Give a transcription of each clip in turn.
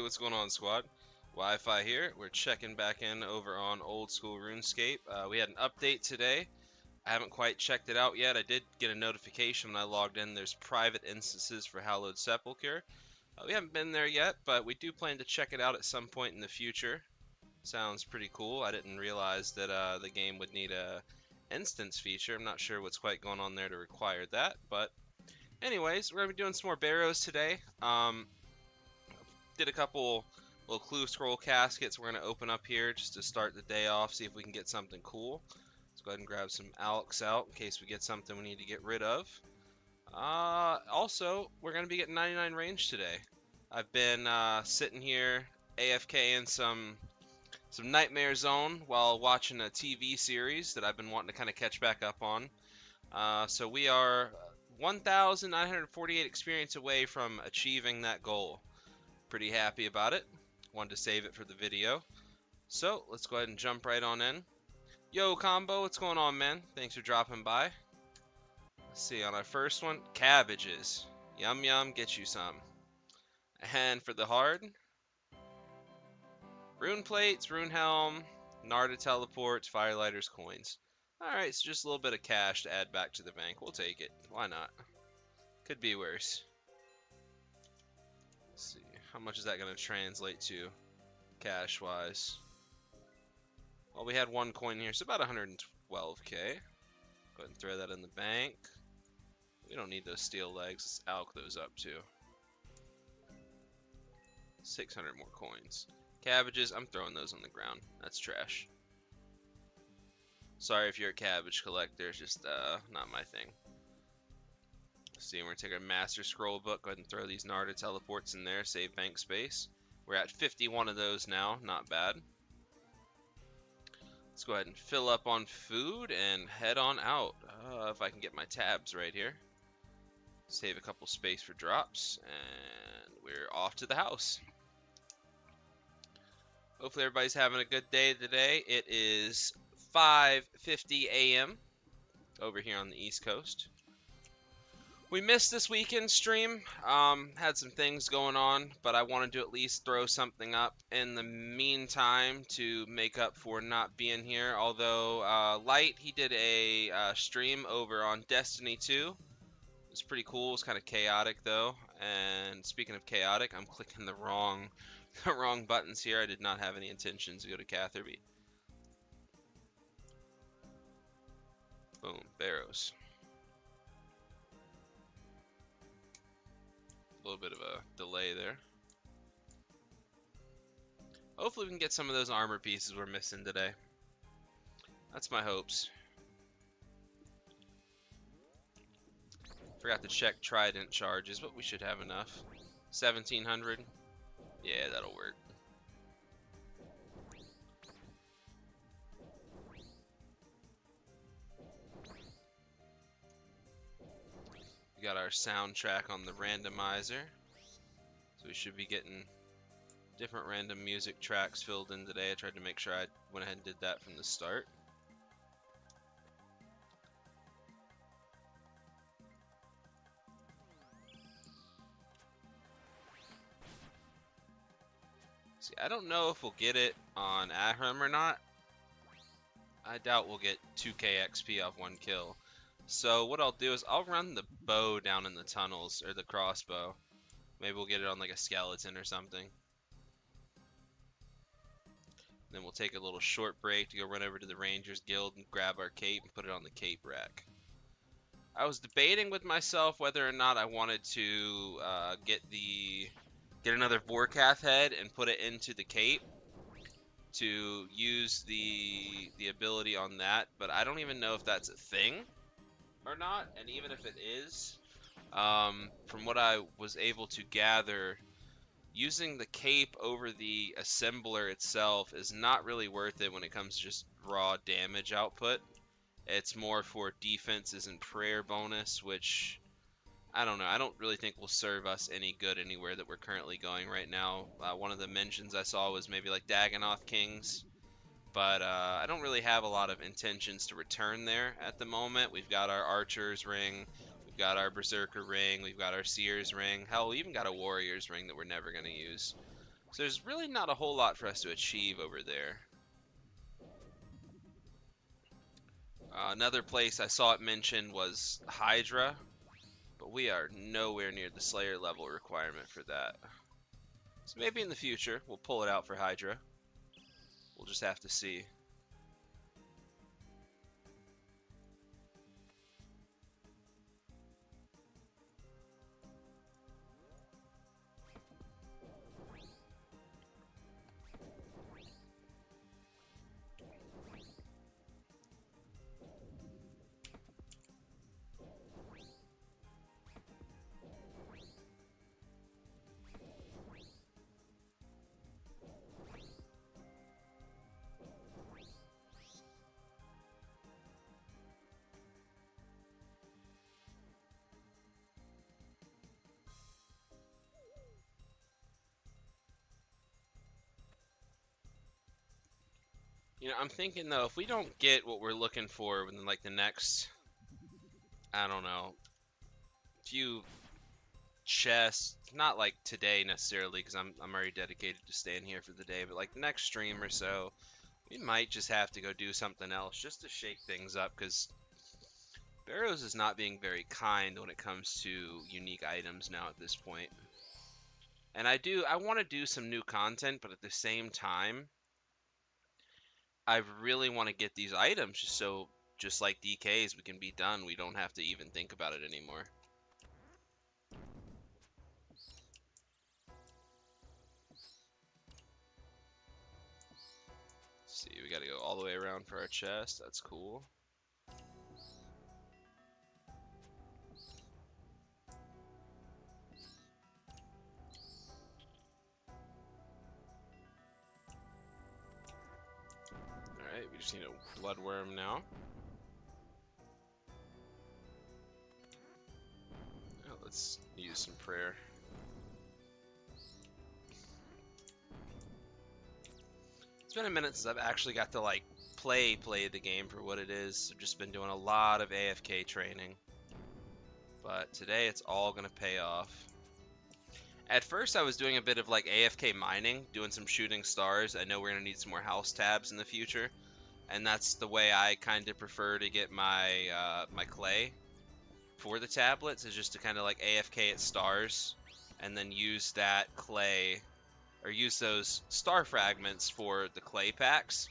what's going on, squad? Wi-Fi here. We're checking back in over on old school RuneScape. We had an update today. I haven't quite checked it out yet. I did get a notification when I logged in. There's private instances for Hallowed Sepulchre. We haven't been there yet, but we do plan to check it out at some point in the future. Sounds pretty cool. I didn't realize that the game would need a instance feature. I'm not sure what's quite going on there to require that, but anyways, we're going to be doing some more Barrows today. Did a couple little clue scroll caskets we're going to open up here just to start the day off, see if we can get something cool. Let's go ahead and grab some Alex out in case we get something we need to get rid of. Also, we're going to be getting 99 range today. I've been sitting here AFK in some Nightmare Zone while watching a TV series that I've been wanting to kind of catch back up on. So we are 1,948 experience away from achieving that goal. Pretty happy about it. Wanted to save it for the video. So let's go ahead and jump right on in. Yo, Combo, what's going on, man? Thanks for dropping by. Let's see, on our first one, cabbages. Yum yum, get you some. And for the hard, rune plates, rune helm, Narda teleports, firelighters, coins. Alright, so just a little bit of cash to add back to the bank. We'll take it. Why not? Could be worse. Let's see. How much is that going to translate to cash-wise? Well, we had one coin here, so about 112k. Go ahead and throw that in the bank. We don't need those steel legs. Let's alk those up, too. 600 more coins. Cabbages, I'm throwing those on the ground. That's trash. Sorry if you're a cabbage collector. It's just not my thing. See, we're going to take our Master Scroll book, go ahead and throw these Narda teleports in there, save bank space. We're at 51 of those now, not bad. Let's go ahead and fill up on food and head on out. If I can get my tabs right here. Save a couple space for drops, and we're off to the house. Hopefully everybody's having a good day today. It is 5:50 a.m. over here on the East Coast. We missed this weekend stream, had some things going on, but I wanted to at least throw something up in the meantime to make up for not being here. Although Light, he did a stream over on Destiny 2. It was pretty cool. It was kind of chaotic though. And speaking of chaotic, I'm clicking the wrong buttons here. I did not have any intentions to go to Catherby. Boom, Barrows. A little bit of a delay there. Hopefully we can get some of those armor pieces we're missing today. That's my hopes. Forgot to check trident charges, but we should have enough. 1,700. Yeah, that'll work. We got our soundtrack on the randomizer, so we should be getting different random music tracks filled in today. I tried to make sure I went ahead and did that from the start. See, I don't know if we'll get it on Ahram or not. I doubt we'll get 2k XP off one kill. So what I'll do is I'll run the bow down in the tunnels, or the crossbow. Maybe we'll get it on like a skeleton or something. Then we'll take a little short break to go run over to the Rangers Guild and grab our cape and put it on the cape rack. I was debating with myself whether or not I wanted to get another Vorkath head and put it into the cape to use the ability on that, but I don't even know if that's a thing or not. And even if it is, from what I was able to gather, using the cape over the assembler itself is not really worth it when it comes to just raw damage output. It's more for defenses and prayer bonus, which I don't know. I don't really think will serve us any good anywhere that we're currently going right now. One of the mentions I saw was maybe like Dagonoth Kings, but I don't really have a lot of intentions to return there at the moment. We've got our Archer's Ring, we've got our Berserker Ring, we've got our Seer's Ring. Hell, we even got a Warrior's Ring that we're never going to use. So there's really not a whole lot for us to achieve over there. Another place I saw it mentioned was Hydra, but we are nowhere near the Slayer level requirement for that. So maybe in the future we'll pull it out for Hydra. We'll just have to see. You know, I'm thinking though, if we don't get what we're looking for within like the next, I don't know, few chests, not like today necessarily, because I'm already dedicated to staying here for the day, but like the next stream or so, we might just have to go do something else just to shake things up, because Barrows is not being very kind when it comes to unique items now at this point. And I want to do some new content, but at the same time, I really want to get these items just so, just like DKs, we can be done. We don't have to even think about it anymore. Let's see, we got to go all the way around for our chest. That's cool. Alright, we just need a bloodworm now. Oh, let's use some prayer. It's been a minute since I've actually got to like play the game for what it is. I've just been doing a lot of AFK training. But today it's all gonna pay off. At first I was doing a bit of like AFK mining, doing some shooting stars. I know we're gonna need some more house tabs in the future, and that's the way I kind of prefer to get my my clay for the tablets, is just to kind of like AFK at stars and then use that clay, or use those star fragments for the clay packs.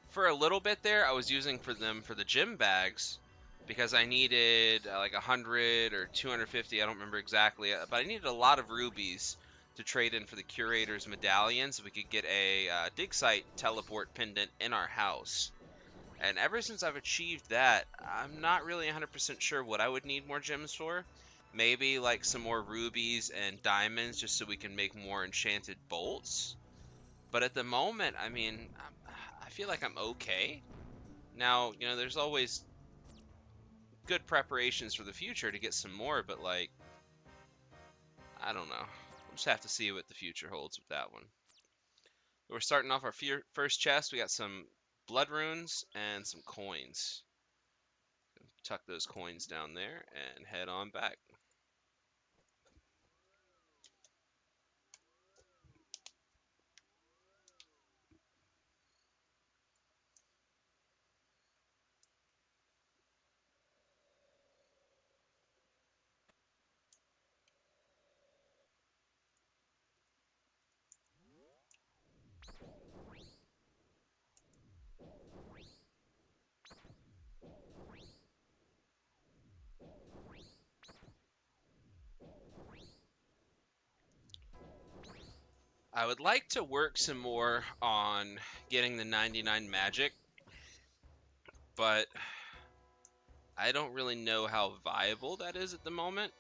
For a little bit there, I was using for them for the gym bags, because I needed like 100 or 250, I don't remember exactly, but I needed a lot of rubies to trade in for the curator's medallion so we could get a dig site teleport pendant in our house. And ever since I've achieved that, I'm not really 100% sure what I would need more gems for. Maybe like some more rubies and diamonds just so we can make more enchanted bolts. But at the moment, I mean, I feel like I'm okay. Now, you know, there's always good preparations for the future to get some more, but like, I don't know. We'll just have to see what the future holds with that one. We're starting off our first chest. We got some blood runes and some coins. Tuck those coins down there and head on back. I would like to work some more on getting the 99 magic, but I don't really know how viable that is at the moment.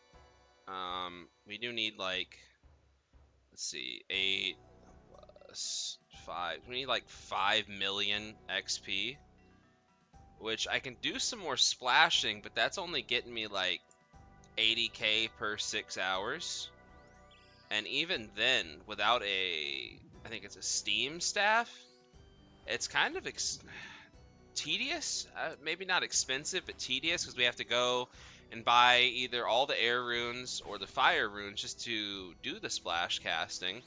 We do need like, let's see, 8 plus 5. We need like 5 million XP, which I can do some more splashing, but that's only getting me like 80k per 6 hours. And even then, without I think it's a steam staff, it's kind of tedious. Maybe not expensive, but tedious, because we have to go and buy either all the air runes or the fire runes just to do the splash casting.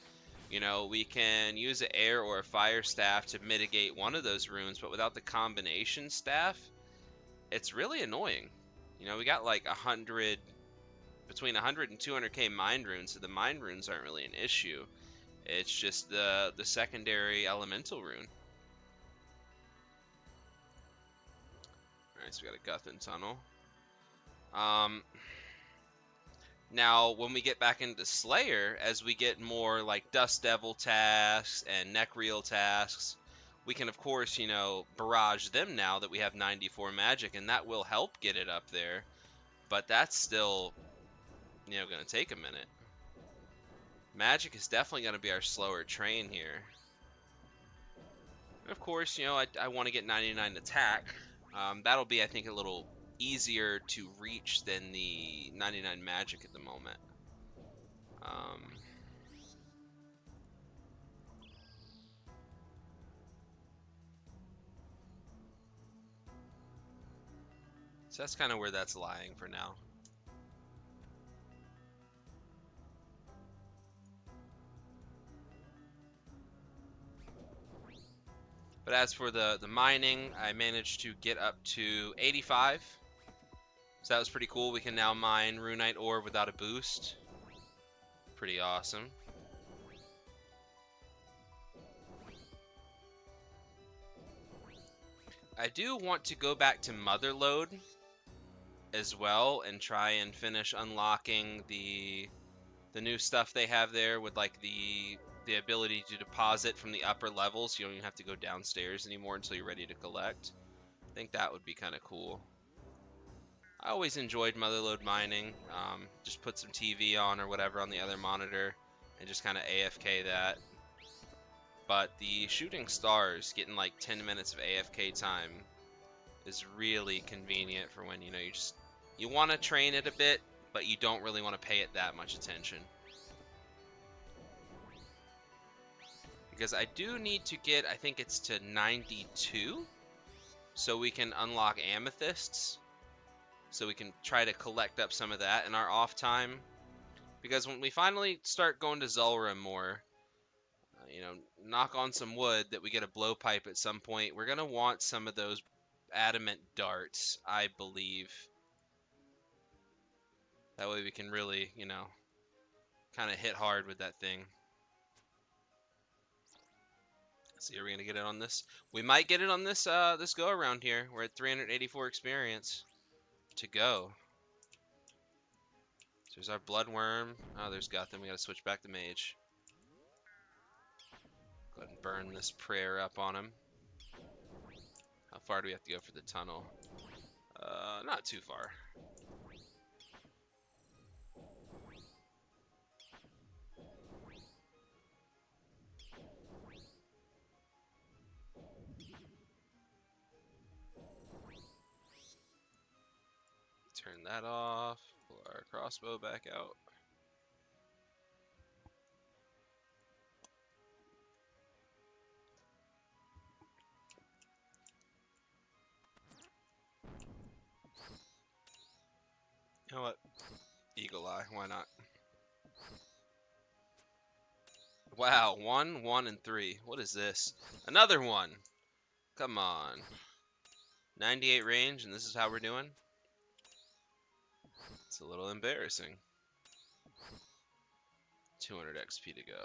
You know, we can use an air or a fire staff to mitigate one of those runes, but without the combination staff, it's really annoying. You know, we got like 100, between 100 and 200k mind runes, so the mind runes aren't really an issue. It's just the secondary elemental rune. Alright, so we got a Guthin tunnel. Now, when we get back into Slayer, as we get more like Dust Devil tasks and Necreel tasks, we can, of course, you know, barrage them now that we have 94 magic, and that will help get it up there. But that's still, you know, going to take a minute. Magic is definitely going to be our slower train here. And of course, you know, I want to get 99 attack. That'll be, I think, a little easier to reach than the 99 magic at the moment. So that's kind of where that's lying for now. But as for the mining, I managed to get up to 85. So that was pretty cool. We can now mine Runite ore without a boost. Pretty awesome. I do want to go back to Motherlode as well and try and finish unlocking the new stuff they have there with like the ability to deposit from the upper levels. You don't even have to go downstairs anymore until you're ready to collect. I think that would be kind of cool. I always enjoyed Motherlode mining. Just put some TV on or whatever on the other monitor and just kind of AFK that. But the shooting stars, getting like 10 minutes of AFK time, is really convenient for when, you know, you want to train it a bit, but you don't really want to pay it that much attention. Because I do need to get, I think it's to 92, so we can unlock amethysts. So we can try to collect up some of that in our off time. Because when we finally start going to Zulrah more, you know, knock on some wood that we get a blowpipe at some point, we're going to want some of those adamant darts, I believe. That way we can really, you know, kind of hit hard with that thing. Let's see, are we going to get it on this? We might get it on this this go around here. We're at 384 experience to go. So there's our bloodworm. Oh, there's Gutham. We got to switch back to mage. Go ahead and burn this prayer up on him. How far do we have to go for the tunnel? Not too far. Turn that off. Pull our crossbow back out. You know what? Eagle Eye, why not? Wow, 1, 1, and 3. What is this? Another one! Come on. 98 range, and this is how we're doing? It's a little embarrassing. 200 XP to go.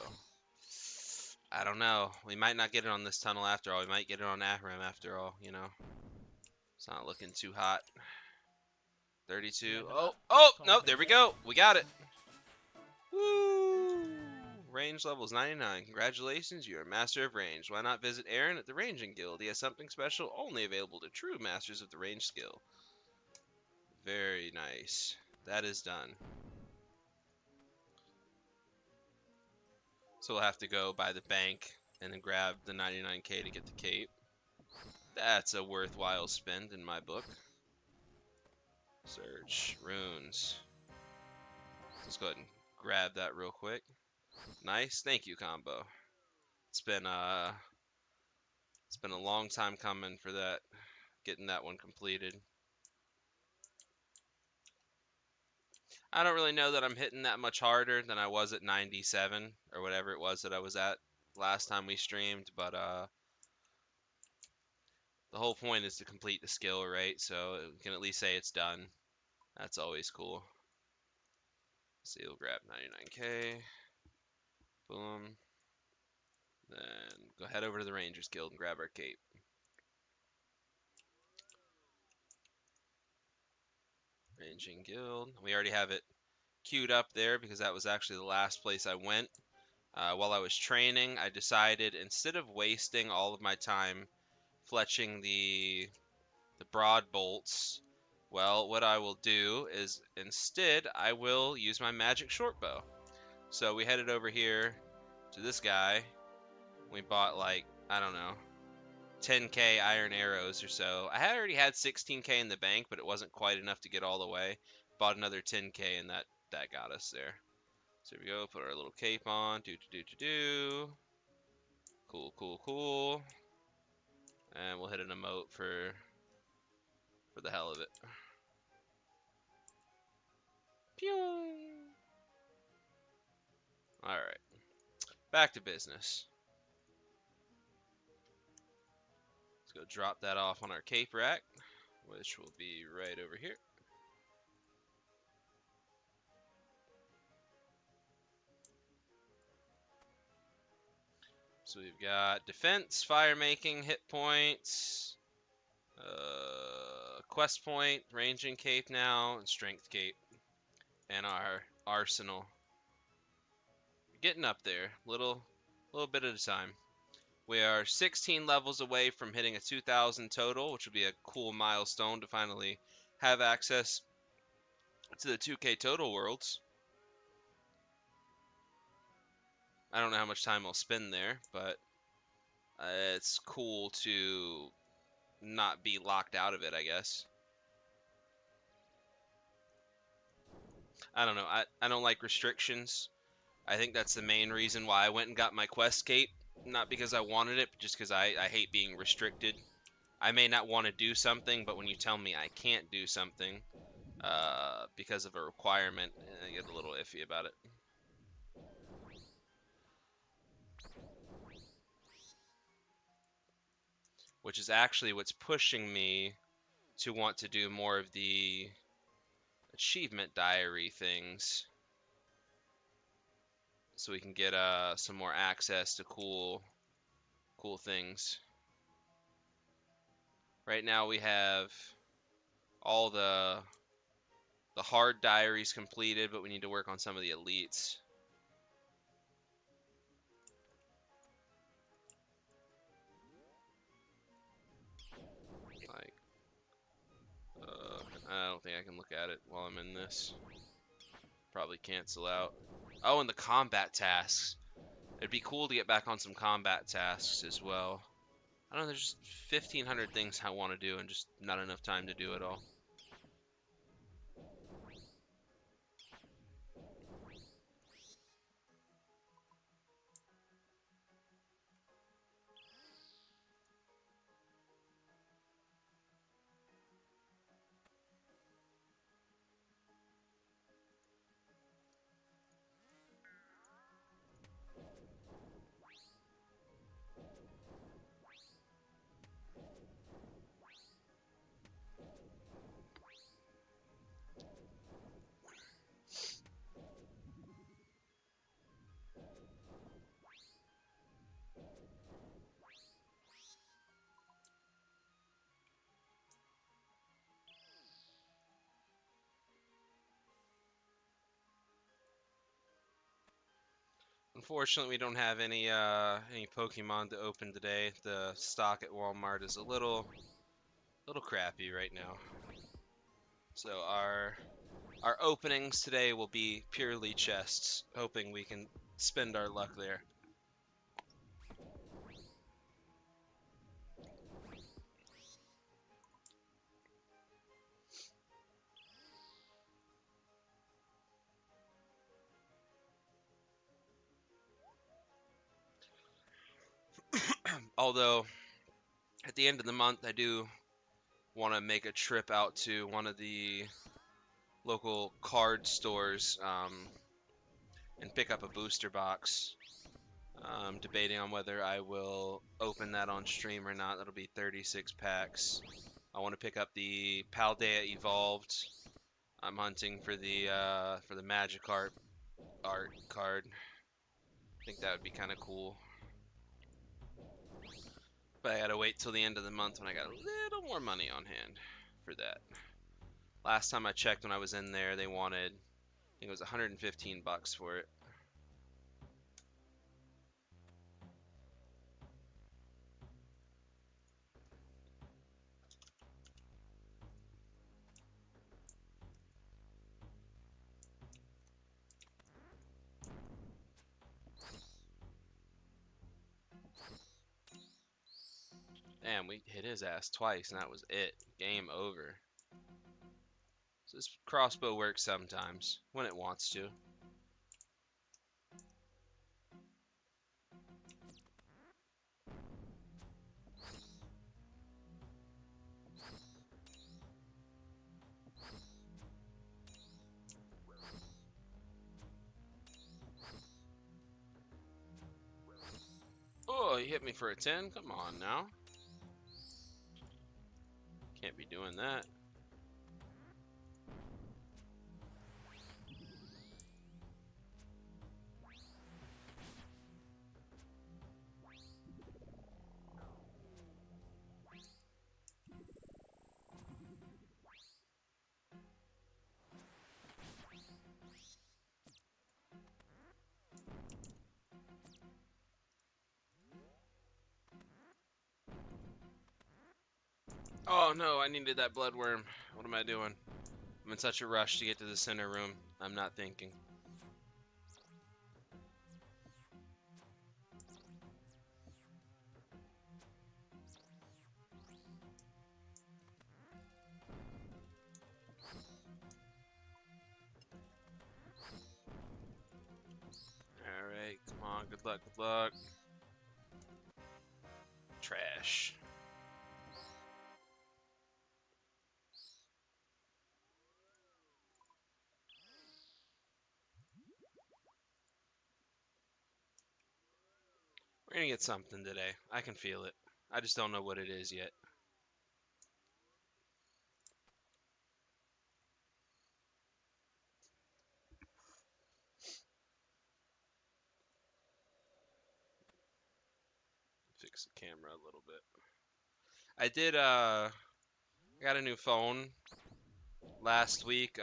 I don't know. We might not get it on this tunnel after all. We might get it on Ahrim after all, you know. It's not looking too hot. 32. Oh, no, there we go. We got it. Woo! Range levels 99. Congratulations, you're a master of range. Why not visit Aaron at the Ranging Guild? He has something special only available to true masters of the range skill. Very nice. That is done. So we'll have to go by the bank and then grab the 99k to get the cape. That's a worthwhile spend in my book. Search runes. Let's go ahead and grab that real quick. Nice, thank you, combo. It's been a long time coming for that, getting that one completed. I don't really know that I'm hitting that much harder than I was at 97 or whatever it was that I was at last time we streamed, but the whole point is to complete the skill, right? So we can at least say it's done. That's always cool. So we'll grab 99k. Boom. Then go head over to the Rangers Guild and grab our cape. Ranging Guild. We already have it queued up there because that was actually the last place I went. While I was training, I decided instead of wasting all of my time fletching the broad bolts, well, what I will do is instead I will use my magic short bow. So we headed over here to this guy. We bought like, I don't know, 10k iron arrows or so. I had already had 16k in the bank, but it wasn't quite enough to get all the way. Bought another 10k and that got us there. So here we go, put our little cape on. Do. Cool, cool, cool. And we'll hit an emote for the hell of it. Pew! Alright. Back to business. Let's go drop that off on our cape rack, which will be right over here. So we've got defense, fire making, hit points, quest point, ranging cape now, and strength cape. And our arsenal. Getting up there, little bit at a time. We are 16 levels away from hitting a 2,000 total, which would be a cool milestone to finally have access to the 2K total worlds. I don't know how much time I'll spend there, but it's cool to not be locked out of it, I guess. I don't know. I don't like restrictions. I think that's the main reason why I went and got my quest cape. Not because I wanted it, but just because I hate being restricted. I may not want to do something, but when you tell me I can't do something because of a requirement, I get a little iffy about it. Which is actually what's pushing me to want to do more of the achievement diary things, so we can get some more access to cool things. Right now we have all the hard diaries completed, but we need to work on some of the elites. Like, I don't think I can look at it while I'm in this. Probably cancel out. Oh, and the combat tasks. It'd be cool to get back on some combat tasks as well. I don't know, there's just 1,500 things I want to do and just not enough time to do it all. Unfortunately, we don't have any Pokemon to open today. The stock at Walmart is a little crappy right now. So our openings today will be purely chests, hoping we can spend our luck there. Although at the end of the month, I do want to make a trip out to one of the local card stores and pick up a booster box. I'm debating on whether I will open that on stream or not. That'll be 36 packs. I want to pick up the Paldea Evolved. I'm hunting for the Magikarp art card. I think that would be kind of cool. But I gotta wait till the end of the month when I got a little more money on hand for that. Last time I checked when I was in there, they wanted, I think it was 115 bucks for it. Damn, we hit his ass twice and that was it. Game over. So this crossbow works sometimes, when it wants to. Oh, he hit me for a 10? Come on now. Can't be doing that. Oh no, I needed that bloodworm. What am I doing? I'm in such a rush to get to the center room. I'm not thinking. Alright, come on, good luck, good luck. Trash. We're gonna get something today. I can feel it. I just don't know what it is yet. Fix the camera a little bit. I did, I got a new phone last week.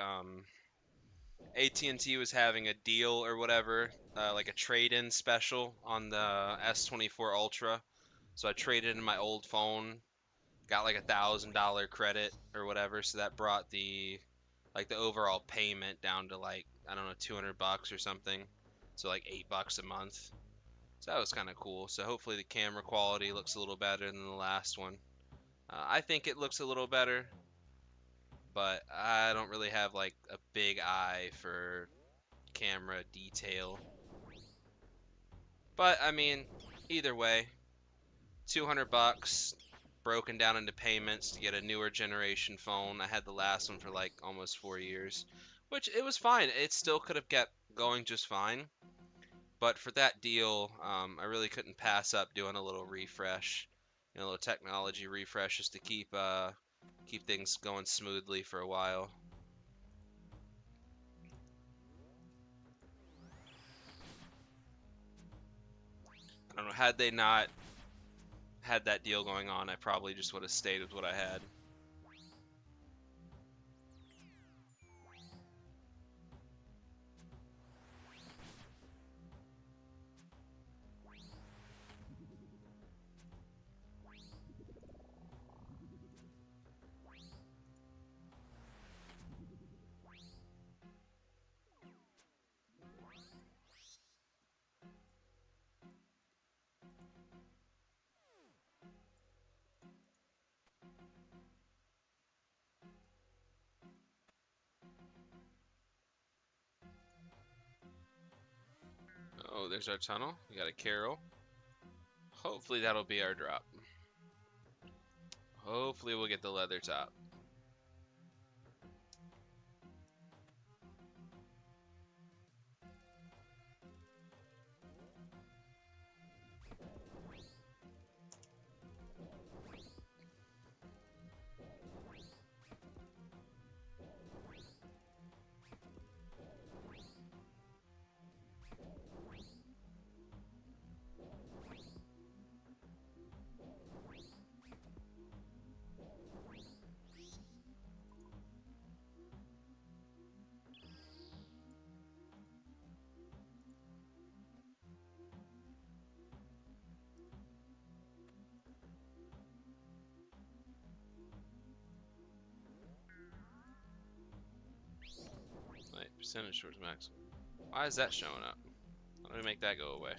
AT&T was having a deal or whatever, like a trade-in special on the S24 Ultra. So I traded in my old phone, got like $1,000 credit or whatever. So that brought the overall payment down to like, I don't know, 200 bucks or something. So like $8 a month. So that was kind of cool. So hopefully the camera quality looks a little better than the last one. I think it looks a little better, but I don't really have like a big eye for camera detail. But I mean, either way, 200 bucks broken down into payments to get a newer generation phone. I had the last one for like almost 4 years, which it was fine. It still could have kept going just fine. But for that deal, I really couldn't pass up doing a little refresh, a little technology refresh just to keep things going smoothly for a while. I don't know, had they not had that deal going on, I probably just would have stayed with what I had. Oh, there's our tunnel. We got a Carol. Hopefully that'll be our drop. Hopefully we'll get the leather top. Percentage towards max. Why is that showing up? Let me make that go away.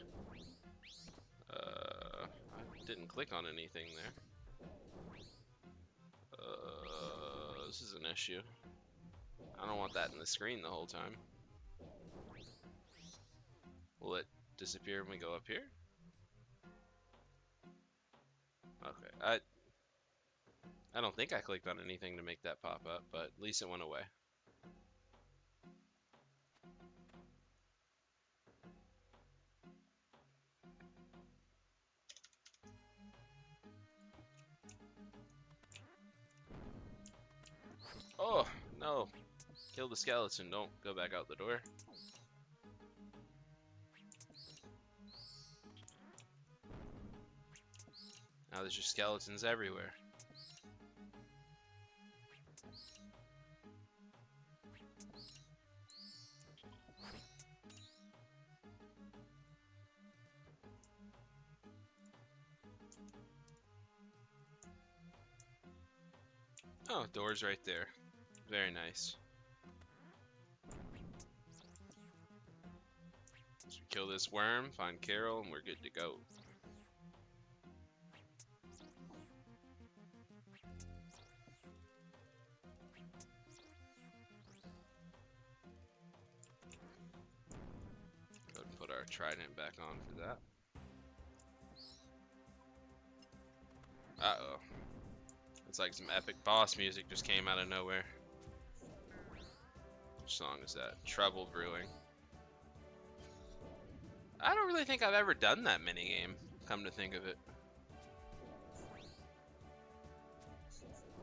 I didn't click on anything there. This is an issue. I don't want that in the screen the whole time. Will it disappear when we go up here? Okay, I don't think I clicked on anything to make that pop up, but at least it went away. Oh, no. Kill the skeleton, don't go back out the door. Now there's just skeletons everywhere. Oh, door's right there. Very nice. So we kill this worm, find Carol, and we're good to go. Go ahead and put our trident back on for that. Uh-oh. It's like some epic boss music just came out of nowhere. Which song is that? Trouble Brewing. I don't really think I've ever done that minigame, come to think of it.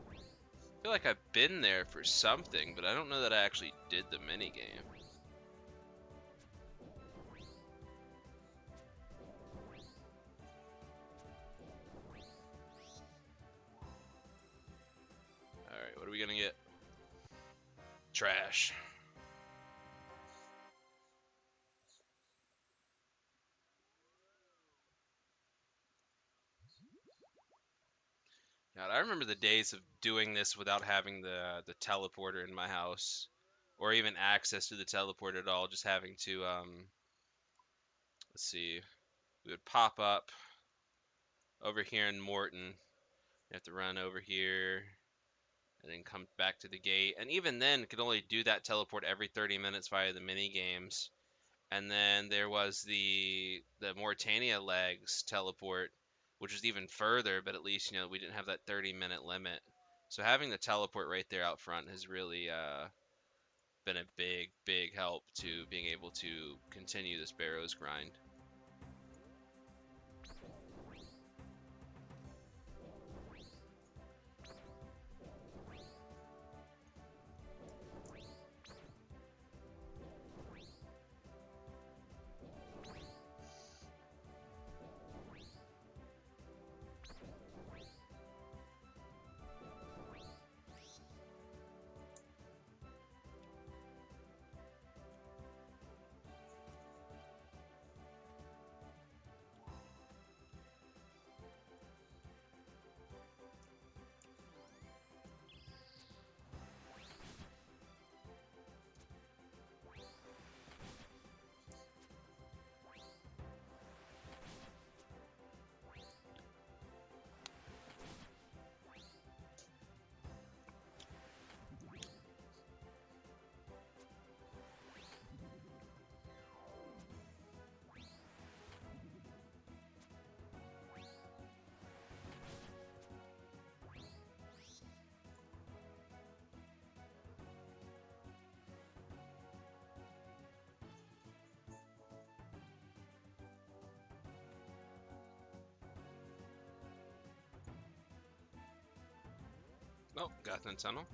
I feel like I've been there for something, but I don't know that I actually did the minigame. Alright, what are we gonna get? Trash. God, I remember the days of doing this without having the teleporter in my house, or even access to the teleporter at all. Just having to let's see, we would pop up over here in Morton. You have to run over here and then come back to the gate. And even then, could only do that teleport every 30 minutes via the mini games. And then there was the Mauritania legs teleport, which was even further, but at least, you know, we didn't have that 30-minute limit. So having the teleport right there out front has really been a big help to being able to continue this Barrows grind. Oh, Gotham Tunnel.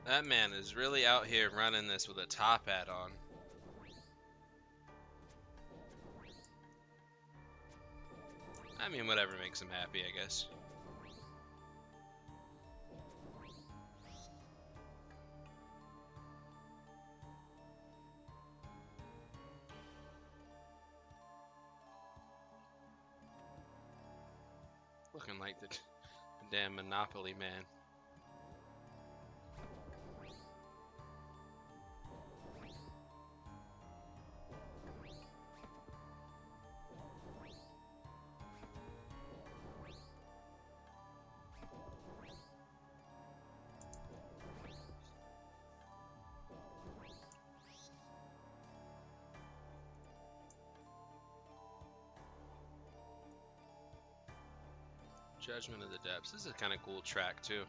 That man is really out here running this with a top hat on. I mean, whatever makes him happy, I guess. Looking like the damn Monopoly man. Judgment of the Depths. This is a kind of cool track too.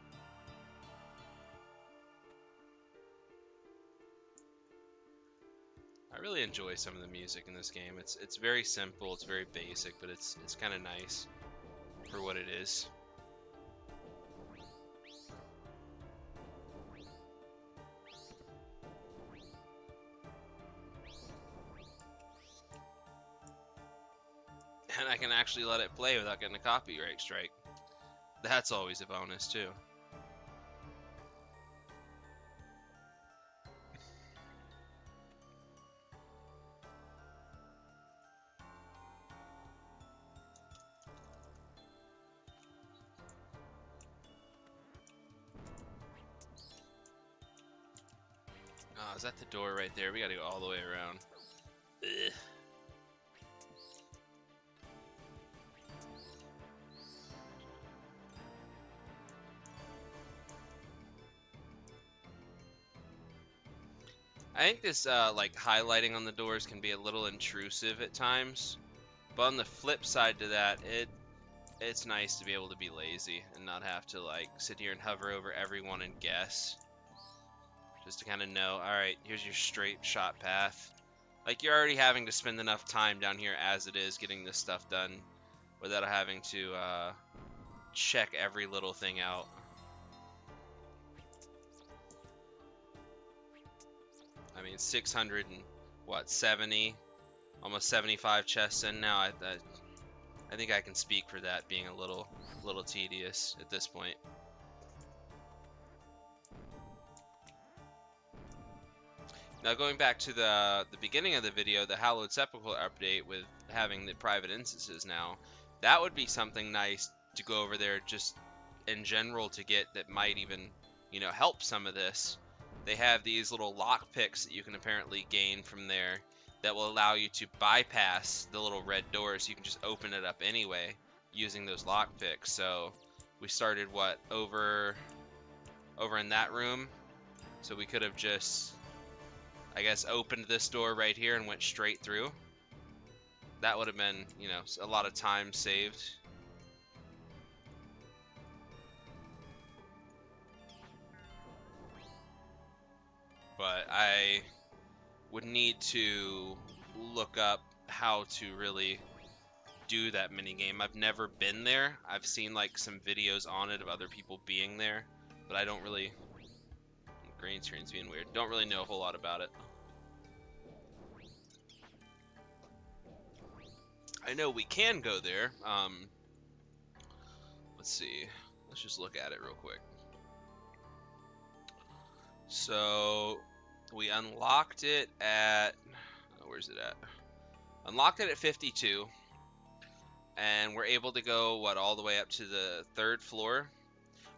I really enjoy some of the music in this game. It's very simple, it's very basic, but it's kind of nice for what it is. And I can actually let it play without getting a copyright strike. That's always a bonus too. Oh, is that the door right there? We gotta go all the way around. Ugh. I think this like highlighting on the doors can be a little intrusive at times, but on the flip side to that, it's nice to be able to be lazy and not have to like sit here and hover over everyone and guess. Just to kind of know, all right, here's your straight shot path. Like you're already having to spend enough time down here as it is getting this stuff done without having to check every little thing out. I mean, 600 and what, 70, almost 75 chests in now. I think I can speak for that being a little tedious at this point. Now going back to the beginning of the video, the Hallowed Sepulchre update with having the private instances now, that would be something nice to go over there just in general to get that might even, you know, help some of this. They have these little lock picks that you can apparently gain from there that will allow you to bypass the little red doors. You can just open it up anyway using those lock picks. So we started what, over in that room, so we could have just, I guess, opened this door right here and went straight through. That would have been, you know, a lot of time saved. But I would need to look up how to really do that mini game. I've never been there. I've seen like some videos on it of other people being there, but I don't really, green screen's being weird, don't really know a whole lot about it. I know we can go there. Let's see. Let's just look at it real quick. So we unlocked it at, where's it at? Unlocked it at 52, and we're able to go what, all the way up to the 3rd floor.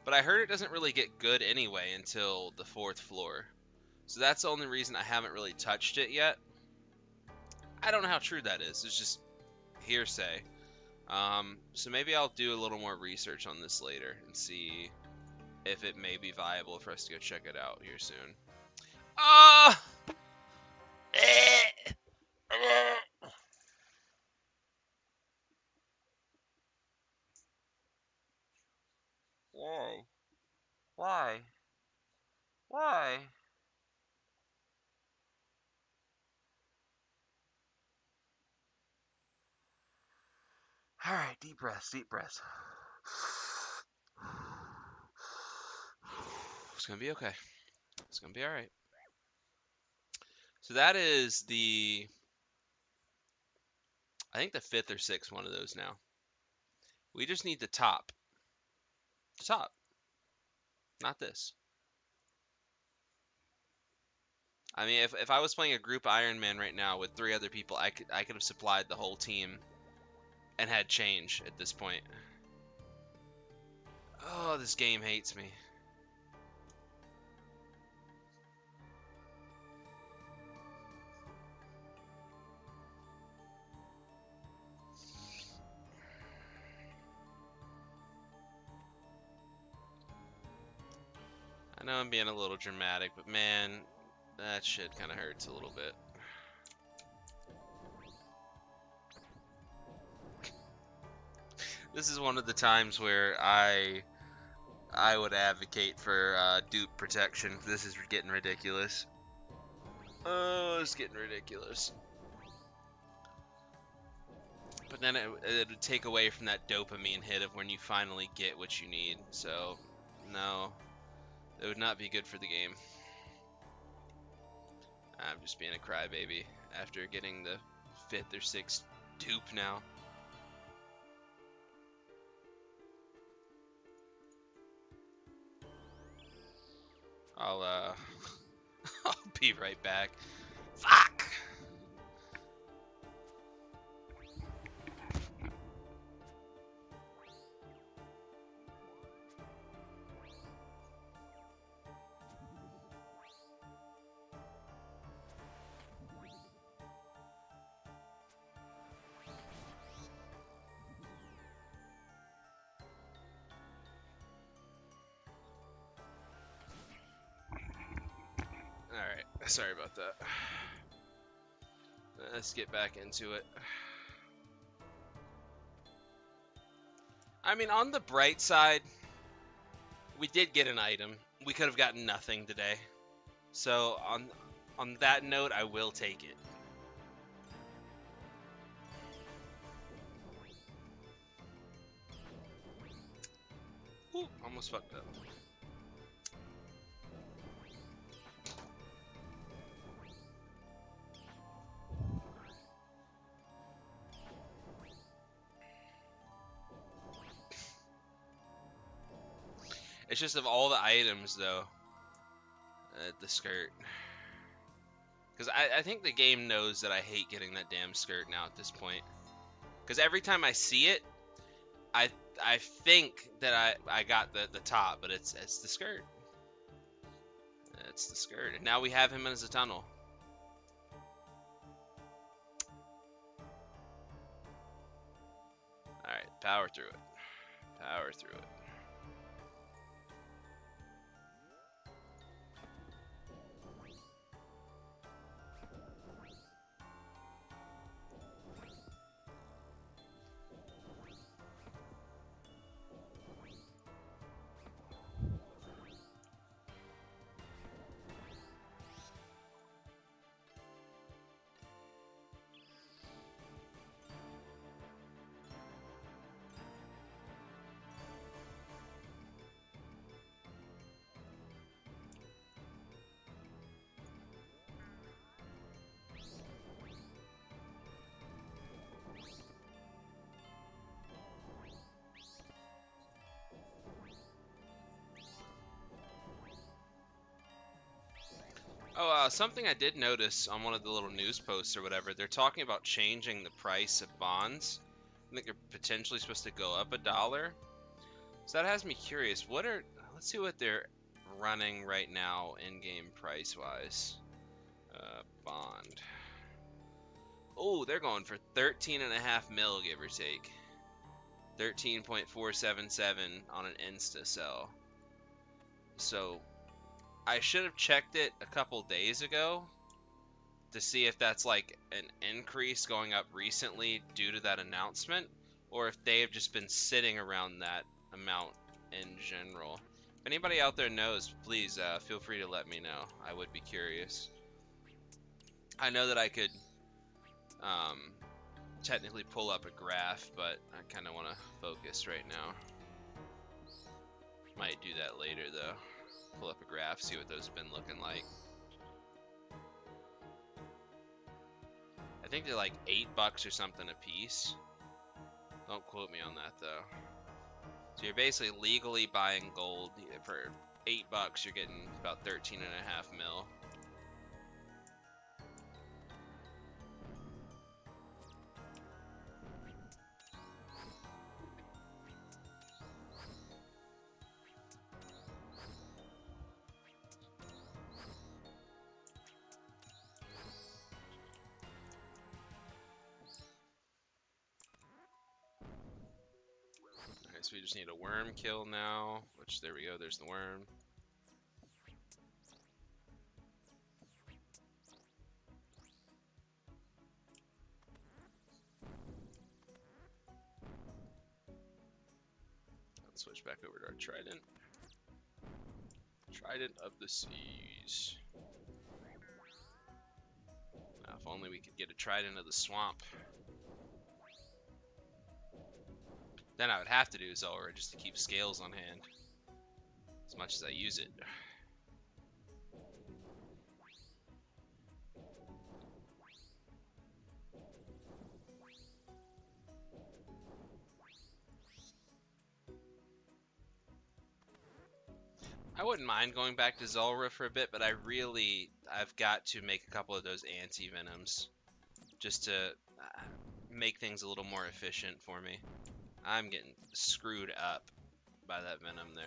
But I heard it doesn't really get good anyway until the 4th floor. So that's the only reason I haven't really touched it yet. I don't know how true that is. It's just hearsay. So maybe I'll do a little more research on this later and see if it may be viable for us to go check it out here soon. Ah! Why? Why? Why? Alright, deep breaths, deep breaths. It's gonna be okay. It's gonna be all right. So that is I think the 5th or 6th one of those now. We just need the top. The top. Not this. I mean, if I was playing a group Iron Man right now with 3 other people, I could have supplied the whole team and had change at this point. Oh, this game hates me. I know I'm being a little dramatic, but man, that shit kind of hurts a little bit. This is one of the times where I would advocate for dupe protection. This is getting ridiculous. Oh, it's getting ridiculous. But then it would take away from that dopamine hit of when you finally get what you need. So, no, it would not be good for the game. I'm just being a crybaby after getting the 5th or 6th dupe now. I'll I'll be right back. Fuck! Alright, sorry about that. Let's get back into it. I mean, on the bright side, we did get an item. We could have gotten nothing today. So, on that note, I will take it. Ooh, almost fucked up. It's just of all the items, though, the skirt. Because I think the game knows that I hate getting that damn skirt now at this point. Because every time I see it, I think that I got the top, but it's the skirt. It's the skirt. And now we have him as a tunnel. Alright, power through it. Power through it. Oh, something I did notice on one of the little news posts or whatever, they're talking about changing the price of bonds. I think they're potentially supposed to go up $1. So that has me curious. Let's see what they're running right now in-game price-wise. Bond. Oh, they're going for 13.5 mil, give or take. 13.477 on an insta sell. So I should have checked it a couple days ago to see if that's like an increase going up recently due to that announcement, or if they have just been sitting around that amount in general. If anybody out there knows, please feel free to let me know. I would be curious. I know that I could technically pull up a graph, but I kind of want to focus right now. Might do that later though. pull up a graph, see what those have been looking like. I think they're like $8 or something a piece. Don't quote me on that though. So you're basically legally buying gold for $8. You're getting about 13.5 mil. So we just need a worm kill now, which there we go, there's the worm. Let's switch back over to our trident. Trident of the seas. Now, if only we could get a trident of the swamp. Then I would have to do Zulrah just to keep scales on hand. As much as I use it. I wouldn't mind going back to Zulrah for a bit, but I've got to make a couple of those anti-venoms. Just to make things a little more efficient for me. I'm getting screwed up by that venom there.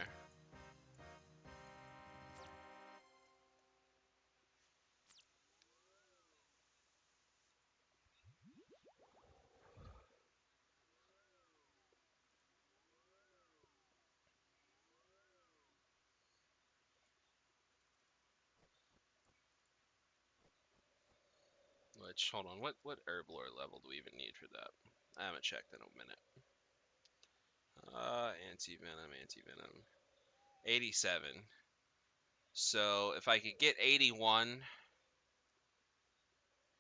Which, hold on, what herb lore level do we even need for that? I haven't checked in a minute. Anti-venom, anti-venom. 87. So if I could get 81...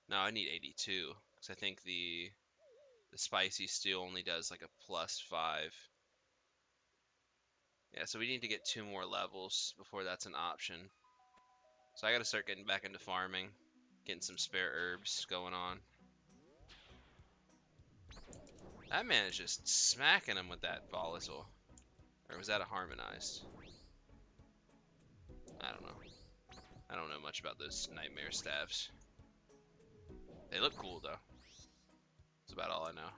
No, I need 82. Because I think the spicy stew only does like a +5. Yeah, so we need to get 2 more levels before that's an option. So I gotta start getting back into farming. Getting some spare herbs going on. That man is just smacking him with that volatile. Or was that a harmonized? I don't know. I don't know much about those nightmare staffs. They look cool though. That's about all I know.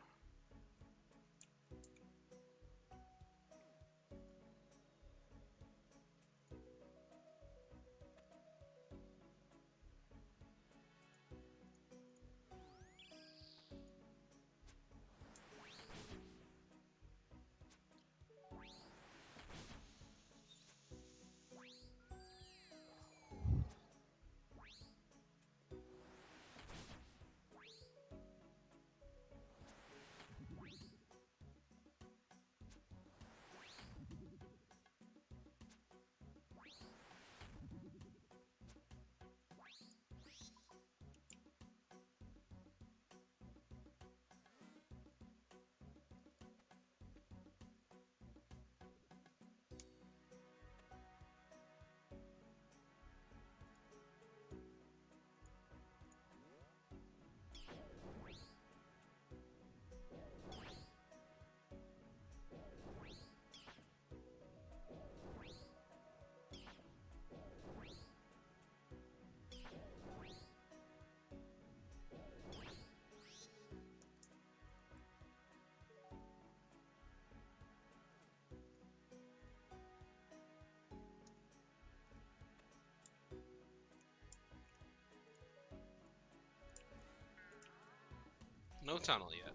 No tunnel yet.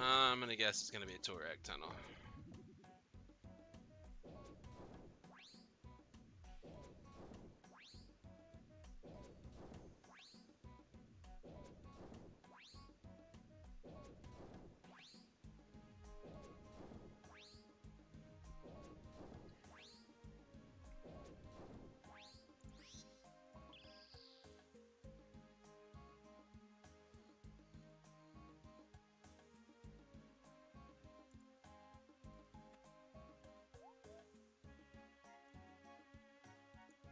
I'm gonna guess it's gonna be a Torag tunnel.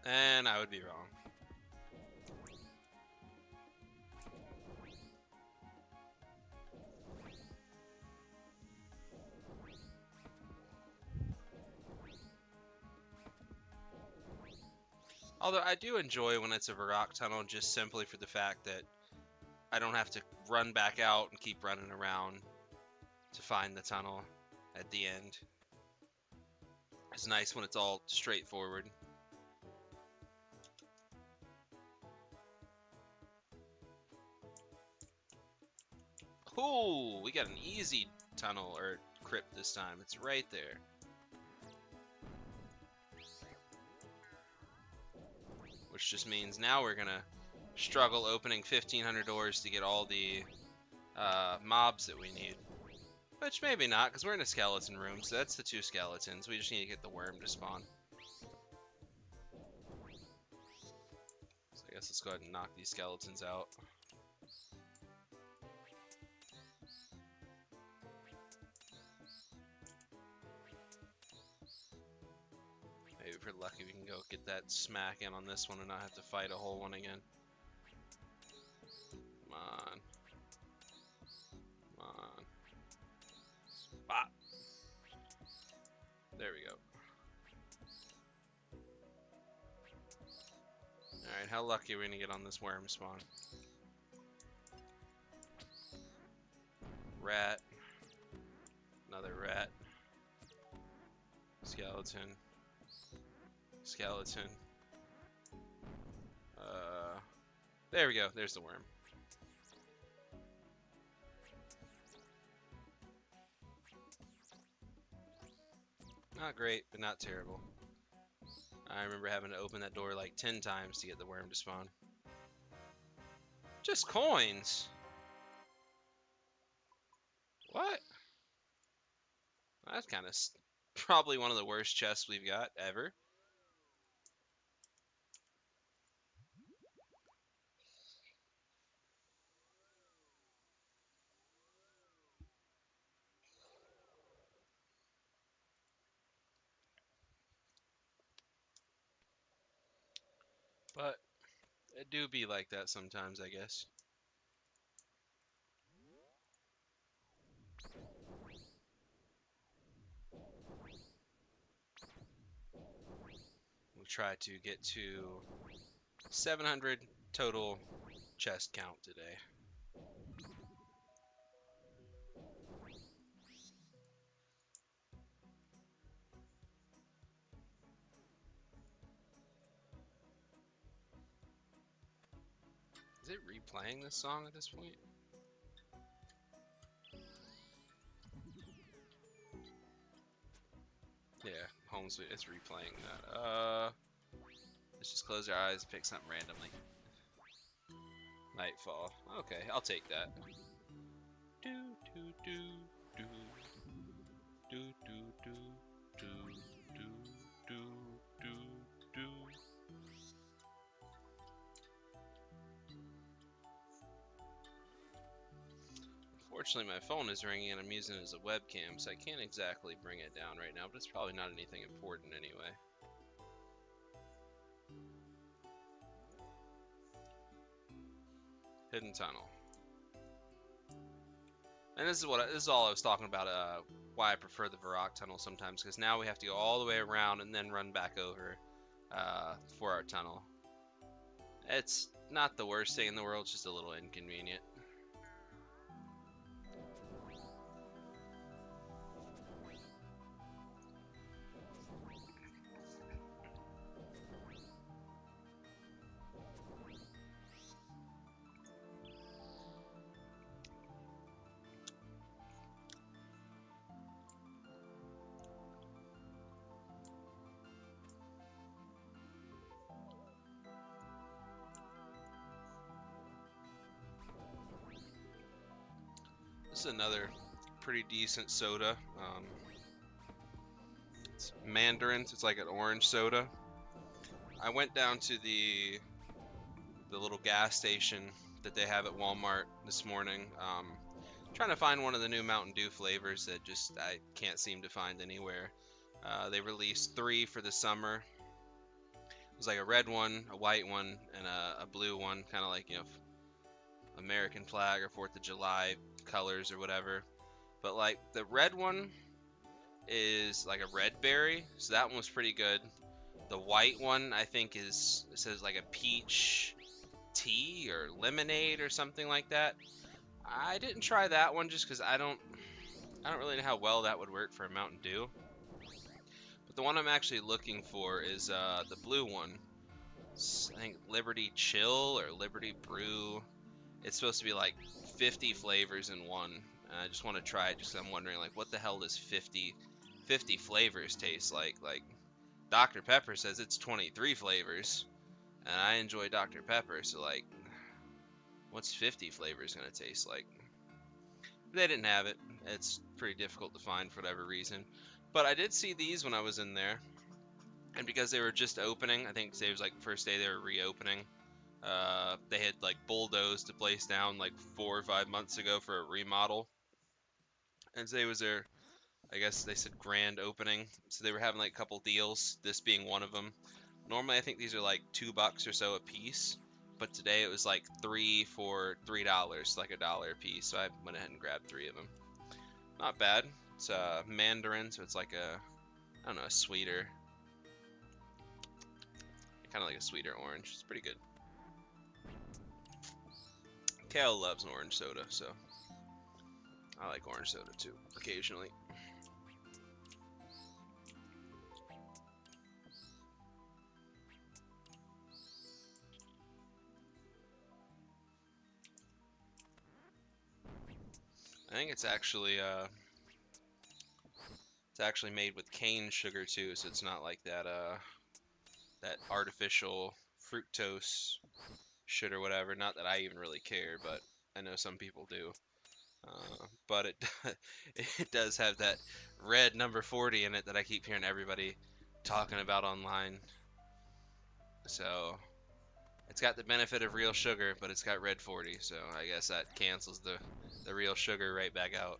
And I would be wrong. Although I do enjoy when it's a Varrock tunnel just simply for the fact that I don't have to run back out and keep running around to find the tunnel at the end. It's nice when it's all straightforward. Ooh, we got an easy tunnel or crypt this time. It's right there. Which just means now we're gonna struggle opening 1,500 doors to get all the mobs that we need. Which maybe not, because we're in a skeleton room, so that's the 2 skeletons. We just need to get the worm to spawn. So I guess let's go ahead and knock these skeletons out. Maybe if we're lucky we can go get that smack in on this one and not have to fight a whole one again. Come on. Come on. Bop. There we go. Alright, how lucky are we gonna get on this worm spawn? Rat. Another rat. Skeleton. Skeleton. There we go. There's the worm. Not great, but not terrible. I remember having to open that door like 10 times to get the worm to spawn. Just coins! What? That's kind of probably one of the worst chests we've got ever. But it do be like that sometimes, I guess. We'll try to get to 700 total chest count today. Is it replaying this song at this point? Yeah, home sweet. It's replaying that. Let's just close our eyes and pick something randomly. Nightfall. Okay, I'll take that. Do do do do do do do do do do do do. Unfortunately, my phone is ringing and I'm using it as a webcam, so I can't exactly bring it down right now, but it's probably not anything important anyway. Hidden tunnel. And this is all I was talking about, why I prefer the Varrock tunnel sometimes, because now we have to go all the way around and then run back over for our tunnel. It's not the worst thing in the world, it's just a little inconvenient. This is another pretty decent soda. It's Mandarin's. It's like an orange soda. I went down to the little gas station that they have at Walmart this morning, trying to find one of the new Mountain Dew flavors that just I can't seem to find anywhere. They released 3 for the summer. was like a red one, a white one, and a blue one, kind of like, you know, American flag or 4th of July colors or whatever. But like the red one is like a red berry, so that one was pretty good. The white one I think is, it says like a peach tea or lemonade or something like that. I didn't try that one just because I don't really know how well that would work for a Mountain Dew. But the one I'm actually looking for is the blue one. I think Liberty Chill or Liberty Brew. It's supposed to be like 50 flavors in one. And I just want to try it just 'cause I'm wondering, like, what the hell does 50 flavors taste like? Like, Dr. Pepper says it's 23 flavors. And I enjoy Dr. Pepper, so, like, what's 50 flavors going to taste like? They didn't have it. It's pretty difficult to find for whatever reason. But I did see these when I was in there. And because they were just opening, I think today was like the first day they were reopening. They had like bulldozed the place down like 4 or 5 months ago for a remodel. And today was their, I guess they said grand opening. So they were having like a couple deals, this being one of them. Normally I think these are like $2 or so a piece. But today it was like 3 for $3, like $1 a piece. So I went ahead and grabbed 3 of them. Not bad. It's mandarin, so it's like a, I don't know, a sweeter, kind of like a sweeter orange. It's pretty good. Kale loves an orange soda, so I like orange soda too, occasionally. I think it's actually made with cane sugar too, so it's not like that that artificial fructose shit or whatever. Not that I even really care, but I know some people do. But it does have that red number 40 in it that I keep hearing everybody talking about online. So it's got the benefit of real sugar, but it's got red 40, so I guess that cancels the real sugar right back out.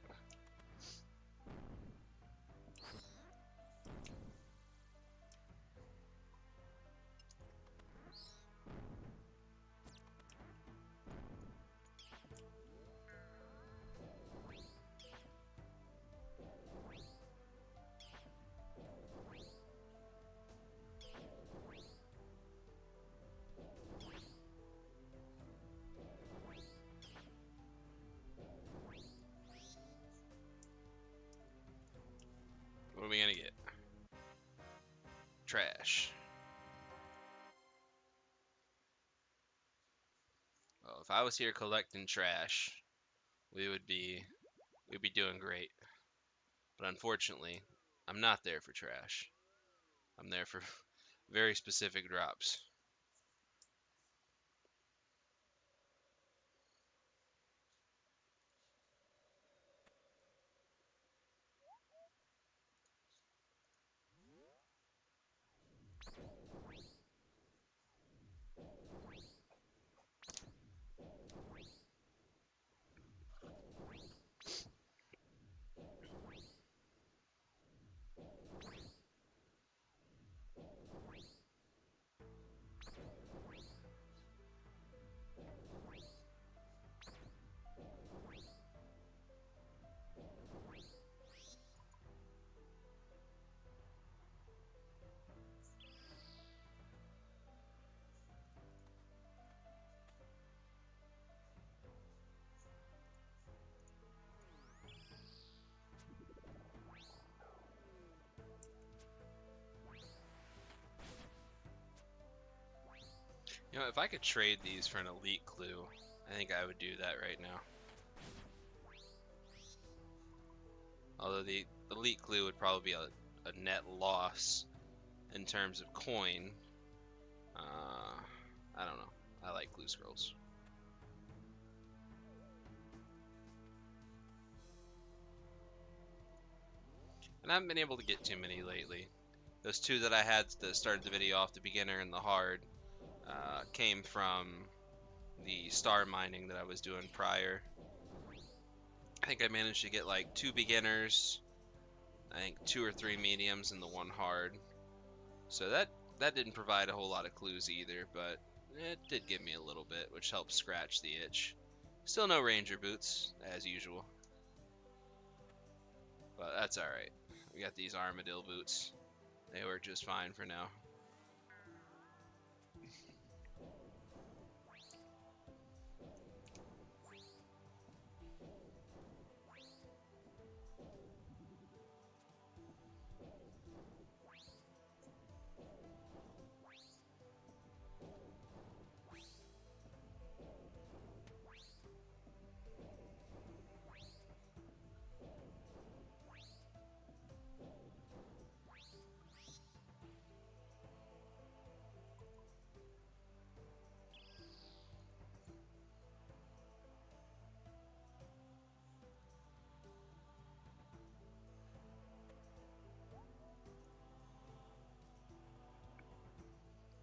What are we gonna get? Trash. Well, if I was here collecting trash, we would be we'd be doing great. But unfortunately, I'm not there for trash. I'm there for very specific drops. You know, if I could trade these for an elite clue, I think I would do that right now. Although the elite clue would probably be a net loss in terms of coin. I don't know. I like clue scrolls. And I haven't been able to get too many lately. Those 2 that I had that started the video off, the beginner and the hard, came from the star mining that I was doing prior. I think I managed to get like 2 beginners, I think 2 or 3 mediums, and the 1 hard. So that That didn't provide a whole lot of clues either, but it did give me a little bit, which helped scratch the itch. Still no ranger boots, as usual. But that's alright. We got these armadillo boots. They work just fine for now.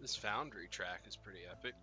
This foundry track is pretty epic.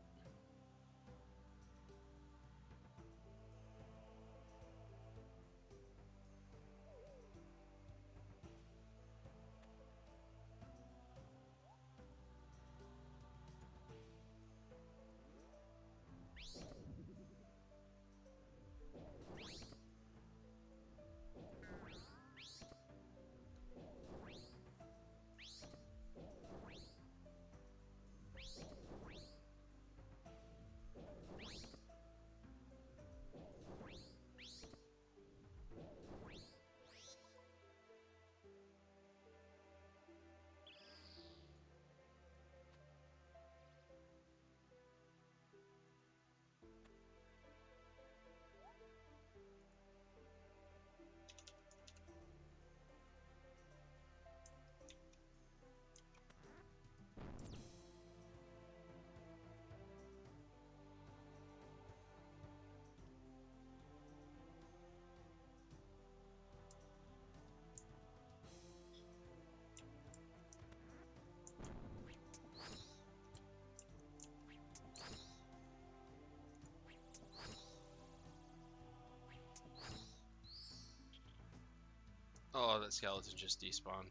Oh, that skeleton just despawned.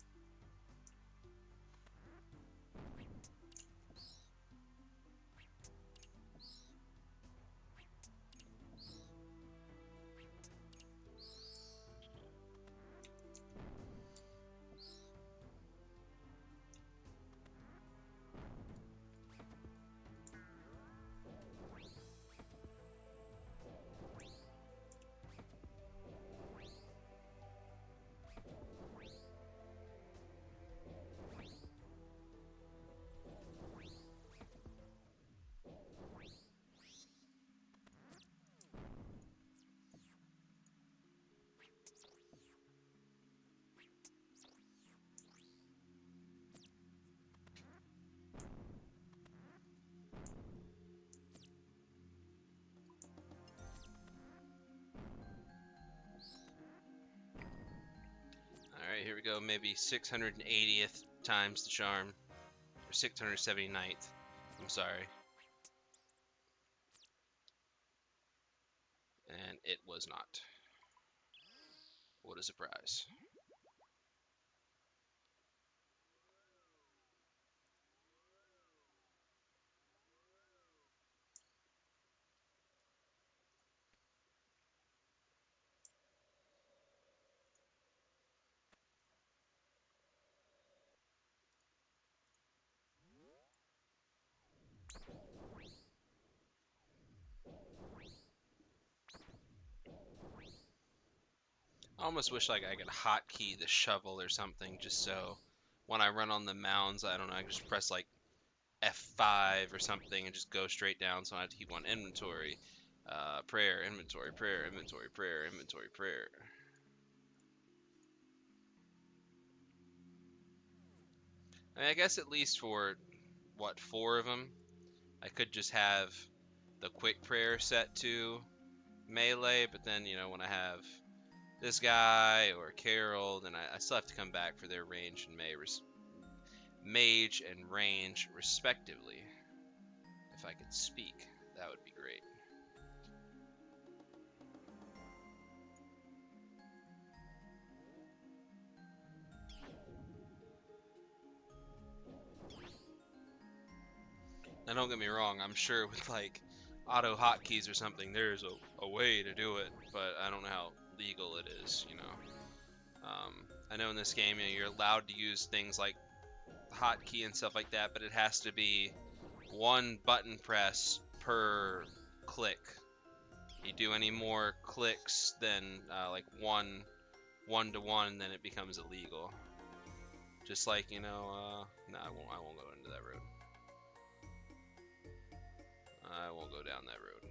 Alright, here we go. Maybe 680th times the charm. Or 679th. I'm sorry. And it was not. What a surprise. I almost wish like I could hotkey the shovel or something, just so when I run on the mounds, I don't know, I can just press like F5 or something and just go straight down, so I have to keep on inventory, prayer, inventory, prayer, inventory, prayer, inventory, prayer. I mean, I guess at least for, what, 4 of them, I could just have the quick prayer set to melee, but then, you know, when I have this guy or Carol, then I still have to come back for their range and mage and range respectively. If I could speak, that would be great. And don't get me wrong, I'm sure with like auto hotkeys or something, there's a way to do it, but I don't know how legal it is, you know. I know in this game, you know, you're allowed to use things like hotkey and stuff like that, but it has to be one button press per click. You do any more clicks than like one to one, then it becomes illegal. Just like, you know, no, I won't go into that road. I won't go down that road.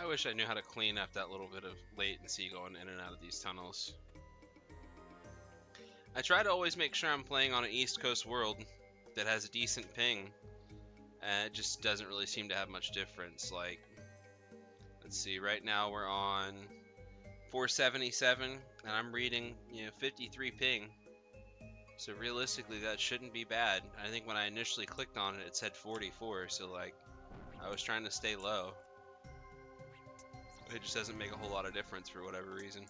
I wish I knew how to clean up that little bit of latency going in and out of these tunnels. I try to always make sure I'm playing on an East Coast world that has a decent ping, and it just doesn't really seem to have much difference. Like, let's see, right now we're on 477, and I'm reading, you know, 53 ping. So realistically, that shouldn't be bad. I think when I initially clicked on it, it said 44, so like, I was trying to stay low. It just doesn't make a whole lot of difference for whatever reason.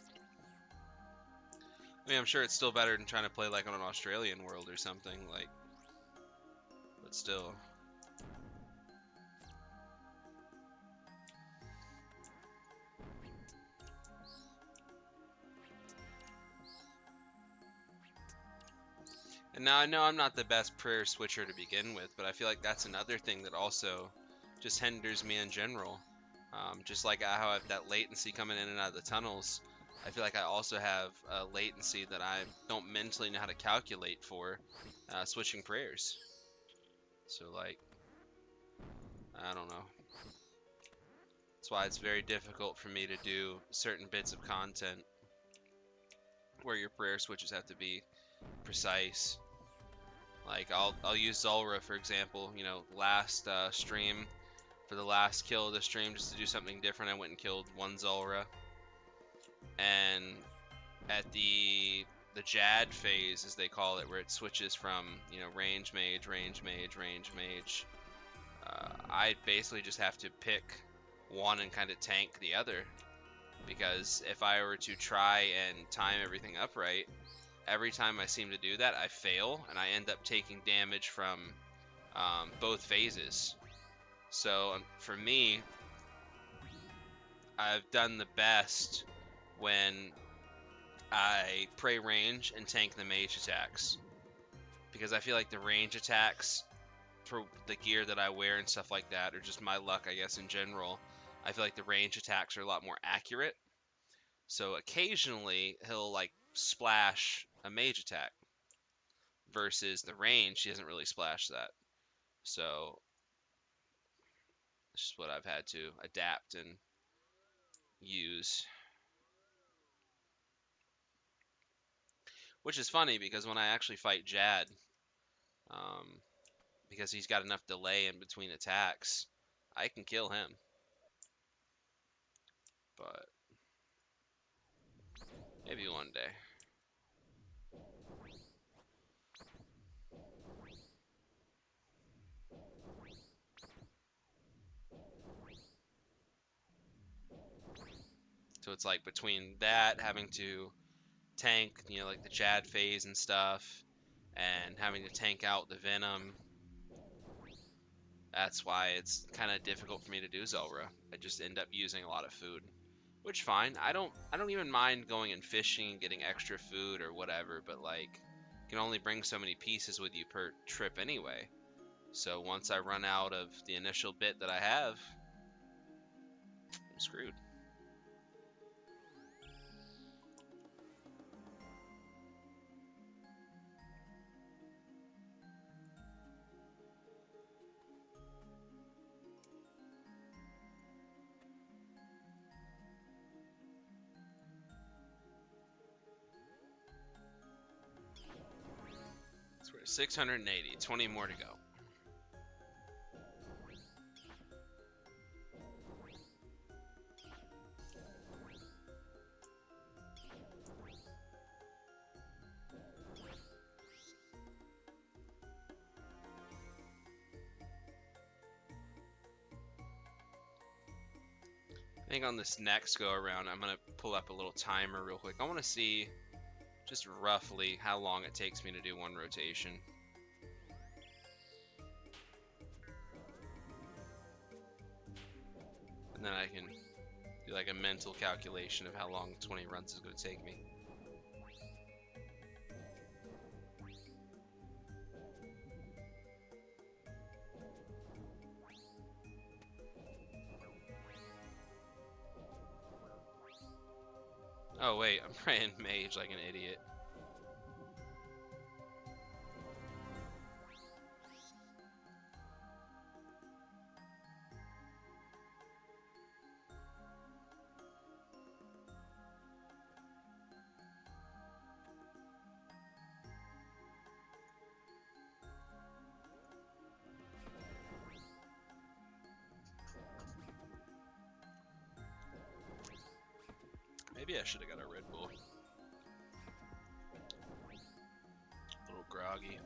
I mean, I'm sure it's still better than trying to play like on an Australian world or something, like, but still. And now I know I'm not the best prayer switcher to begin with, but I feel like that's another thing that also just hinders me in general. Just like how I have that latency coming in and out of the tunnels, I feel like I also have a latency that I don't mentally know how to calculate for switching prayers. So like, I don't know. That's why it's very difficult for me to do certain bits of content where your prayer switches have to be precise. Like I'll use Zulrah for example. You know, last stream, for the last kill of the stream, just to do something different, I went and killed one Zulrah, and at the Jad phase, as they call it, where it switches from, you know, range mage, range mage, range mage, I basically just have to pick one and kind of tank the other, because if I were to try and time everything up right, every time I seem to do that, I fail, and I end up taking damage from both phases. So for me, I've done the best when I pray range and tank the mage attacks, because I feel like the range attacks for the gear that I wear and stuff like that, or just my luck, I guess, in general, I feel like the range attacks are a lot more accurate. So occasionally he'll like splash a mage attack, versus the range, he doesn't really splash that. So it's just what I've had to adapt and use. Which is funny because when I actually fight Jad, um, because he's got enough delay in between attacks, I can kill him. But Maybe one day. So it's like between that, having to tank, you know, like the Jad phase and stuff, and having to tank out the Venom. That's why it's kind of difficult for me to do Zelra. I just end up using a lot of food, which fine. I don't even mind going and fishing and getting extra food or whatever, but like you can only bring so many pieces with you per trip anyway. So once I run out of the initial bit that I have, I'm screwed. So we're at 680, 20 more to go. I think on this next go around, I'm going to pull up a little timer real quick. I want to see just roughly how long it takes me to do one rotation. And then I can do like a mental calculation of how long 20 runs is going to take me. Oh wait, I'm praying mage like an idiot. Maybe I should have got a Red Bull. A little groggy.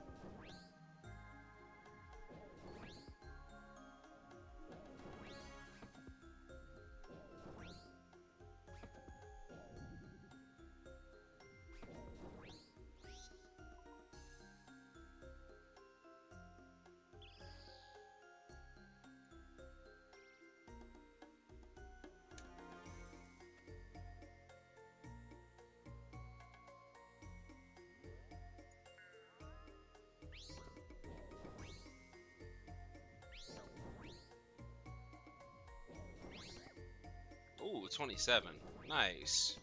Ooh, 27. Nice.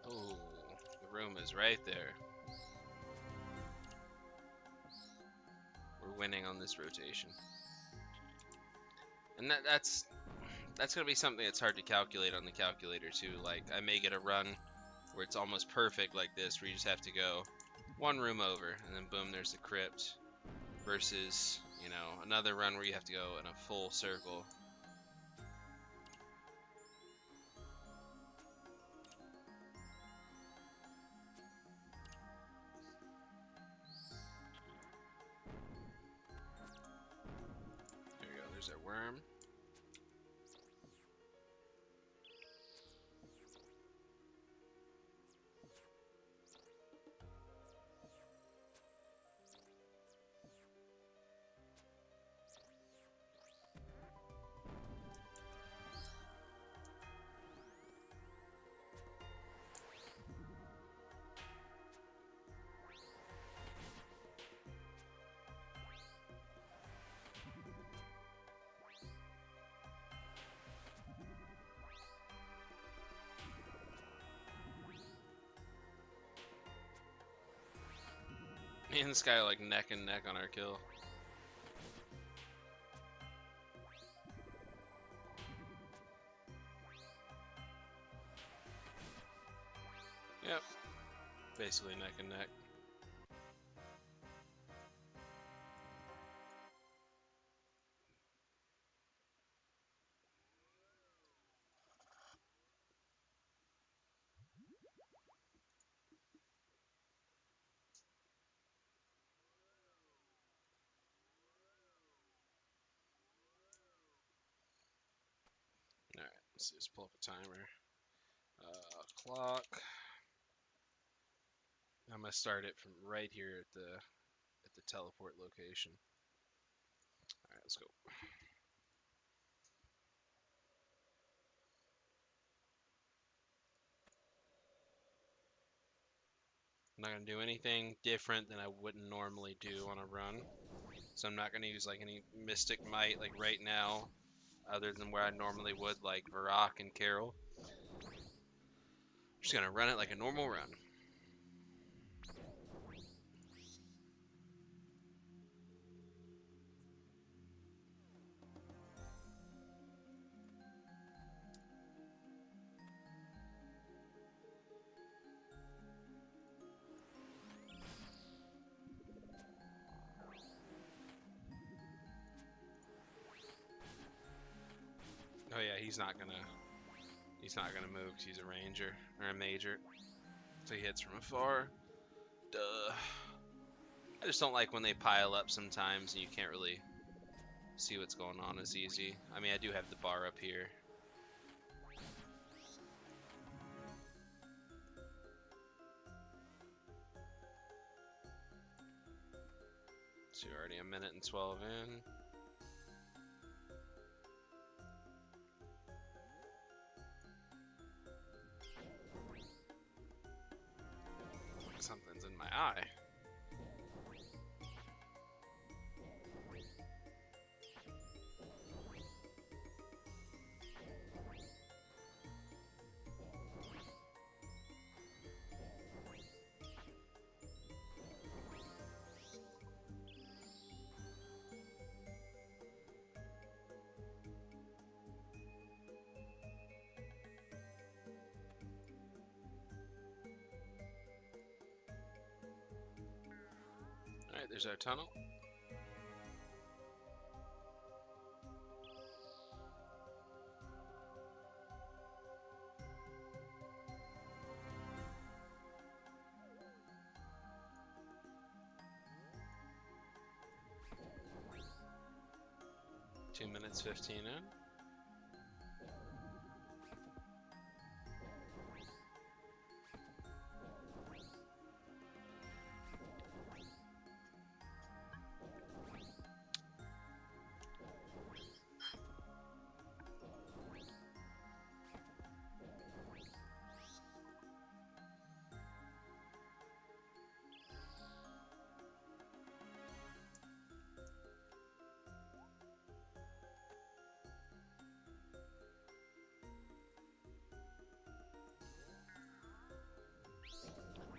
Oh, the room is right there. We're winning on this rotation. And that's gonna be something that's hard to calculate on the calculator too. Like I may get a run where it's almost perfect like this, where you just have to go one room over and then boom, there's the crypt, versus, you know, another run where you have to go in a full circle. There we go, there's our worm. Me and this guy are like neck and neck on our kill. Basically neck and neck. Alright, let's just pull up a timer. Clock. I'm gonna start it from right here at the teleport location. Alright, let's go. I'm not gonna do anything different than I wouldn't normally do on a run. So I'm not gonna use like any Mystic Might like right now, other than where I normally would, like Varrock and Carol. I'm just gonna run it like a normal run. Oh yeah, he's not gonna move because he's a ranger or a major. So he hits from afar. Duh. I just don't like when they pile up sometimes and you can't really see what's going on as easy. I mean, I do have the bar up here. So you're already a minute and 12 in. Something's in my eye. Alright, there's our tunnel. Two minutes 15 in.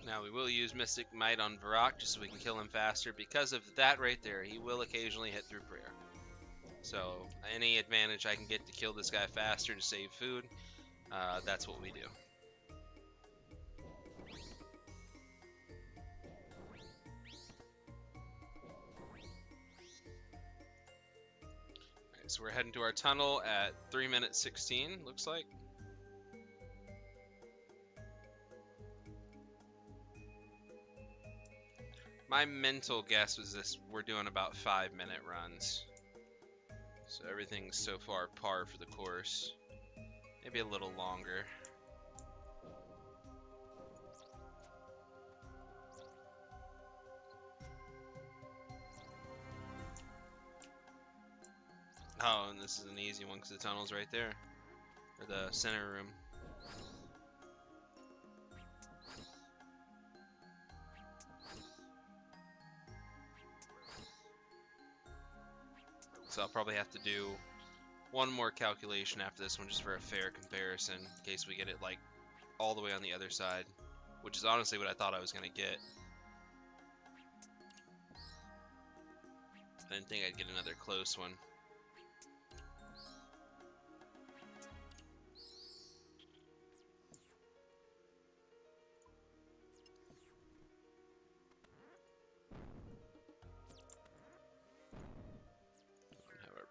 Now we will use Mystic Might on Varrock just so we can kill him faster. Because of that right there, he will occasionally hit through prayer. So any advantage I can get to kill this guy faster to save food, that's what we do. Alright, so we're heading to our tunnel at 3 minutes 16, looks like. My mental guess was this: we're doing about 5-minute runs. So everything's so far par for the course. Maybe a little longer. Oh, and this is an easy one because the tunnel's right there. Or the center room. So I'll probably have to do one more calculation after this one just for a fair comparison in case we get it like all the way on the other side, which is honestly what I thought I was going to get. I didn't think I'd get another close one.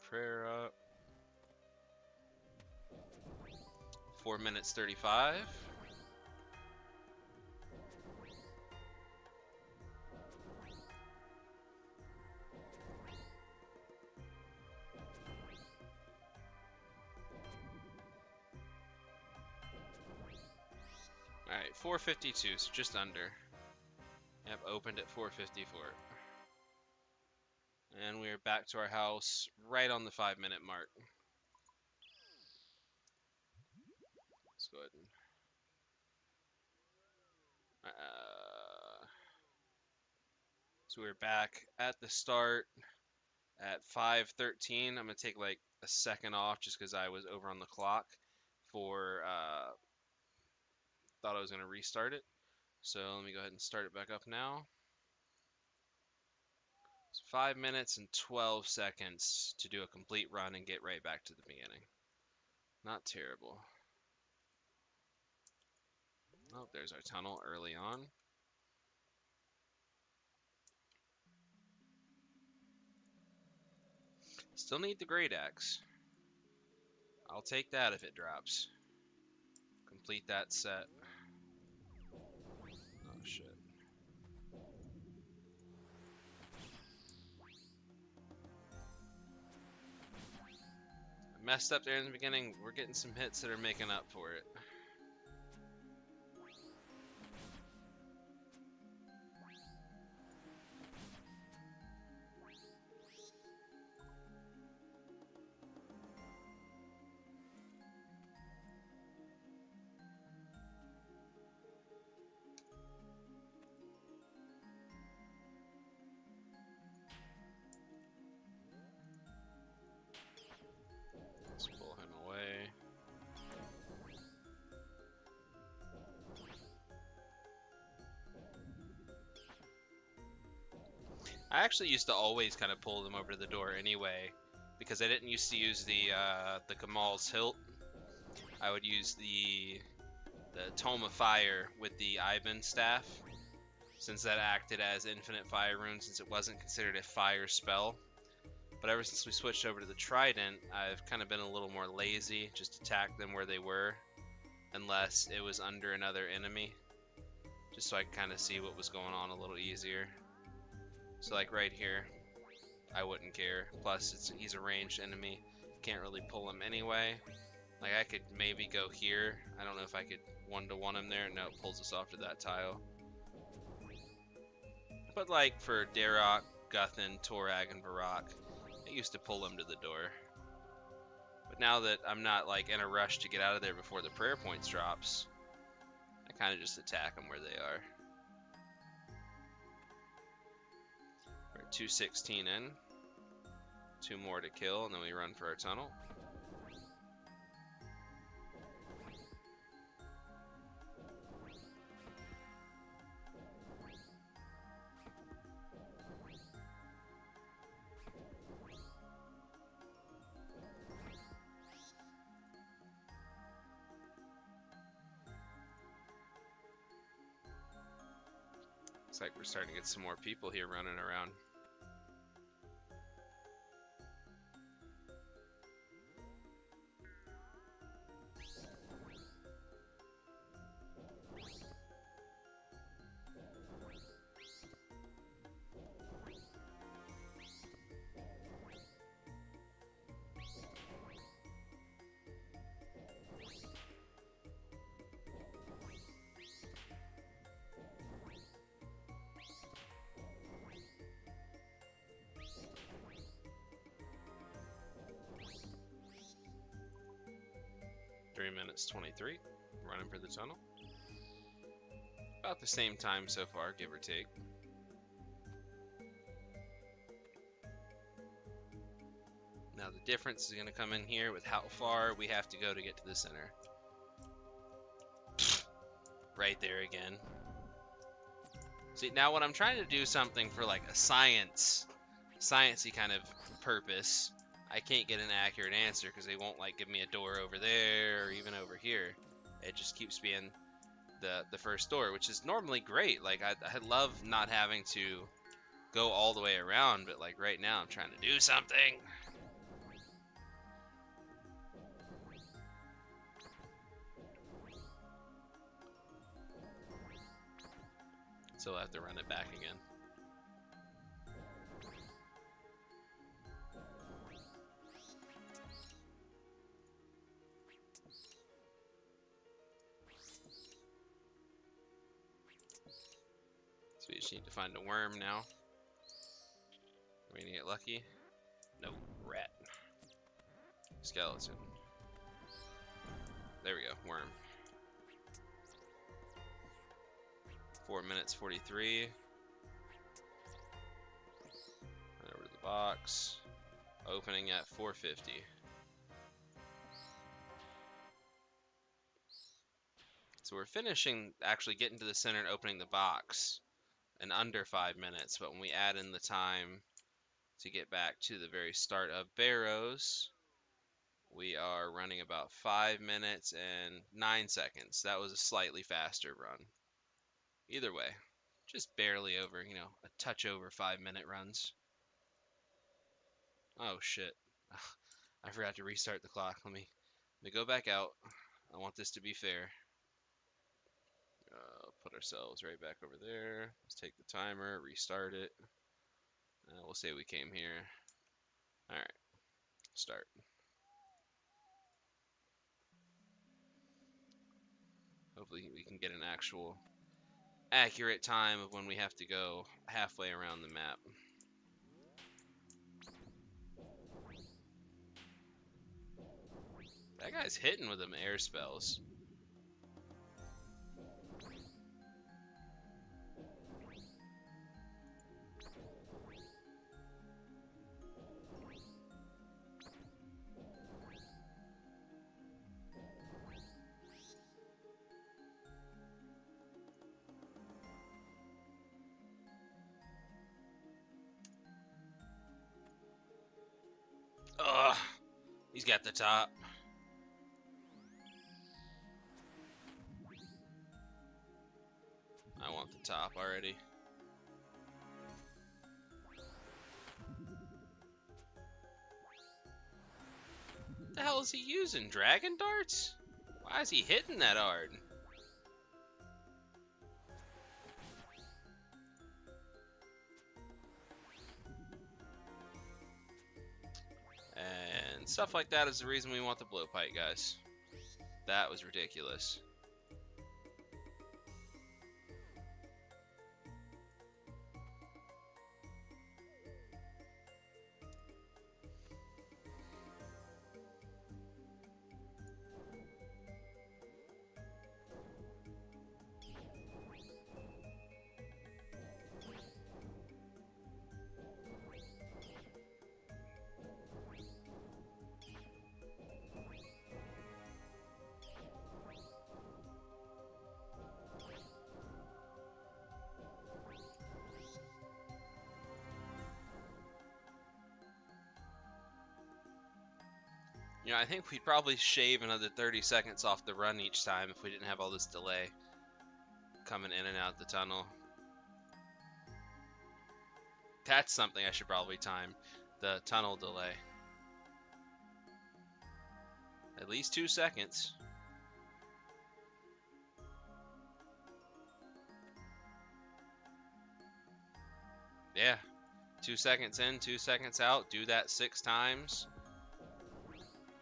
prayer up. 4 minutes 35. Alright, 4:52, so just under. Yep, opened at 4:54. And we're back to our house right on the 5-minute mark. Let's go ahead and... So we're back at the start at 5:13. I'm going to take like a second off just because I was over on the clock for... thought I was going to restart it. So let me go ahead and start it back up now. It's 5 minutes and 12 seconds to do a complete run and get right back to the beginning. Not terrible. Oh, there's our tunnel early on. Still need the great axe. I'll take that if it drops. Complete that set. Oh shit. I messed up there in the beginning. We're getting some hits that are making up for it. Let's pull him away. I actually used to always kind of pull them over to the door anyway, because I didn't used to use the Gamal's hilt. I would use the Tome of Fire with the Ivan staff, since that acted as infinite fire runes, since it wasn't considered a fire spell. But ever since we switched over to the Trident, I've kind of been a little more lazy, just attack them where they were, unless it was under another enemy, just so I could kind of see what was going on a little easier. So like right here, I wouldn't care. Plus, he's a ranged enemy, can't really pull him anyway. Like I could maybe go here. I don't know if I could one-to-one him there. No, it pulls us off to that tile. But like for Darok, Guthin, Torag, and Varrock, I used to pull them to the door. But now that I'm not like in a rush to get out of there before the prayer points drops, I kind of just attack them where they are. We're at 2:16 in. 2 more to kill, and then we run for our tunnel. Looks like we're starting to get some more people here running around. Three minutes 23, running for the tunnel. About the same time so far, give or take. Now the difference is going to come in here with how far we have to go to get to the center. Right there again. See, now when I'm trying to do something for like a sciencey kind of purpose, I can't get an accurate answer because they won't like give me a door over there or even over here. It just keeps being the first door, which is normally great. Like I love not having to go all the way around, but like right now I'm trying to do something. So we'll have to run it back again. So we just need to find a worm now. Are we gonna get lucky? Nope. Rat. Skeleton. There we go. Worm. 4 minutes 43. Run over to the box. Opening at 450. So we're finishing actually getting to the center and opening the box in under 5 minutes, but when we add in the time to get back to the very start of Barrows, we are running about 5 minutes and 9 seconds. That was a slightly faster run. Either way, just barely over, you know, a touch over 5-minute runs. Oh shit. I forgot to restart the clock. Let me go back out. I want this to be fair. Put ourselves right back over there. Let's take the timer, restart it. We'll say we came here. Alright, start. Hopefully we can get an actual accurate time of when we have to go halfway around the map. That guy's hitting with them air spells. Ugh, he's got the top. I want the top already. What the hell is he using? Dragon darts? Why is he hitting that hard? And stuff like that is the reason we want the blowpipe, guys. That was ridiculous. You know, I think we'd probably shave another 30 seconds off the run each time if we didn't have all this delay coming in and out the tunnel. That's something I should probably time, the tunnel delay. At least 2 seconds. Yeah, 2 seconds in, 2 seconds out. Do that 6 times.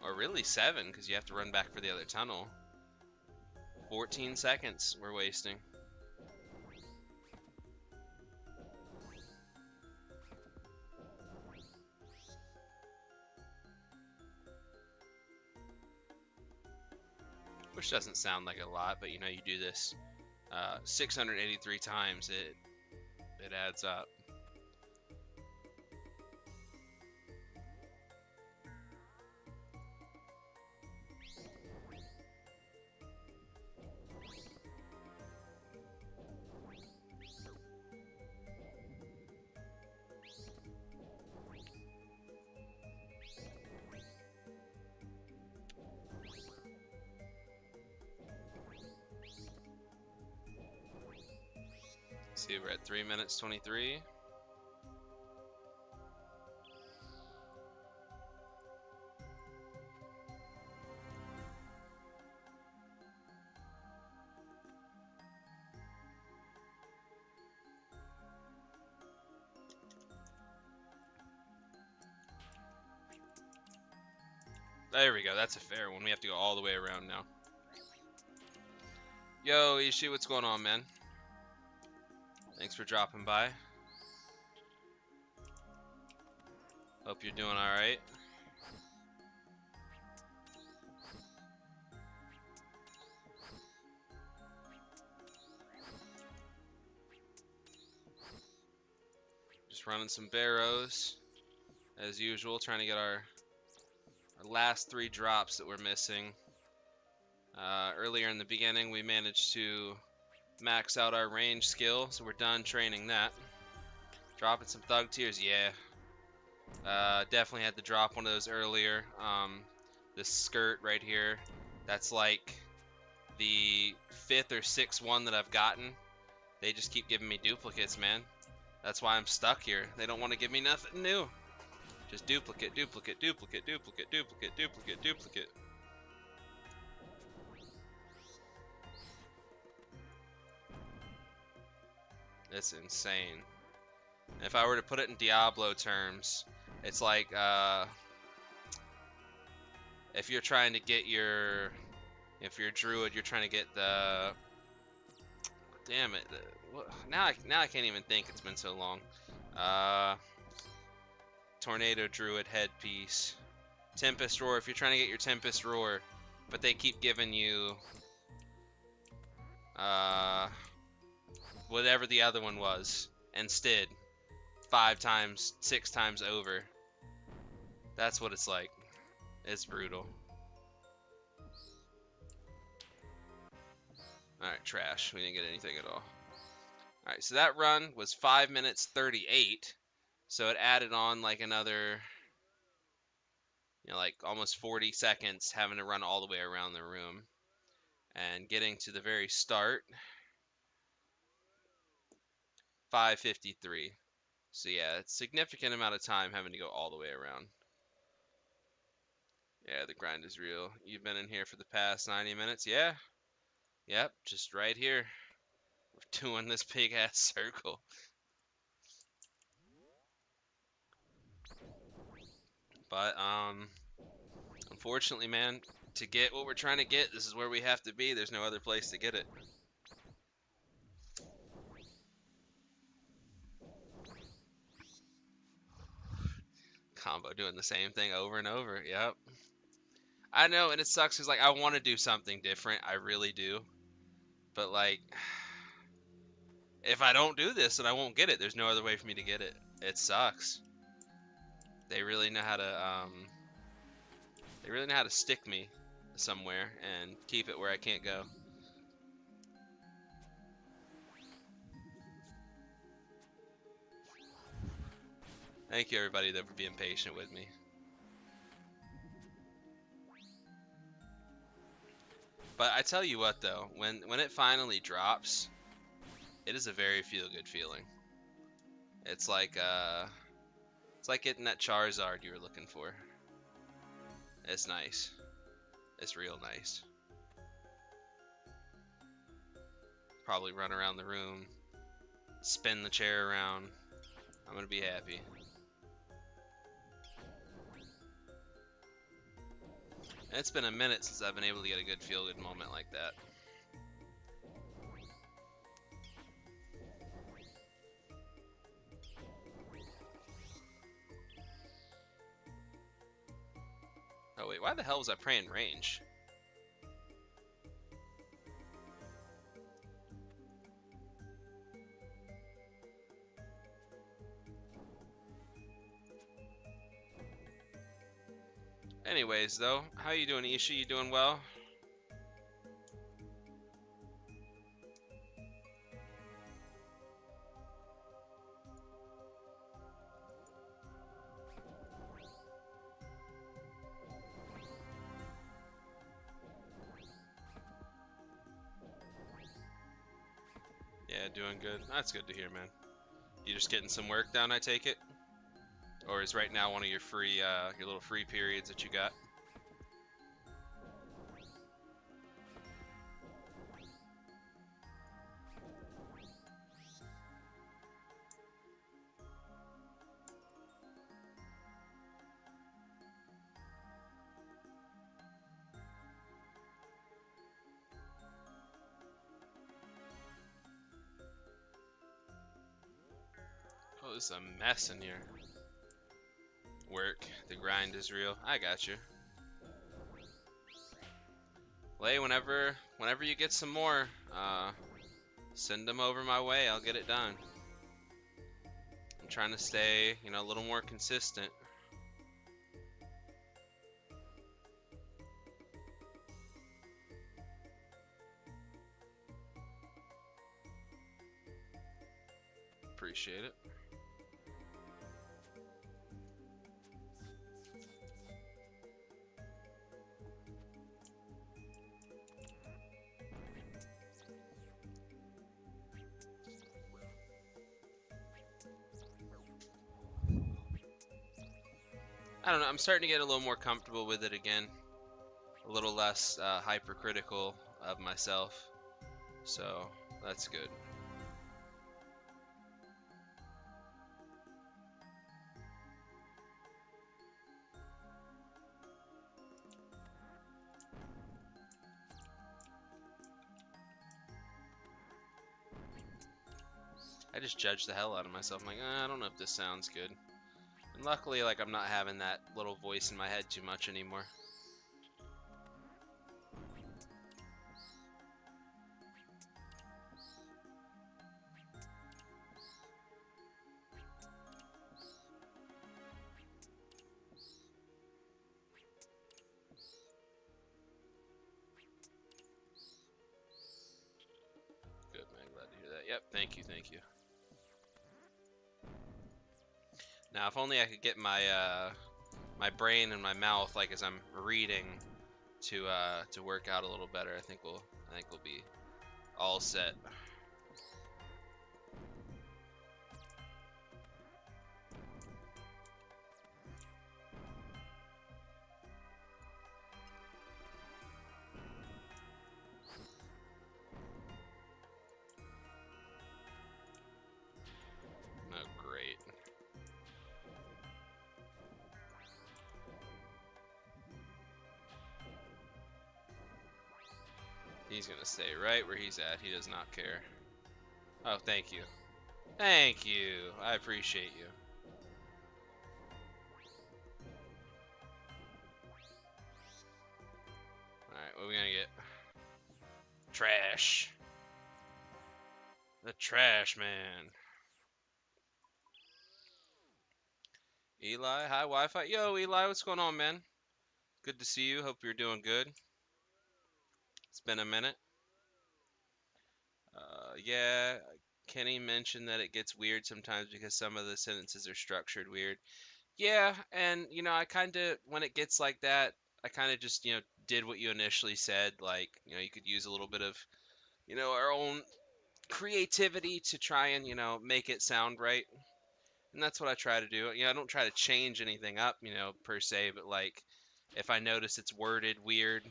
Or really 7, because you have to run back for the other tunnel. 14 seconds we're wasting. Which doesn't sound like a lot, but you know, you do this 683 times, it adds up. See, we're at 3 minutes 23. There we go. That's a fair one. We have to go all the way around now. Yo, Ishi, what's going on, man? Thanks for dropping by. Hope you're doing alright. Just running some Barrows, as usual, trying to get our last 3 drops that we're missing. Earlier in the beginning, we managed to max out our range skill, so we're done training that. Dropping some Thug Tears, yeah. Definitely had to drop one of those earlier. This skirt right here, that's like the 5th or 6th one that I've gotten. They just keep giving me duplicates, man. That's why I'm stuck here. They don't want to give me nothing new. Just duplicate, duplicate, duplicate, duplicate, duplicate, duplicate, duplicate. It's insane. If I were to put it in Diablo terms, it's like if you're trying to get your, if you're a druid, you're trying to get the, damn it, now I can't even think. It's been so long. Tornado Druid headpiece, Tempest Roar. If you're trying to get your Tempest Roar, but they keep giving you whatever the other one was instead, 5 times, 6 times over. That's what it's like. It's brutal. Alright, trash. We didn't get anything at all. Alright, so that run was 5 minutes 38. So it added on like another, you know, like almost 40 seconds having to run all the way around the room. And getting to the very start, 5:53. So yeah, it's a significant amount of time having to go all the way around. Yeah, the grind is real. You've been in here for the past 90 minutes? Yeah. Yep, just right here. We're doing this big ass circle. But unfortunately, man, to get what we're trying to get, this is where we have to be. There's no other place to get it. Combo doing the same thing over and over. Yep. I know, and it sucks because like I want to do something different. I really do. But like, if I don't do this, then I won't get it. There's no other way for me to get it. It sucks. They really know how to they really know how to stick me somewhere and keep it where I can't go. Thank you everybody though for being patient with me. But I tell you what though, when it finally drops, it is a very feel-good feeling. It's like getting that Charizard you were looking for. It's nice. It's real nice. Probably run around the room, spin the chair around. I'm gonna be happy. And it's been a minute since I've been able to get a good feel-good moment like that. Oh wait, why the hell was I praying range? Anyways, though, how you doing, Isha? You doing well? Yeah, doing good. That's good to hear, man. You just getting some work done, I take it? Or is right now one of your free, your little free periods that you got? it's a mess in here. Work. The grind is real. I got you. Lay, whenever you get some more, send them over my way. I'll get it done. I'm trying to stay, you know, a little more consistent. Appreciate it. I don't know, I'm starting to get a little more comfortable with it again. A little less hypercritical of myself. So, that's good. I just judge the hell out of myself. I'm like, I don't know if this sounds good. And luckily, like, I'm not having that little voice in my head too much anymore. Good, man. Glad to hear that. Yep, thank you, thank you. Now, if only I could get my my brain and my mouth, like as I'm reading, to work out a little better. I think we'll be all set. Oh, great. He's gonna stay right where he's at. He does not care. Oh, thank you. Thank you. I appreciate you. Alright, what are we gonna get? Trash. The trash man. Eli, hi Wi-Fi. Yo, Eli, what's going on, man? Good to see you. Hope you're doing good. It's been a minute. Yeah, Kenny mentioned that it gets weird sometimes because some of the sentences are structured weird. Yeah, and you know, I kind of when it gets like that, I kind of just, you know, did what you initially said. Like, you know, you could use a little bit of, you know, our own creativity to try and, you know, make it sound right. And that's what I try to do. You know, I don't try to change anything up, you know, per se, but like if I notice it's worded weird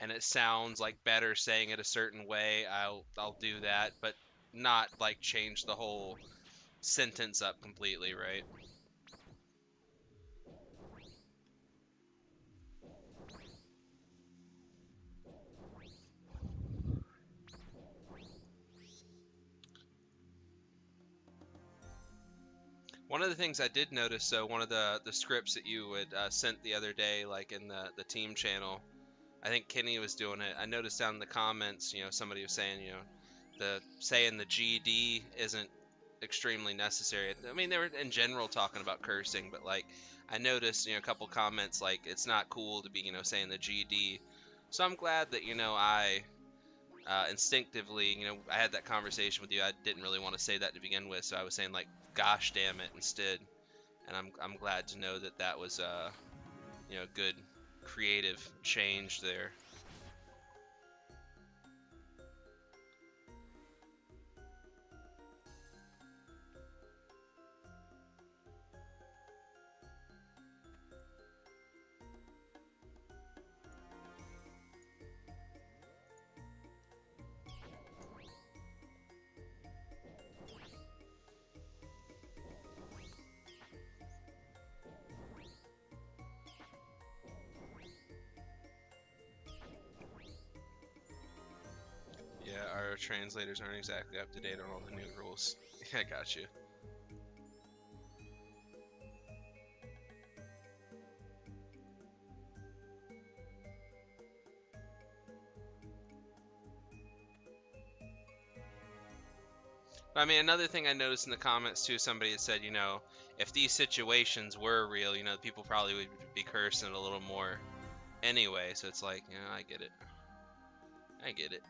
and it sounds like better saying it a certain way, I'll do that, but not like change the whole sentence up completely, right? One of the things I did notice, so one of the scripts that you had sent the other day, like in the team channel, I think Kenny was doing it. I noticed down in the comments, you know, somebody was saying, you know, the saying the GD isn't extremely necessary. I mean, they were in general talking about cursing, but like I noticed, you know, a couple comments like it's not cool to be, you know, saying the GD. So I'm glad that, you know, I instinctively, you know, I had that conversation with you. I didn't really want to say that to begin with, so I was saying like, "Gosh damn it" instead. And I'm glad to know that that was you know, good creative change there. Yeah, our translators aren't exactly up to date on all the new rules. I got you. But I mean, another thing I noticed in the comments too, somebody had said, you know, if these situations were real, you know, people probably would be cursing it a little more anyway. So it's like, you know, I get it. I get it.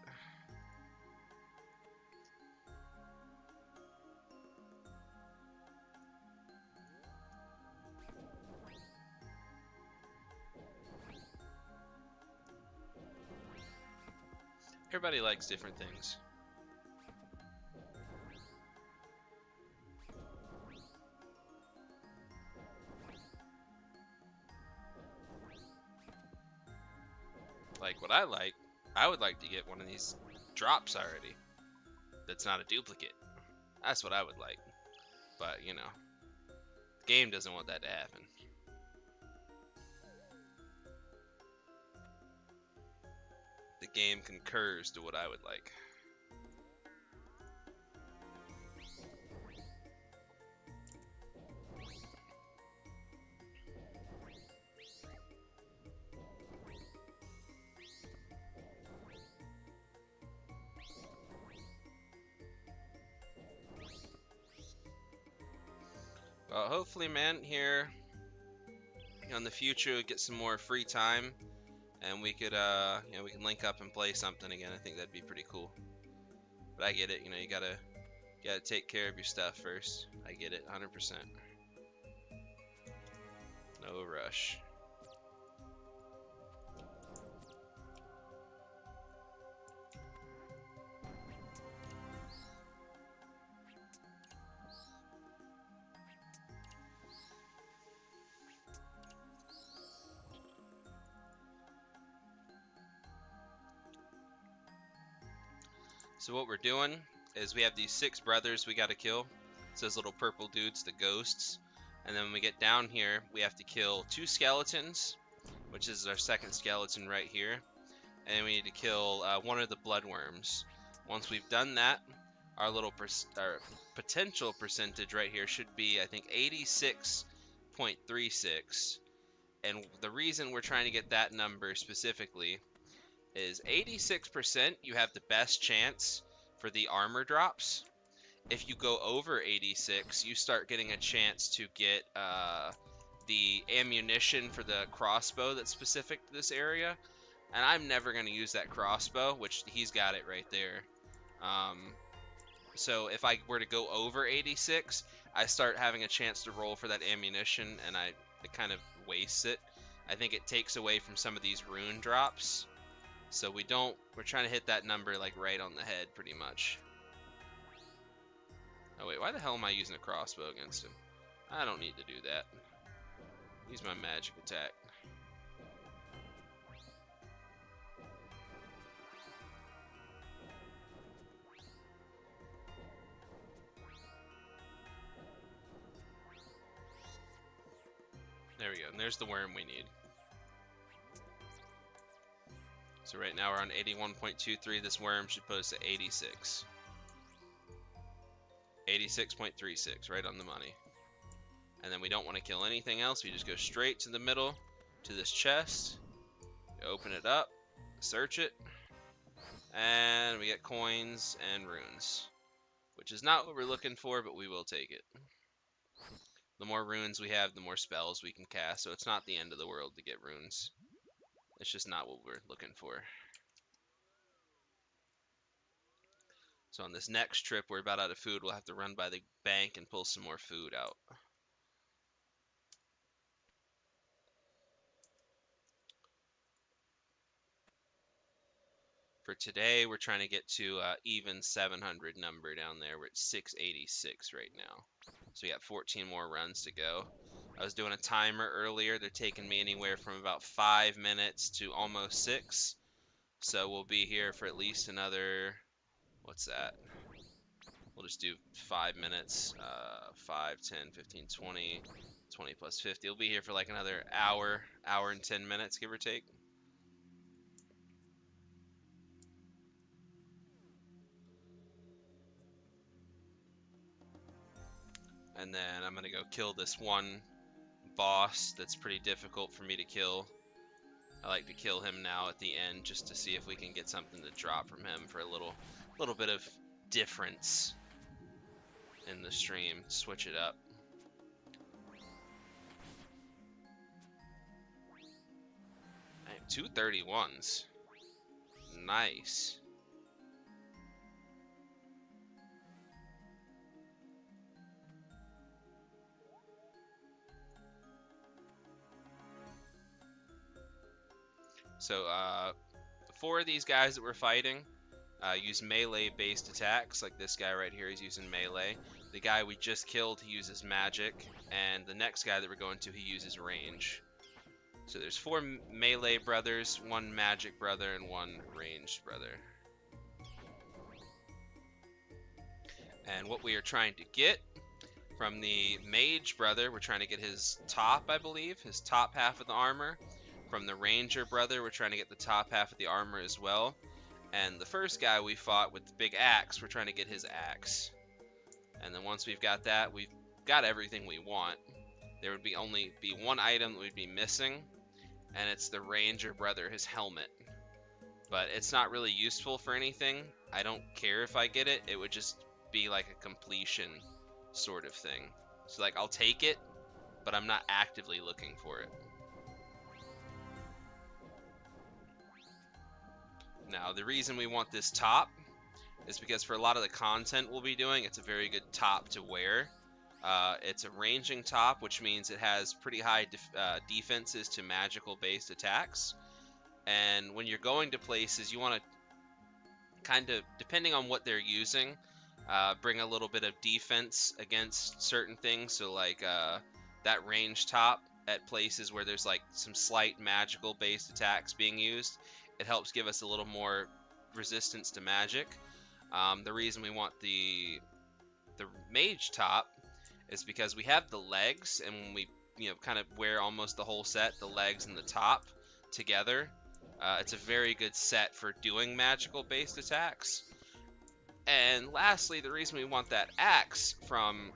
Everybody likes different things. Like what I would like to get one of these drops already. That's not a duplicate. That's what I would like. But, you know, the game doesn't want that to happen. The game concurs to what I would like. Well, hopefully, man, here in the future we get some more free time, and we could, you know, we can link up and play something again. I think that'd be pretty cool. But I get it, you know, you gotta take care of your stuff first. I get it, 100%. No rush. So what we're doing is we have these 6 brothers we gotta kill. It's those little purple dudes, the ghosts. And then when we get down here, we have to kill 2 skeletons, which is our second skeleton right here. And we need to kill one of the bloodworms. Once we've done that, our our potential percentage right here should be, I think, 86.36. And the reason we're trying to get that number specifically is 86% you have the best chance for the armor drops. If you go over 86, you start getting a chance to get the ammunition for the crossbow that's specific to this area. And I'm never going to use that crossbow, which he's got it right there. So if I were to go over 86, I start having a chance to roll for that ammunition, and it kind of wastes it. I think it takes away from some of these rune drops. So we're trying to hit that number like right on the head pretty much. Oh wait, why the hell am I using a crossbow against him? I don't need to do that. Use my magic attack. There we go, and there's the worm we need. So right now we're on 81.23. This worm should put us at 86. 86.36, right on the money. And then we don't want to kill anything else. We just go straight to the middle, to this chest. Open it up, search it, and we get coins and runes. Which is not what we're looking for, but we will take it. The more runes we have, the more spells we can cast, so it's not the end of the world to get runes. It's just not what we're looking for. So on this next trip, we're about out of food. We'll have to run by the bank and pull some more food out. For today, we're trying to get to even 700 number down there. We're at 686 right now. So we got 14 more runs to go. I was doing a timer earlier. They're taking me anywhere from about 5 minutes to almost 6. So we'll be here for at least another, what's that? We'll just do 5 minutes, 5, 10, 15, 20, 20 plus 50. We'll be here for like another hour and 10 minutes, give or take. And then I'm gonna go kill this one boss that's pretty difficult for me to kill. I like to kill him now at the end just to see if we can get something to drop from him for a little bit of difference. in the stream. Switch it up. I have 231s. Nice. So, 4 of these guys that we're fighting use melee-based attacks, like this guy right here, he's using melee. The guy we just killed, he uses magic, and the next guy that we're going to, he uses range. So there's 4 melee brothers, 1 magic brother, and 1 ranged brother. And what we are trying to get from the mage brother, we're trying to get his top, I believe, his top half of the armor. From the ranger brother, we're trying to get the top half of the armor as well. And the first guy we fought with the big axe, we're trying to get his axe. And then once we've got that, we've got everything we want. There would only be one item that we'd be missing, and it's the ranger brother, his helmet. But it's not really useful for anything. I don't care if I get it. It would just be like a completion sort of thing. So like, I'll take it, but I'm not actively looking for it. Now, the reason we want this top is because for a lot of the content we'll be doing, it's a very good top to wear. It's a ranging top, which means it has pretty high defenses to magical-based attacks. And when you're going to places, you want to kind of, depending on what they're using, bring a little bit of defense against certain things. So like that range top at places where there's like some slight magical-based attacks being used, it helps give us a little more resistance to magic. The reason we want the mage top is because we have the legs, and when we kind of wear almost the whole set, the legs and the top together, it's a very good set for doing magical based attacks. And lastly, the reason we want that axe from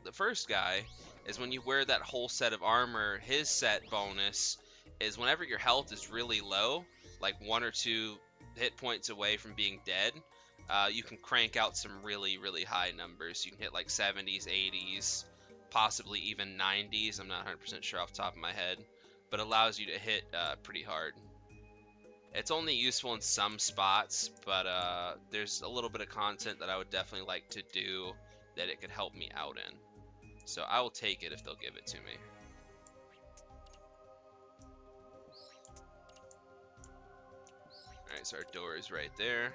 the first guy is when you wear that whole set of armor, his set bonus is whenever your health is really low, like 1 or 2 hit points away from being dead, you can crank out some really, really high numbers. You can hit like 70s, 80s, possibly even 90s. I'm not 100% sure off the top of my head, but allows you to hit pretty hard. It's only useful in some spots, but there's a little bit of content that I would definitely like to do that it could help me out in. So I will take it if they'll give it to me. Alright, so our door is right there.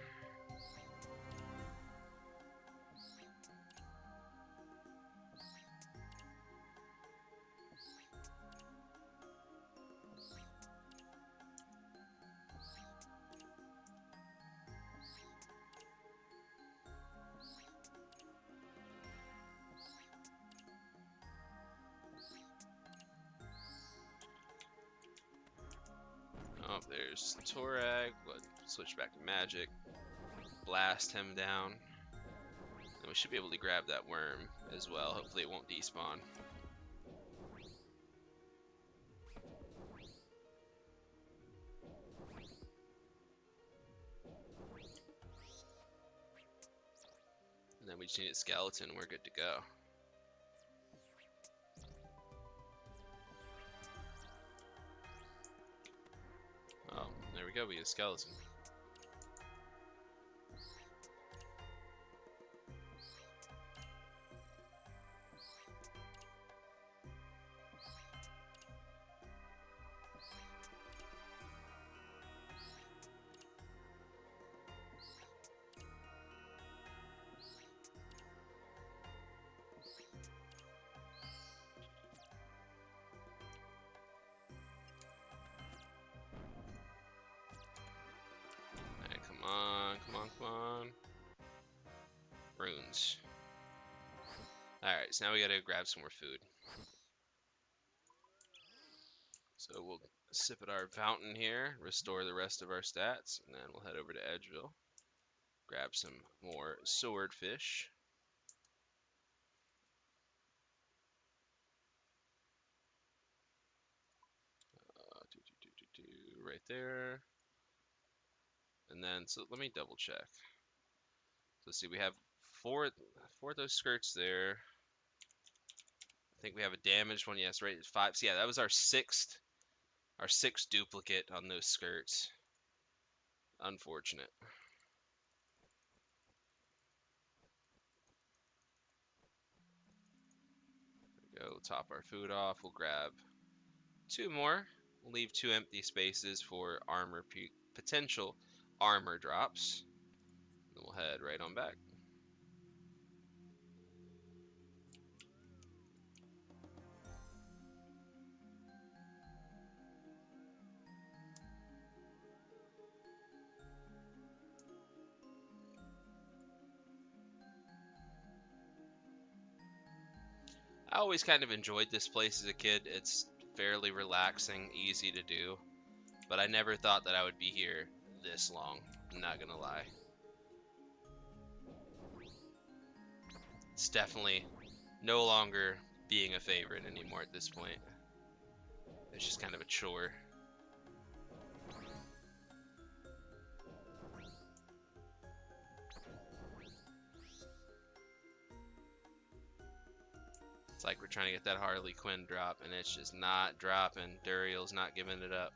Oh, there's Torag. We'll switch back to magic. Blast him down. And we should be able to grab that worm as well. Hopefully it won't despawn. And then we just need a skeleton. We're good to go. Oh, there we go. We get a skeleton. Come on. Runes. Alright, so now we gotta grab some more food. So we'll sip at our fountain here, restore the rest of our stats, and then we'll head over to Edgeville. Grab some more swordfish. Right there. And then, so let me double check. So see, we have four of those skirts there. I think we have a damaged one. Yes, right. 5. So yeah, that was our sixth duplicate on those skirts. Unfortunate. Go top our food off. We'll grab 2 more. We'll leave 2 empty spaces for potential armor drops. Then we'll head right on back. I always kind of enjoyed this place as a kid. It's fairly relaxing, easy to do, but I never thought that I would be here this long. I'm not gonna lie. It's definitely no longer being a favorite anymore at this point. It's just kind of a chore. It's like we're trying to get that Harley Quinn drop, and it's just not dropping. Duriel's not giving it up.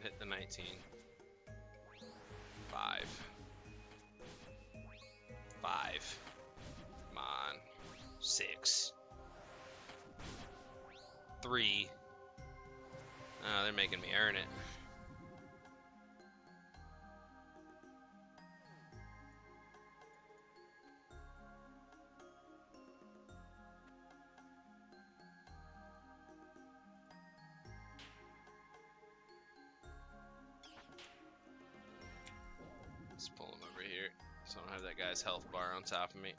Hit the 19. 5. 5. Come on. 6. 3. Oh, they're making me earn it. Let's pull him over here so I don't have that guy's health bar on top of me.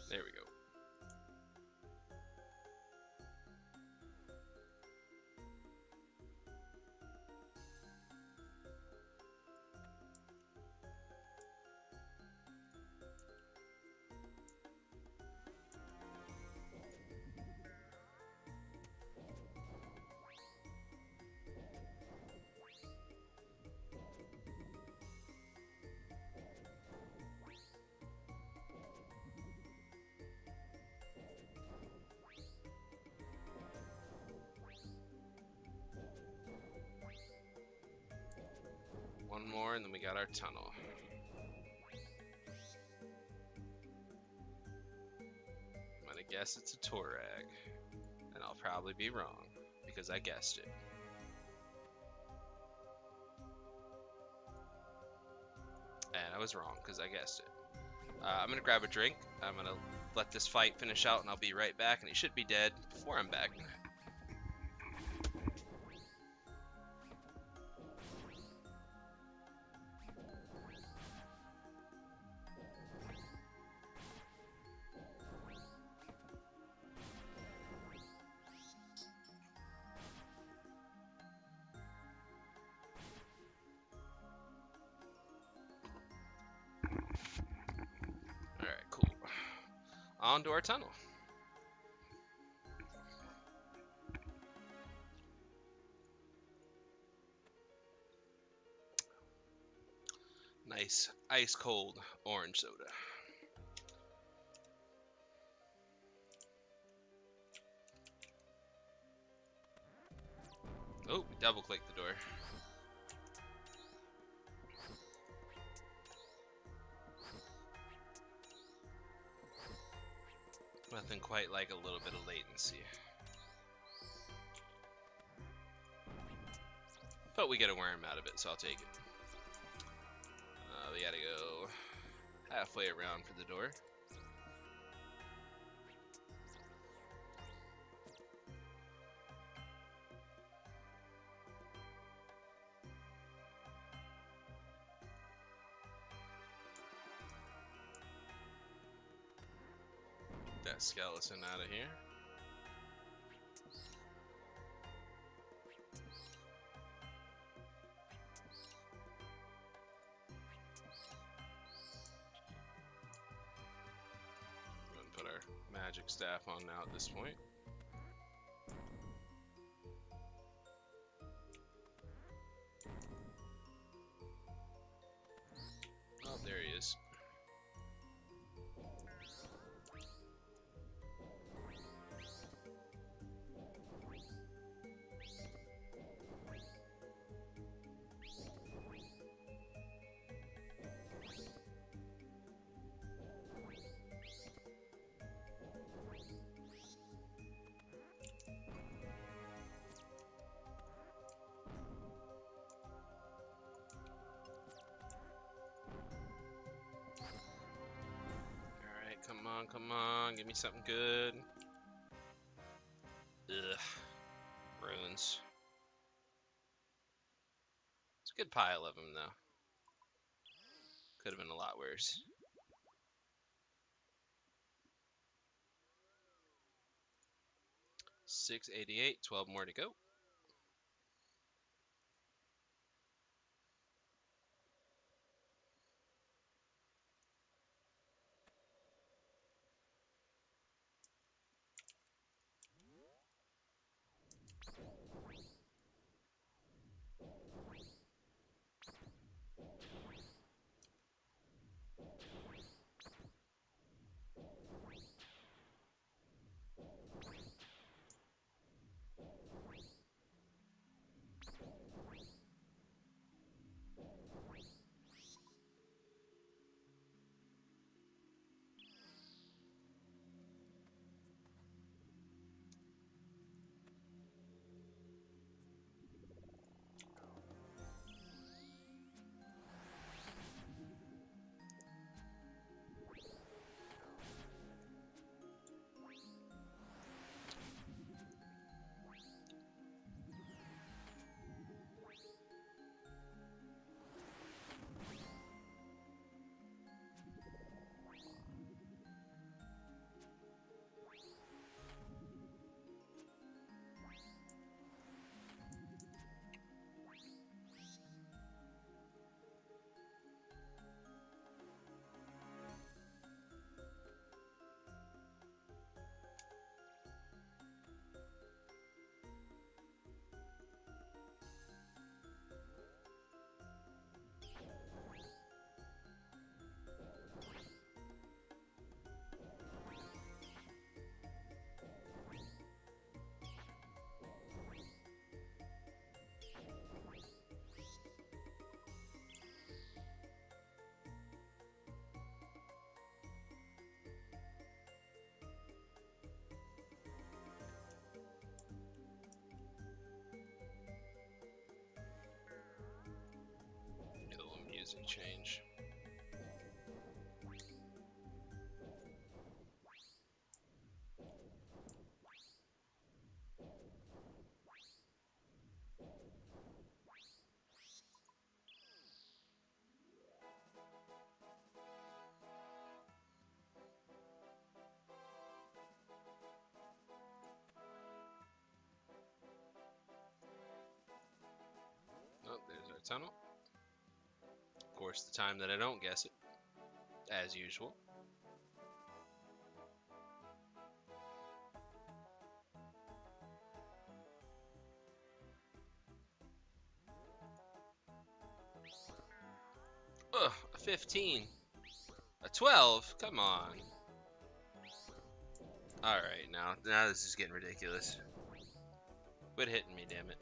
There we go. One more, and then we got our tunnel. I'm gonna guess it's a Torag, and I'll probably be wrong because I guessed it. And I was wrong because I guessed it. I'm gonna grab a drink. I'm gonna let this fight finish out, and I'll be right back. And he should be dead before I'm back. Onto our tunnel. Nice ice cold orange soda. Oh, we double clicked the door. Nothing quite like a little bit of latency. But we get a worm out of it, so I'll take it. We gotta go halfway around for the door. That skeleton out of here. Go ahead and put our magic staff on now at this point. Oh, there he is. Come on, come on, give me something good. Ugh. Ruins. It's a good pile of them, though. Could have been a lot worse. $688, 12 more to go. Get a little music change. Oh, there's our tunnel. Of course, the time that I don't guess it, as usual. Ugh, a 15. A 12? Come on. Alright, now this is getting ridiculous. Quit hitting me, damn it.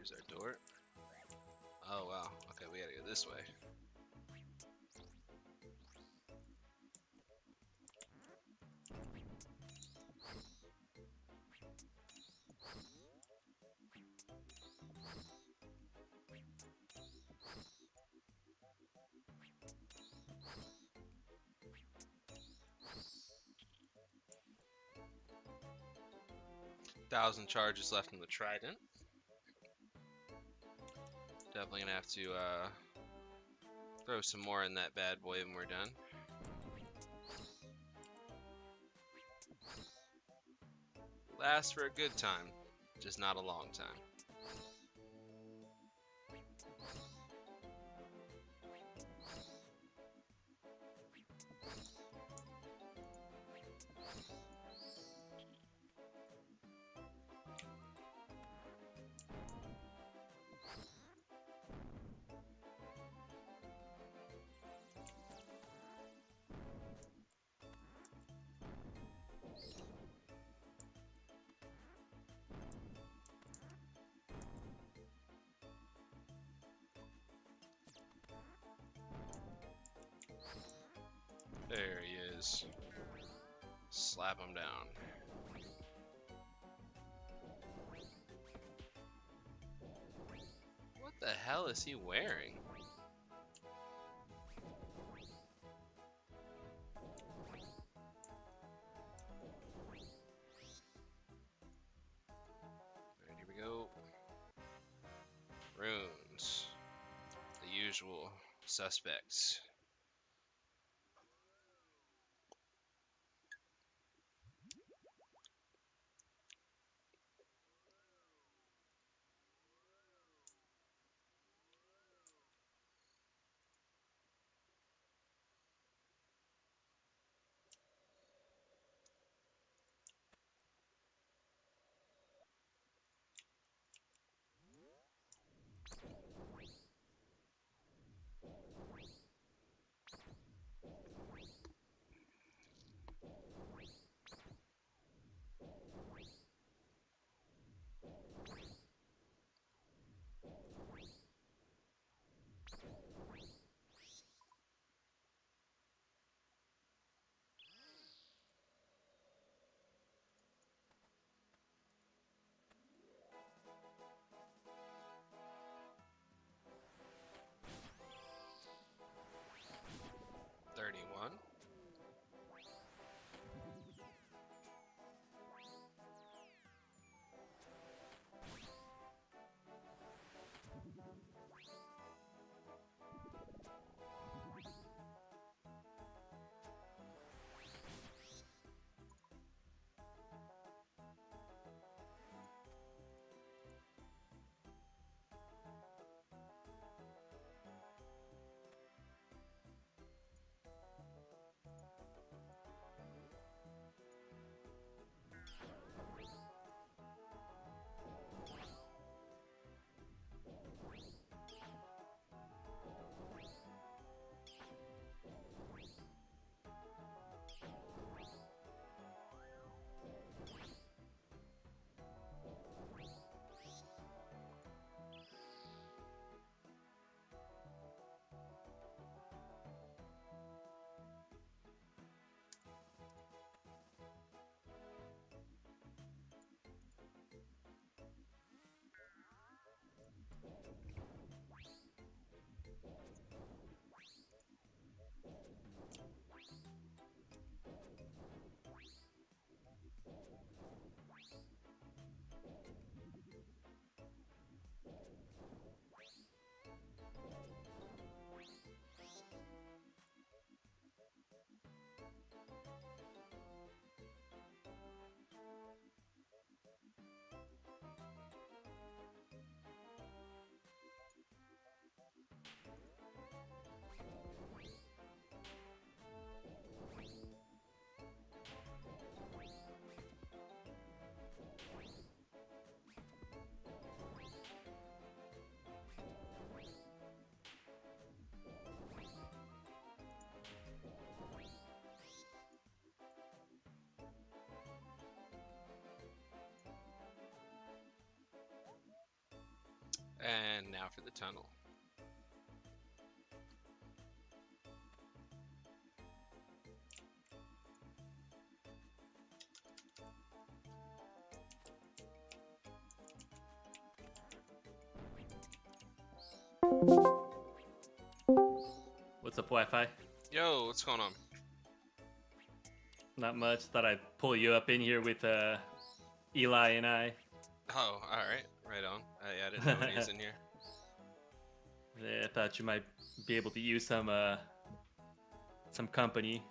Here's our door. Oh wow. Okay, we gotta go this way. Thousand charges left in the trident. Definitely gonna have to throw some more in that bad boy when we're done. Lasts for a good time, just not a long time. There he is. Slap him down. What the hell is he wearing? Alright, here we go. Runes. The usual suspects. And now for the tunnel. What's up, Wi-Fi? Yo, what's going on? Not much. Thought I'd pull you up in here with Eli and I. Oh, all right, right on. I didn't know he was in here. Yeah, I thought you might be able to use some company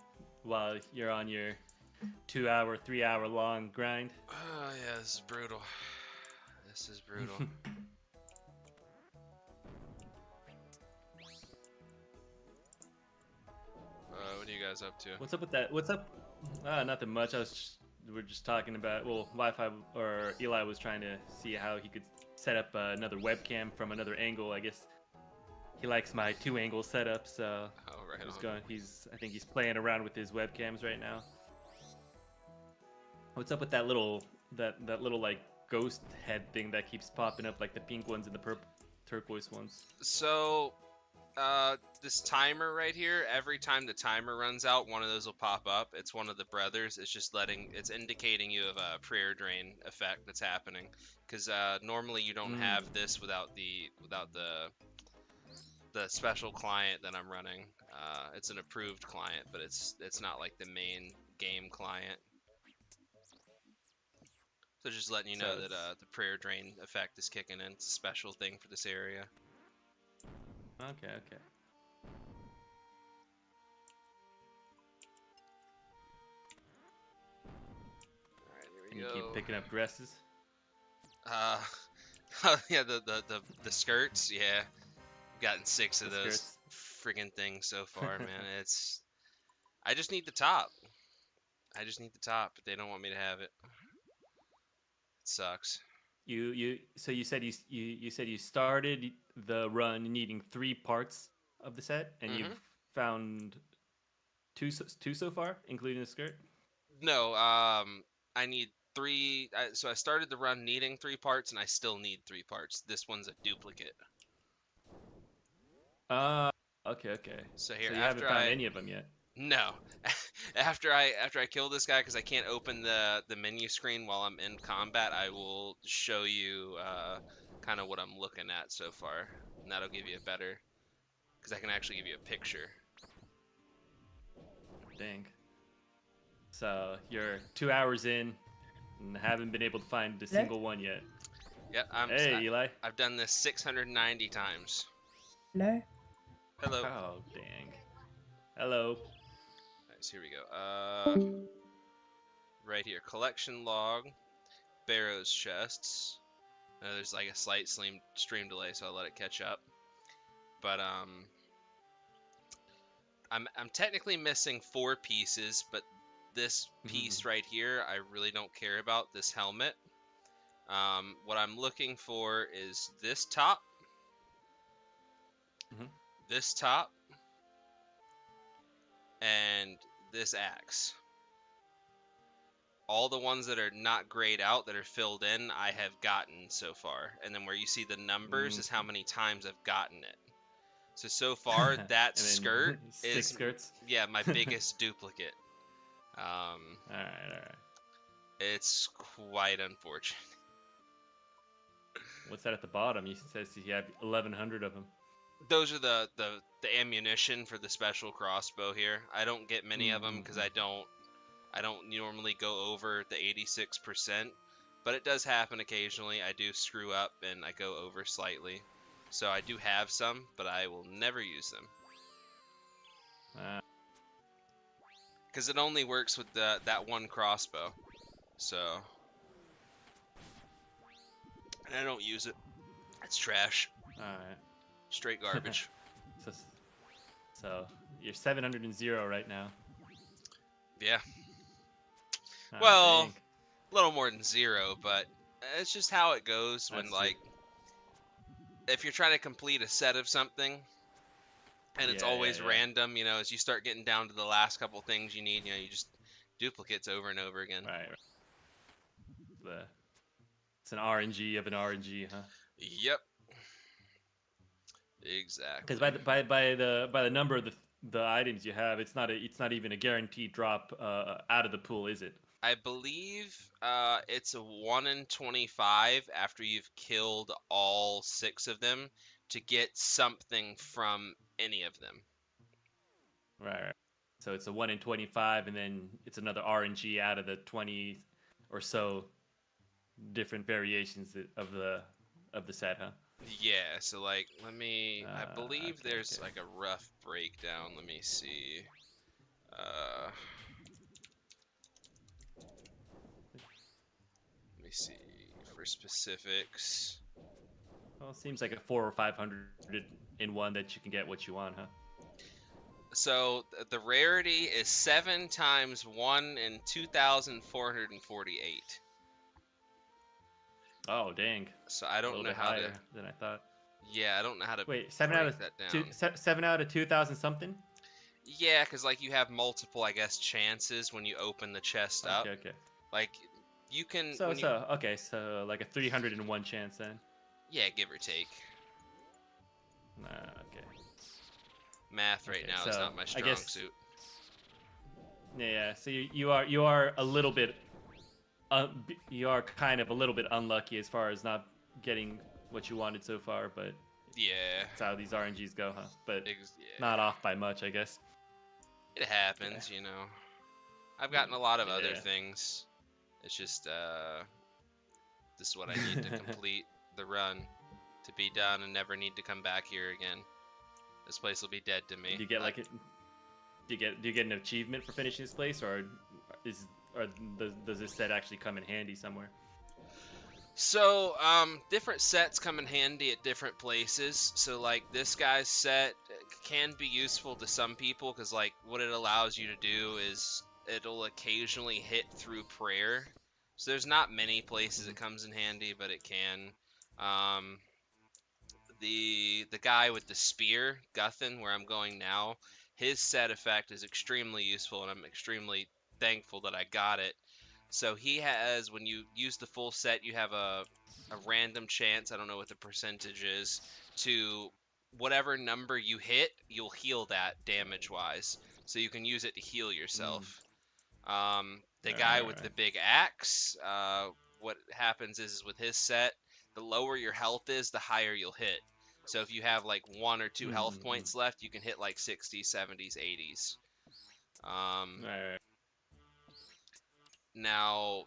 while you're on your 2-hour, 3-hour long grind. Oh yeah, this is brutal. This is brutal. What are you guys up to? What's up with that? What's up? Nothing much. We're just talking about, well, Wi-Fi, or Eli was trying to see how he could set up another webcam from another angle. I guess he likes my 2-angle setup, so Oh, right on. I think he's playing around with his webcams right now. What's up with that little like ghost head thing that keeps popping up, like the pink ones and the purple turquoise ones? So, this timer right here, every time the timer runs out, one of those will pop up. It's one of the brothers. It's indicating you have a prayer drain effect that's happening. Because normally you don't have this without the special client that I'm running. It's an approved client, but it's not like the main game client. So just letting you know that the prayer drain effect is kicking in. It's a special thing for this area. Okay. Alright, here And we you go. keep picking up dresses. Yeah, the skirts, yeah. I've gotten 6 of those Skirts. friggin' things so far, man. I just need the top. But they don't want me to have it. It sucks. So you said you said you started the run needing 3 parts of the set, and Mm-hmm. you've found two so far, including the skirt. No, I need 3. So I started the run needing 3 parts, and I still need 3 parts. This one's a duplicate. Uh, okay. So So here, you haven't found any of them yet. no, after I kill this guy because I can't open the menu screen while I'm in combat, I will show you kind of what I'm looking at so far, and that'll give you a better, because I can actually give you a picture. Dang. So you're 2 hours in and haven't been able to find a single one yet. Yep, Hey, Eli. I've done this 690 times. Hello? Hello. Oh, dang. Hello. Nice, here we go. Right here, collection log, Barrows chests. There's like a slight stream delay, so I'll let it catch up. But I'm technically missing 4 pieces, but this piece right here I really don't care about, this helmet. What I'm looking for is this top, this top, and this axe. All the ones that are not grayed out, that are filled in, I have gotten so far. And then where you see the numbers is how many times I've gotten it. So far, that skirt is 6 skirts. Yeah, my biggest duplicate. All right. It's quite unfortunate. What's that at the bottom? You says you have 1,100 of them. Those are the ammunition for the special crossbow here. I don't get many of them because I don't normally go over the 86%, but it does happen occasionally. I do screw up and I go over slightly. So I do have some, but I will never use them. Because it only works with that one crossbow. So, and I don't use it. It's trash. Alright. Straight garbage. So you're 700 right now. Yeah. Oh, well, dang. a little more than 0, but it's just how it goes when, like, if you're trying to complete a set of something, and it's always random, as you start getting down to the last couple things you need, you just duplicates over and over again. Right. It's an RNG of an RNG, huh? Yep. Because Exactly. by the number of the items you have, it's not even a guaranteed drop out of the pool, is it? I believe it's a 1 in 25 after you've killed all 6 of them to get something from any of them. Right, right. So it's a 1 in 25, and then it's another RNG out of the 20 or so different variations of the set, huh? Yeah, so like I believe Okay, there's okay. like a rough breakdown. Let me see. Uh Let me see for specifics. Well, it seems like a 4 or 500 in one that you can get what you want, huh? So the rarity is 7 times 1 in 2,448. Oh, dang, So I a don't little know bit how to. higher than I thought. Yeah, I don't know how to Wait, seven out break of that down. 2,000 something? Yeah, because like you have multiple, I guess, chances when you open the chest up. Okay, okay. Like you can So when you so okay, so like a 301 chance then. yeah, give or take. Okay, Math right okay. now is So not my I strong guess suit. yeah, yeah. So you are a little bit you are kind of a little bit unlucky as far as not getting what you wanted so far, but Yeah, that's how these RNGs go, huh? But not yeah. off by much, I guess. It Okay. happens, you know. I've gotten a lot of other Yeah. things. It's just this is what I need to complete the run to be done and never need to come back here again. This place will be dead to me. Do you get like it? Do you get an achievement for finishing this place, is or does this set actually come in handy somewhere? So, different sets come in handy at different places. So, like, this guy's set can be useful to some people because, like, what it allows you to do is it'll occasionally hit through prayer. So, there's not many places it Hmm. comes in handy, but it can. Um, the guy with the spear, Guthin, where I'm going now, his set effect is extremely useful, and I'm extremely thankful that I got it. So he has, when you use the full set, you have a random chance, I don't know what the percentage is, to whatever number you hit, you'll heal that damage wise. So you can use it to heal Mm. yourself. All The right, guy all with the right. big axe, what happens is with his set, the lower your health is, the higher you'll hit. So if you have like 1 or 2 health Mm-mm-mm. points left, you can hit like 60s, 70s, 80s. Um, All right. Now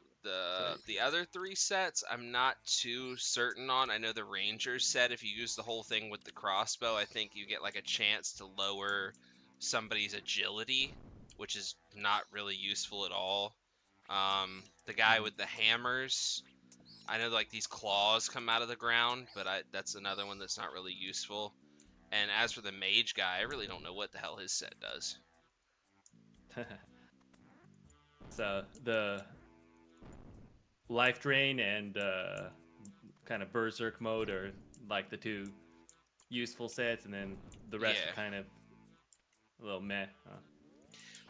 So, the other 3 sets I'm not too certain on. I know the Rangers set if you use the whole thing with the crossbow, I think you get like a chance to lower somebody's agility, which is not really useful at all. The guy mhm. with the hammers, I know like these claws come out of the ground, but that's another one that's not really useful. And as for the mage guy, I really don't know what the hell his set does. So the life drain and kind of berserk mode are like the two useful sets, and then the rest are Yeah. kind of a little meh. Huh?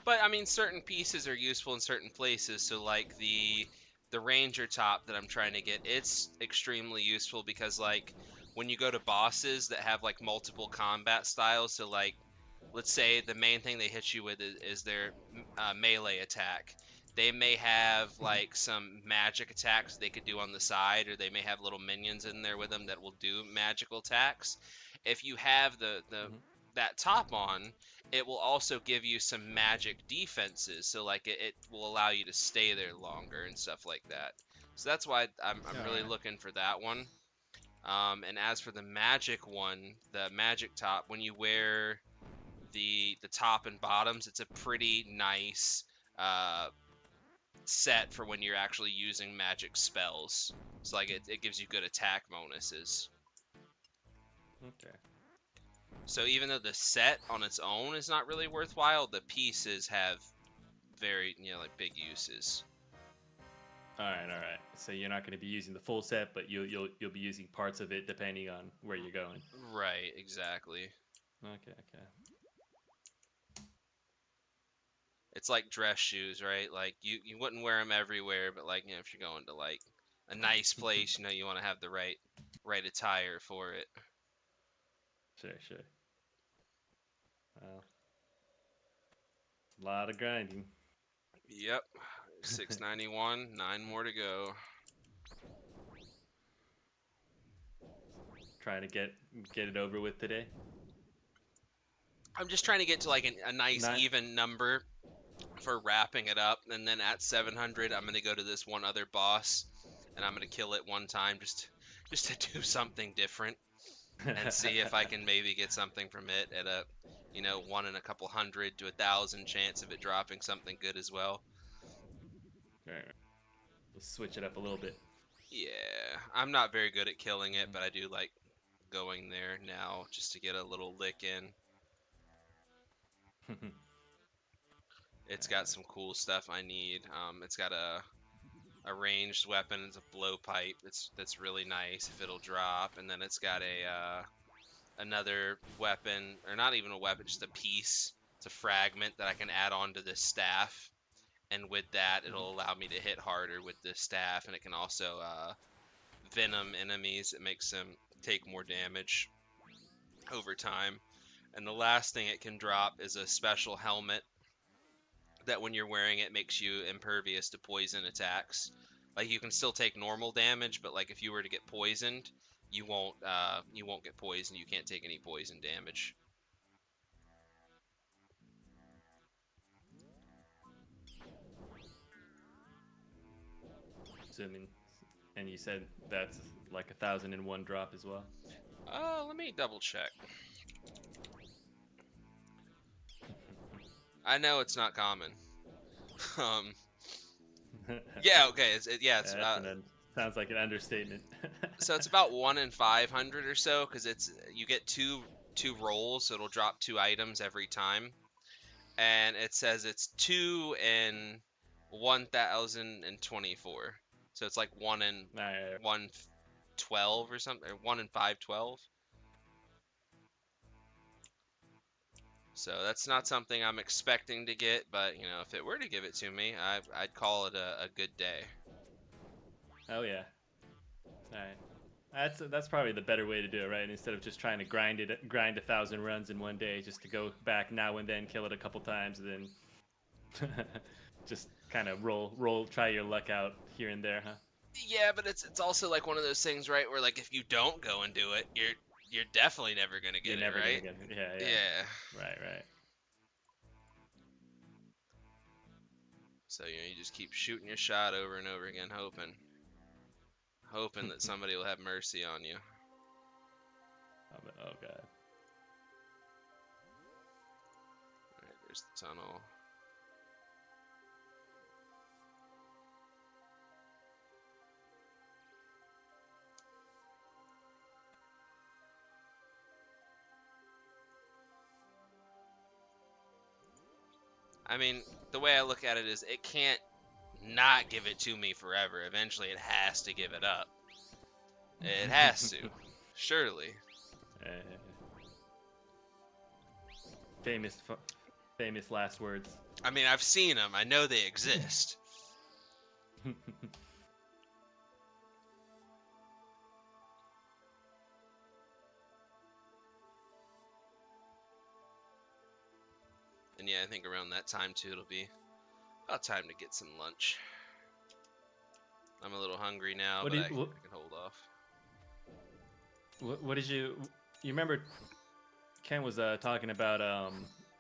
But I mean, certain pieces are useful in certain places. So like the ranger top that I'm trying to get, it's extremely useful because like when you go to bosses that have like multiple combat styles, so like let's say the main thing they hit you with is their melee attack. They may have Mhm. like some magic attacks they could do on the side, or they may have little minions in there with them that will do magical attacks. If you have the Mhm. that top on, it will also give you some magic defenses. So like it will allow you to stay there longer and stuff like that. So that's why I'm All really right. looking for that one. And as for the magic one, the magic top, when you wear the top and bottoms, it's a pretty nice uh, set for when you're actually using magic spells. So like it gives you good attack bonuses. Okay. So even though the set on its own is not really worthwhile, the pieces have very, like big uses. All right. All right. So you're not going to be using the full set, but you'll be using parts of it depending on where you're going. Right, exactly. Okay. Okay. It's like dress shoes, right? Like you wouldn't wear them everywhere, but like, if you're going to like a nice place, you want to have the right attire for it. Sure. Well, a lot of grinding. Yep. 691, 9 more to go. Trying to get it over with today. I'm just trying to get to like a nice Not even number for wrapping it up, and then at 700 I'm gonna go to this one other boss and I'm gonna kill it one time just to do something different and see if I can maybe get something from it at a 1 in a couple hundred to 1,000 chance of it dropping something good as well. Right. Let's switch it up a little bit. Yeah, I'm not very good at killing it, but I do like going there now just to get a little lick in. It's got some cool stuff I need. It's got a ranged weapon. It's a blowpipe. That's really nice if it'll drop, and then it's got a another weapon, or not even a weapon, just a piece. It's a fragment that I can add on to this staff, and with that, it'll allow me to hit harder with this staff, and it can also venom enemies. It makes them take more damage over time. And the last thing it can drop is a special helmet that when you're wearing it makes you impervious to poison attacks. Like you can still take normal damage, but like if you were to get poisoned, you won't get poisoned. You can't take any poison damage. Assuming, and you said that's like 1,001 drop as well. Let me double check. I know it's not common. um, yeah, okay, Sounds like an understatement. so it's about 1 in 500 or so, because you get two rolls, so it'll drop 2 items every time, and it says it's 2 in 1,024. So it's like 1 in 112 or something, or 1 in 512. So that's not something I'm expecting to get, but if it were to give it to me, I'd call it a good day. Oh yeah. All right. That's probably the better way to do it, right? Instead of just trying to grind 1,000 runs in one day, just to go back now and then, kill it a couple times, and then just kind of try your luck out here and there, huh? Yeah, but it's also like one of those things, right? Where like if you don't go and do it, you're definitely never gonna get You're it, never right? gonna get it. Yeah. Yeah. Right. So you just keep shooting your shot over and over again, hoping that somebody will have mercy on you. Oh god. Alright, there's the tunnel. I mean, the way I look at it is it can't not give it to me forever. Eventually it has to give it up. It has to. Surely. Famous last words. I mean, I've seen them. I know they exist. And yeah, I think around that time too, it'll be about time to get some lunch. I'm a little hungry now, but I can hold off. What did you remember? Ken was talking about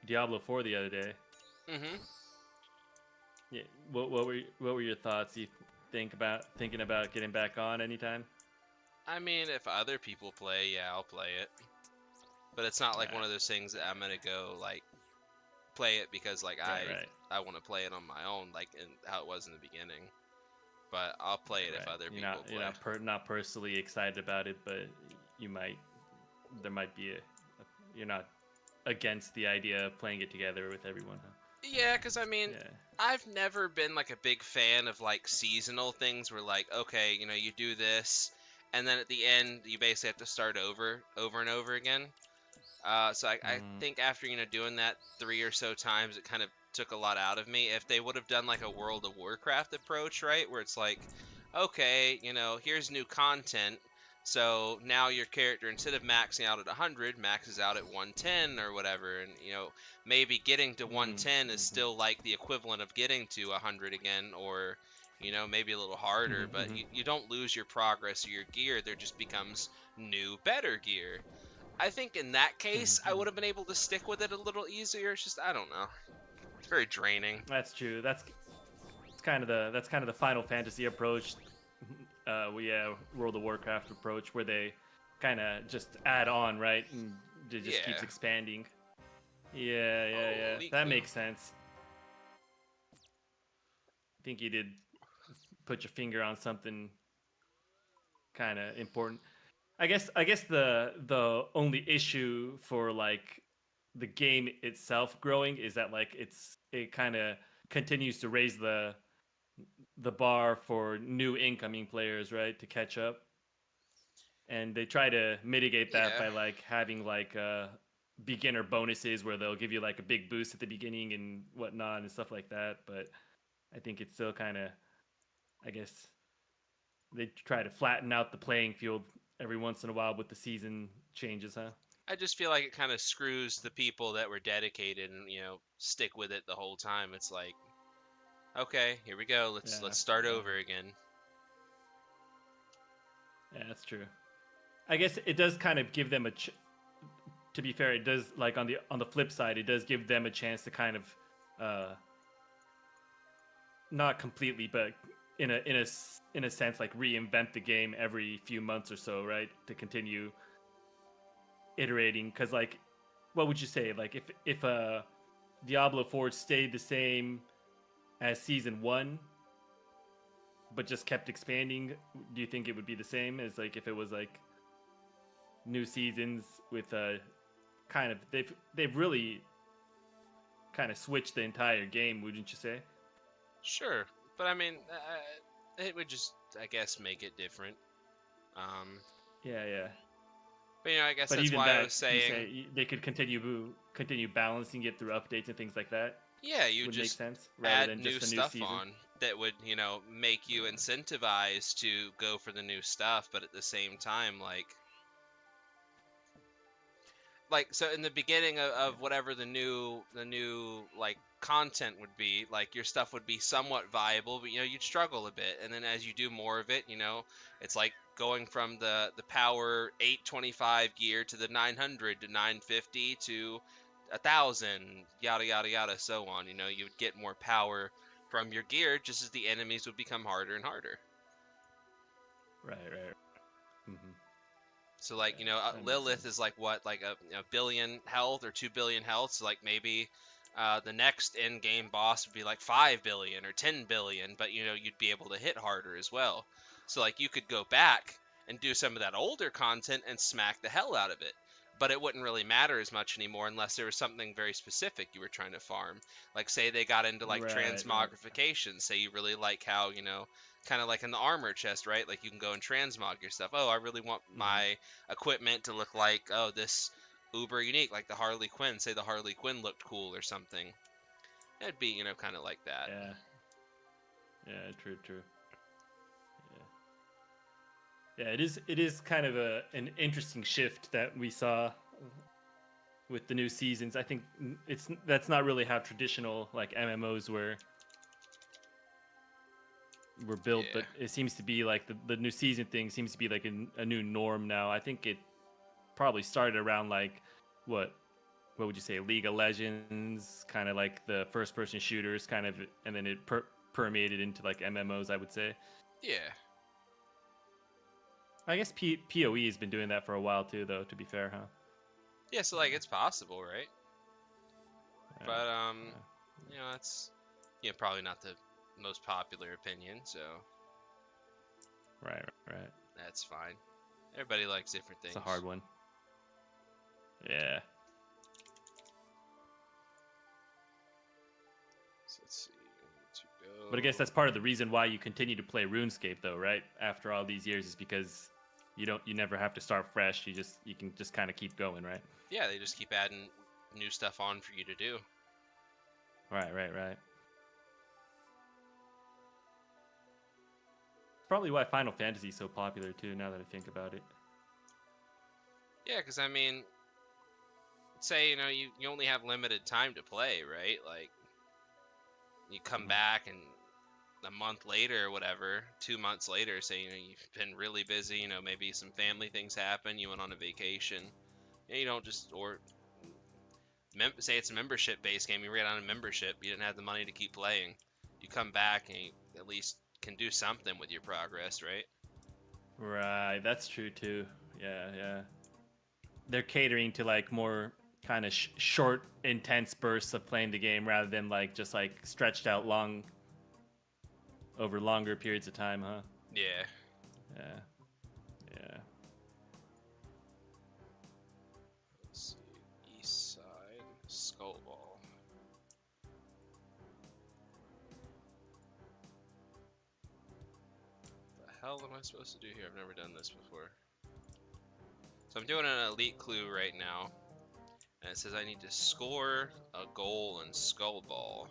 Diablo 4 the other day. Mm-hmm. Yeah. What were your thoughts? You thinking about getting back on anytime? I mean, if other people play, yeah, I'll play it. But it's not like one of those things that I'm gonna go like play it because like I want to play it on my own, like how it was in the beginning. But I'll play it if other people play. You're not personally excited about it, but there might be you're not against the idea of playing it together with everyone, huh? Yeah, because I mean, I've never been like a big fan of like seasonal things where like, okay, you do this, and then at the end you basically have to start over and over again. So I think after doing that 3 or so times, it kind of took a lot out of me. If they would have done like a World of Warcraft approach, right, where it's like, okay, here's new content, So now your character, instead of maxing out at 100, maxes out at 110 or whatever, and maybe getting to 110 is Mm-hmm. still like the equivalent of getting to 100 again, or maybe a little harder, but Mm-hmm. you don't lose your progress or your gear. There just becomes new, better gear. I think in that case, I Mm-hmm. would have been able to stick with it a little easier. It's just, I don't know. It's very draining. That's true. That's kind of the Final Fantasy approach. World of Warcraft approach where they kind of just add on, right? And it just keeps Yeah. expanding. Yeah. Holy That cow. makes sense. I think you did put your finger on something kind of important. I guess the only issue for like the game itself growing is that like it kind of continues to raise the bar for new incoming players, right, to catch up. And they try to mitigate that Yeah. by like having like beginner bonuses where they'll give you like a big boost at the beginning and whatnot and stuff like that. But I think it's still kind of, I guess, they try to flatten out the playing field every once in a while with the season changes, huh? I just feel like it kind of screws the people that were dedicated and, stick with it the whole time. It's like, okay, here we go. Let's Yeah, start yeah, over again. yeah, that's true. I guess it does kind of give them to be fair, it does like on the flip side, it does give them a chance to kind of uh not completely, but in a sense, like reinvent the game every few months or so, right? To continue iterating, because like, what would you say? Like, if Diablo 4 stayed the same as season one, but just kept expanding, do you think it would be the same as like if it was like new seasons with kind of they've really kind of switched the entire game, wouldn't you say? Sure, but I mean, it would just, I guess, make it different. Um, Yeah. but I guess But that's even why I that, was you saying, say they could continue balancing it through updates and things like that. yeah, you Would make just sense rather add than new just a new stuff season. on that would, make you Yeah. incentivized to go for the new stuff, but at the same time, like so in the beginning Yeah. of whatever the new like content would be, like your stuff would be somewhat viable, but you'd struggle a bit, and then as you do more of it, it's like going from the power 825 gear to the 900 to 950 to 1,000, yada yada yada, so on. You would get more power from your gear just as the enemies would become harder and harder. Right. Mm-hmm. So like That makes Lilith sense. is like what, like a billion health or 2 billion health. So like maybe the next end game boss would be like 5 billion or 10 billion, but you'd be able to hit harder as well. So like you could go back and do some of that older content and smack the hell out of it. But it wouldn't really matter as much anymore unless there was something very specific you were trying to farm. Like say they got into like Right. transmogrification. Say you really like how, kind of like in the armor chest, right? Like you can go and transmog your stuff. Oh, I really want Mm-hmm. my equipment to look like, oh, this uber unique, like the Harley Quinn. Say the Harley Quinn looked cool or something. It'd be, kind of like that. Yeah. True. Yeah. It is kind of an interesting shift that we saw with the new seasons. I think that's not really how traditional like MMOs were built, Yeah. but it seems to be like the new season thing seems to be like a new norm now. I think it probably started around like what what would you say, League of Legends, kind of like the first person shooters kind of, and then it permeated into like MMOs, I would say. Yeah. I guess PoE has been doing that for a while too, though, to be fair, huh? Yeah, so like it's possible, right? Yeah, But yeah. that's probably not the most popular opinion, so Right. that's fine. Everybody likes different It's a things. hard one. Yeah. So let's see. To But I guess go. that's part of the reason why you continue to play RuneScape, though, right? After all these years, is because you never have to start fresh. You can just kind of keep going, right? Yeah, they just keep adding new stuff on for you to do. Right. Probably why Final Fantasy is so popular too. Now that I think about it. Yeah, because I mean, say you only have limited time to play, right? Like you come Mhm. back and a month later or whatever, 2 months later, say you've been really busy. Maybe some family things happen. You went on a vacation. You don't just or say it's a membership based game. You ran on a membership. You didn't have the money to keep playing. You come back and you at least can do something with your progress, right? Right, that's true too. Yeah, yeah. They're catering to like more kind of short, intense bursts of playing the game rather than like just like stretched out long over longer periods of time, huh? Yeah. Yeah, yeah. Let's see. East side skull ball. The hell am I supposed to do here? I've never done this before. So I'm doing an elite clue right now, and it says I need to score a goal in skull ball.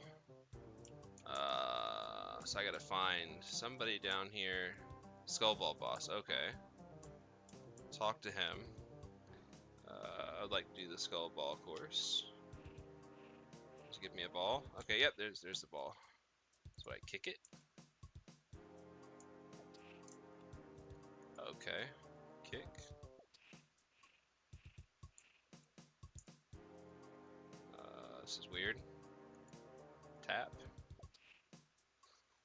So I gotta find somebody down here. Skull ball boss. Okay. Talk to him. I'd like to do the skull ball course. Just give me a ball. Okay, yep, there's the ball. So I kick it. Okay. Kick. This is weird. Tap.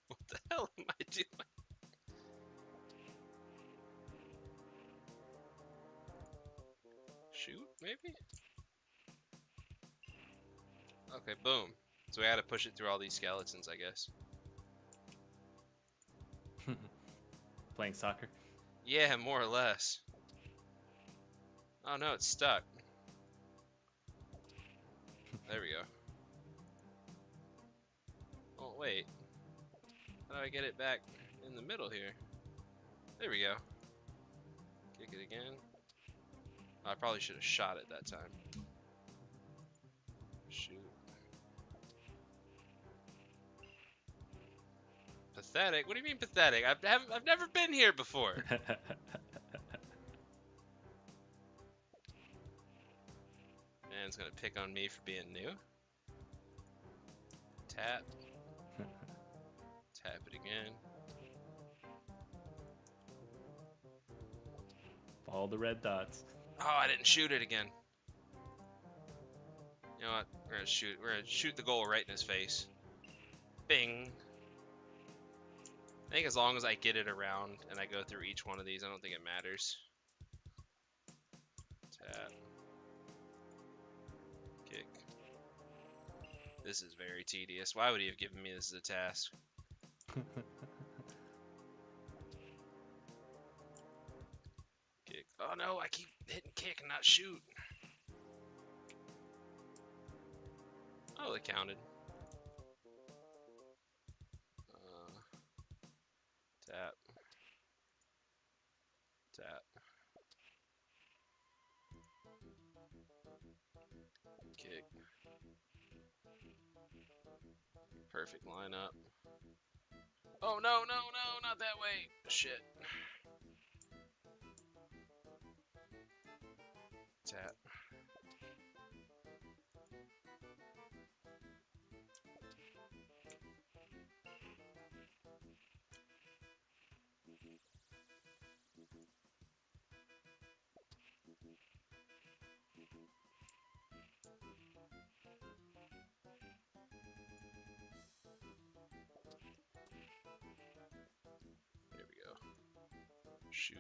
What the hell am I doing? Shoot, maybe? Okay, boom. So we had to push it through all these skeletons, I guess. Playing soccer. Yeah, more or less. Oh no, it's stuck. There we go. Oh wait. How do I get it back in the middle here? There we go. Kick it again. Oh, I probably should have shot it that time. Shoot. Pathetic? What do you mean pathetic? I've never been here before. Man's gonna pick on me for being new. Tap. Tap it again. Follow the red dots. Oh, I didn't shoot it again. You know what? We're gonna shoot the goal right in his face. Bing. I think as long as I get it around and I go through each one of these, I don't think it matters. Tap. Kick. This is very tedious. Why would he have given me this as a task? Kick. Oh no, I keep hitting kick and not shoot. Oh, it counted. Tap. Tap. Kick. Perfect lineup. Oh no, no, no, not that way. Shit. Tap. There we go. Shoot.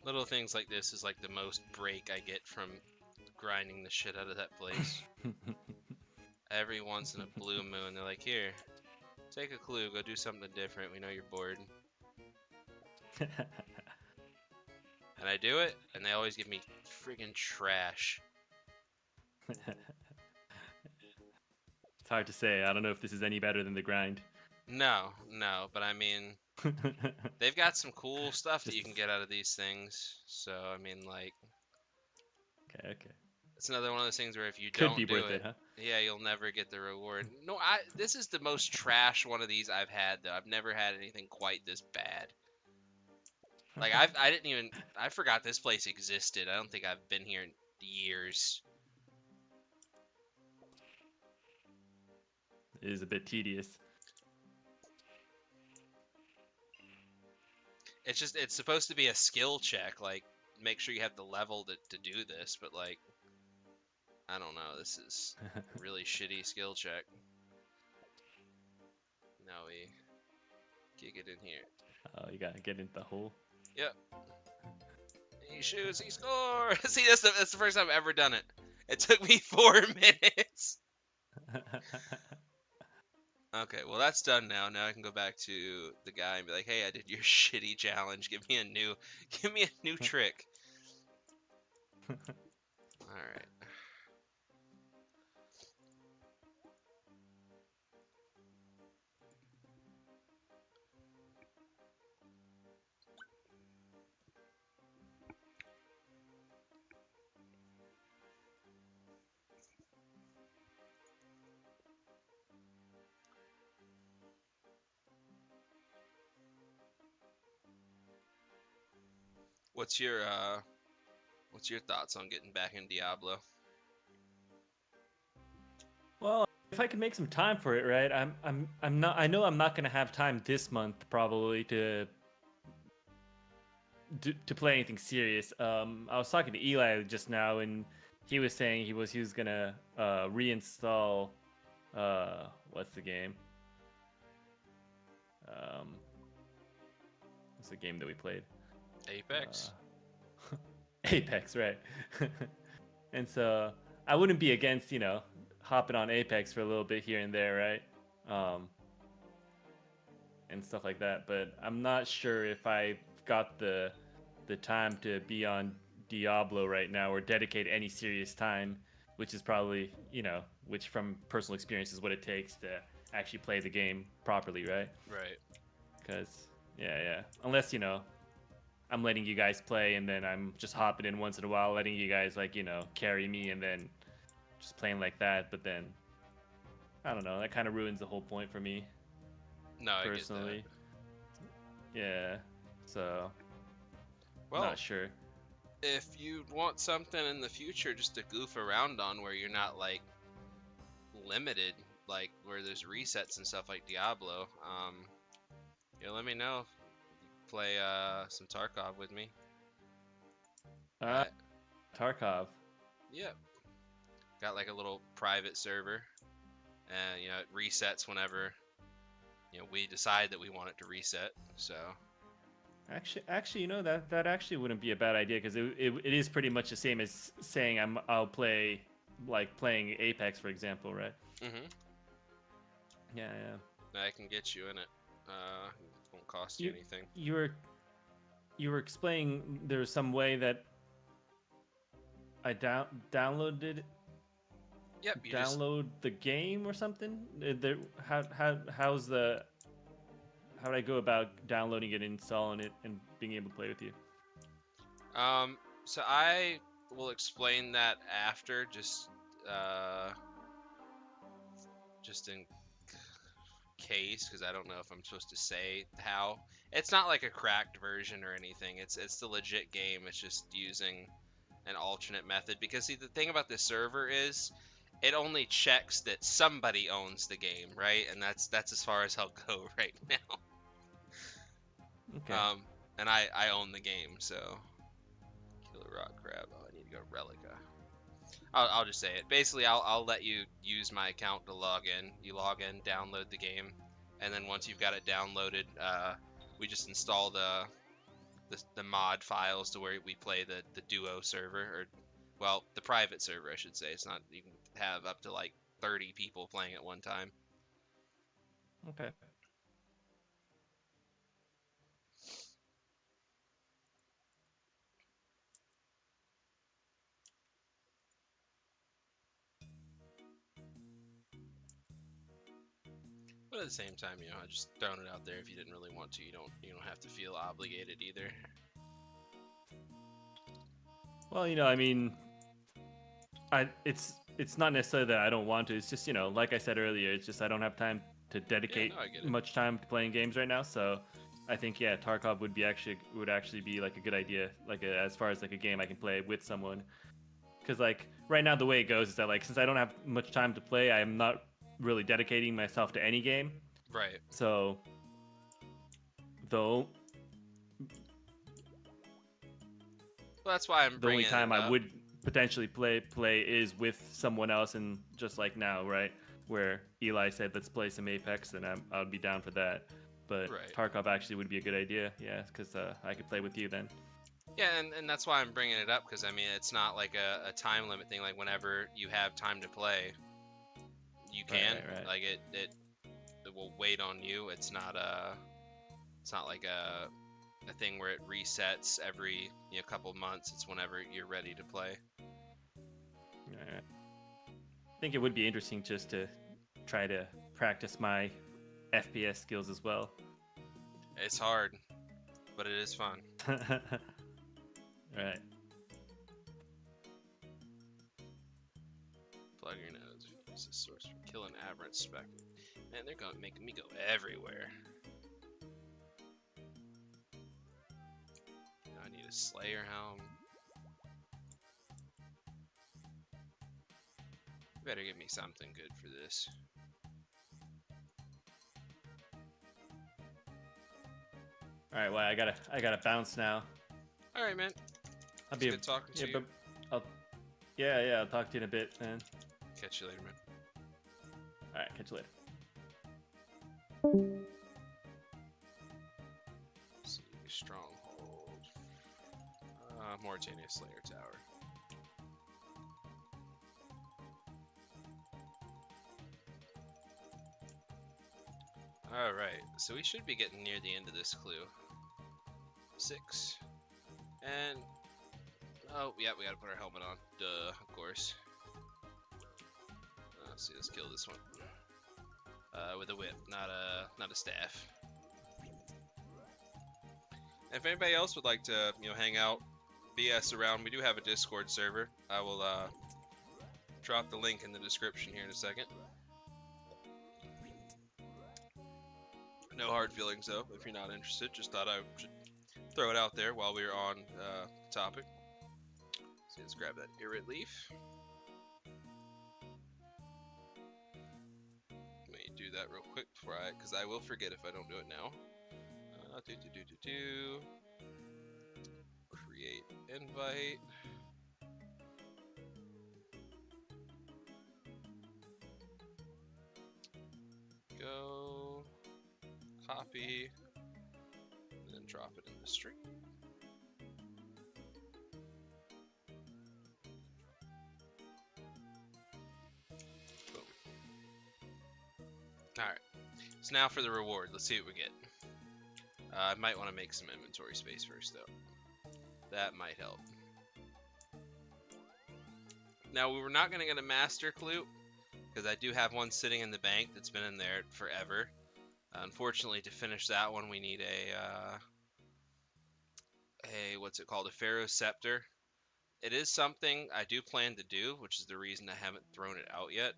Little things like this is like the most break I get from grinding the shit out of that place. Every once in a blue moon, they're like, here, take a clue, go do something different. We know you're bored. And I do it, and they always give me friggin' trash. It's hard to say. I don't know if this is any better than the grind. No, no, but I mean, they've got some cool stuff that Just you can get out of these things. So, I mean, like, okay, okay. it's another one of those things where if you Could be don't do worth it, it, huh? yeah, you'll never get the reward. No, this is the most trash one of these I've had though. I've never had anything quite this bad. Like I didn't even I forgot this place existed. I don't think I've been here in years. It is a bit tedious. It's supposed to be a skill check, like make sure you have the level to do this, but like I don't know, this is really shitty skill check. Now we kick it in here. Oh, you gotta get into the hole. Yep. He shoots, he scores. See, that's the first time I've ever done it. It took me 4 minutes. Okay, well that's done now. Now I can go back to the guy and be like, "Hey, I did your shitty challenge. Give me a new trick." All right. What's your uh, what's your thoughts on getting back in Diablo? Well, if I can make some time for it, right? I'm not. I know I'm not gonna have time this month probably to play anything serious. I was talking to Eli just now, and he was saying he was gonna reinstall what's the game? Um, what's the game that we played? Apex? Apex, right? And so I wouldn't be against hopping on Apex for a little bit here and there, right? And stuff like that. But I'm not sure if I've got the time to be on Diablo right now or dedicate any serious time, which is probably which from personal experience is what it takes to actually play the game properly, right? Right. Because yeah, unless I'm letting you guys play and then I'm just hopping in once in a while, letting you guys carry me and then just playing like that. But then I don't know, that kind of ruins the whole point for me No, I personally. get that. Yeah, so Well, not sure. if you want something in the future just to goof around on where you're not like limited, like where there's resets and stuff like Diablo, let me know. Play some Tarkov with me. Uh, Tarkov. Yep. Got like a little private server, and it resets whenever we decide that we want it to reset. So Actually, that actually wouldn't be a bad idea because it is pretty much the same as saying I'll play like playing Apex, for example, right? Yeah. I can get you in it. It won't cost you anything. You were explaining there's some way that I downloaded. Yep. You download the game or something. How would I go about downloading it, installing it, and being able to play with you? So I will explain that after, just in case, because I don't know if I'm supposed to say how. It's not like a cracked version or anything. It's the legit game. It's just using an alternate method. Because see, the thing about this server is, it only checks that somebody owns the game, right? And that's as far as I'll go right now. Okay. And I own the game, so killer rock crab. Oh, I need to go Relica. I'll just say it. Basically, I'll let you use my account to log in. You log in, download the game, and then once you've got it downloaded, we just install the mod files to where we play the duo server, or well, the private server, I should say. It's not, you can have up to like 30 people playing at one time. Okay. But at the same time, you know, I just throwing it out there. If you didn't really want to, you don't have to feel obligated either. Well, you know, I mean, it's not necessarily that I don't want to. It's just, you know, like I said earlier, it's just I don't have time to Yeah, dedicate no, I get it. much time to playing games right now. So I think yeah, Tarkov would actually be like a good idea, like as far as like a game I can play with someone. Because like right now the way it goes is that like since I don't have much time to play, I am not really dedicating myself to any game. Right. So though Well, that's why I'm the only bringing time it I up. would potentially play is with someone else, and just like now, right, where Eli said let's play some Apex, and I would be down for that. But Right. Tarkov actually would be a good idea, yeah, because I could play with you then. Yeah, and that's why I'm bringing it up, because I mean it's not like a time limit thing. Like whenever you have time to play, you can. Right. Like it will wait on you. It's not like a thing where it resets every couple months. It's whenever you're ready to play. Right. I think it would be interesting just to try to practice my FPS skills as well. It's hard, but it is fun. Right. Plug your nose. Use the source for killing aberrant spec. Man, they're gonna making me go everywhere. I need a Slayer helm. You better give me something good for this. All right. Well, I gotta bounce now. All right, man. I'll It's be good talking to yeah, you. but I'll yeah, I'll talk to you in a bit, man. Catch you later, man. All right, catch you later. Let's see, stronghold. Mauritania Slayer Tower. Alright, so we should be getting near the end of this clue. 6. And... oh, yeah, we gotta put our helmet on. Duh, of course. Let's see, let's kill this one. With a whip, not a staff. And if anybody else would like to, hang out, BS around, we do have a Discord server. I will, drop the link in the description here in a second. No hard feelings though, if you're not interested. Just thought I should throw it out there while we were on the topic. So let's grab that irit leaf. Let me do that real quick before because I will forget if I don't do it now. Create invite. Go. Copy, and then drop it in the stream. Boom. Alright, so now for the reward. Let's see what we get. I might want to make some inventory space first, though. That might help. Now, we were not going to get a master clue, because I do have one sitting in the bank that's been in there forever. Unfortunately, to finish that one, we need a what's it called? A Pharaoh Scepter. It is something I do plan to do, which is the reason I haven't thrown it out yet.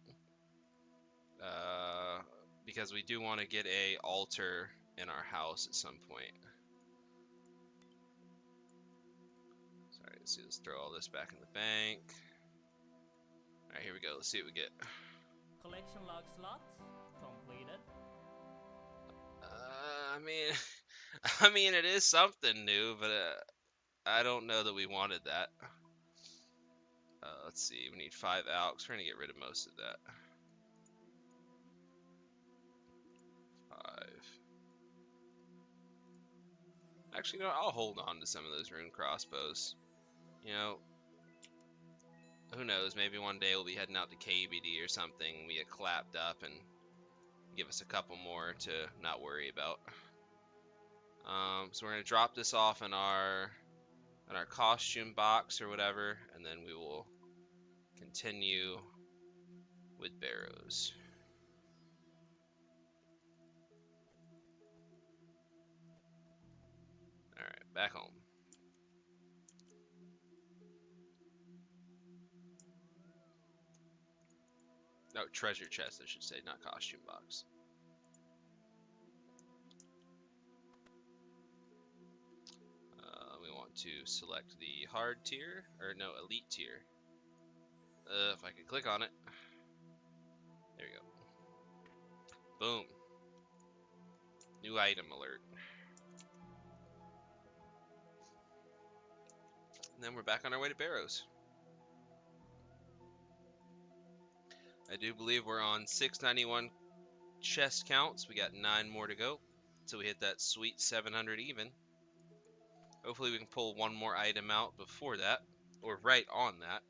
Because we do want to get a altar in our house at some point. Sorry, let's throw all this back in the bank. Alright, here we go. Let's see what we get. Collection log slot completed. I mean, it is something new, but I don't know that we wanted that. Let's see, we need 5 alks. We're gonna get rid of most of that. 5. Actually, no, I'll hold on to some of those rune crossbows. Who knows? Maybe one day we'll be heading out to KBD or something. We get clapped up and give us a couple more to not worry about. So we're gonna drop this off in our costume box or whatever, and then we will continue with Barrows. Back home. No, treasure chest, I should say, not costume box. We want to select the hard tier, or no, elite tier. If I can click on it. There we go. Boom. New item alert. And then we're back on our way to Barrows. I do believe we're on 691 chest counts. We got 9 more to go. So we hit that sweet 700 even. Hopefully we can pull one more item out before that. Or right on that.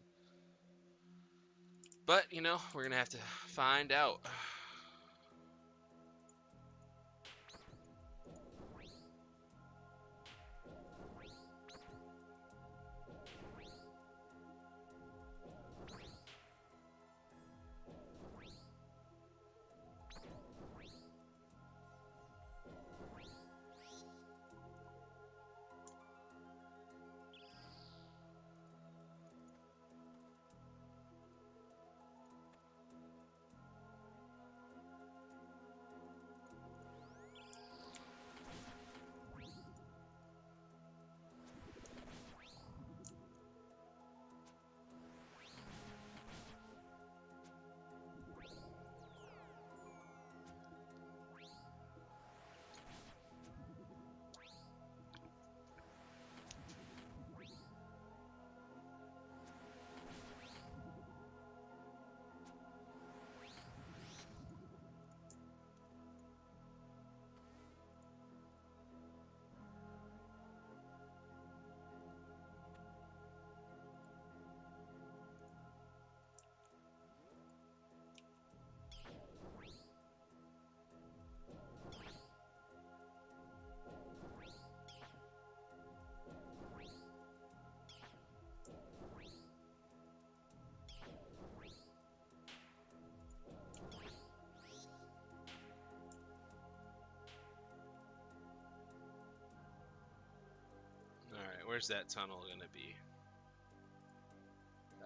But, you know, we're going to have to find out. Alright, where's that tunnel going to be?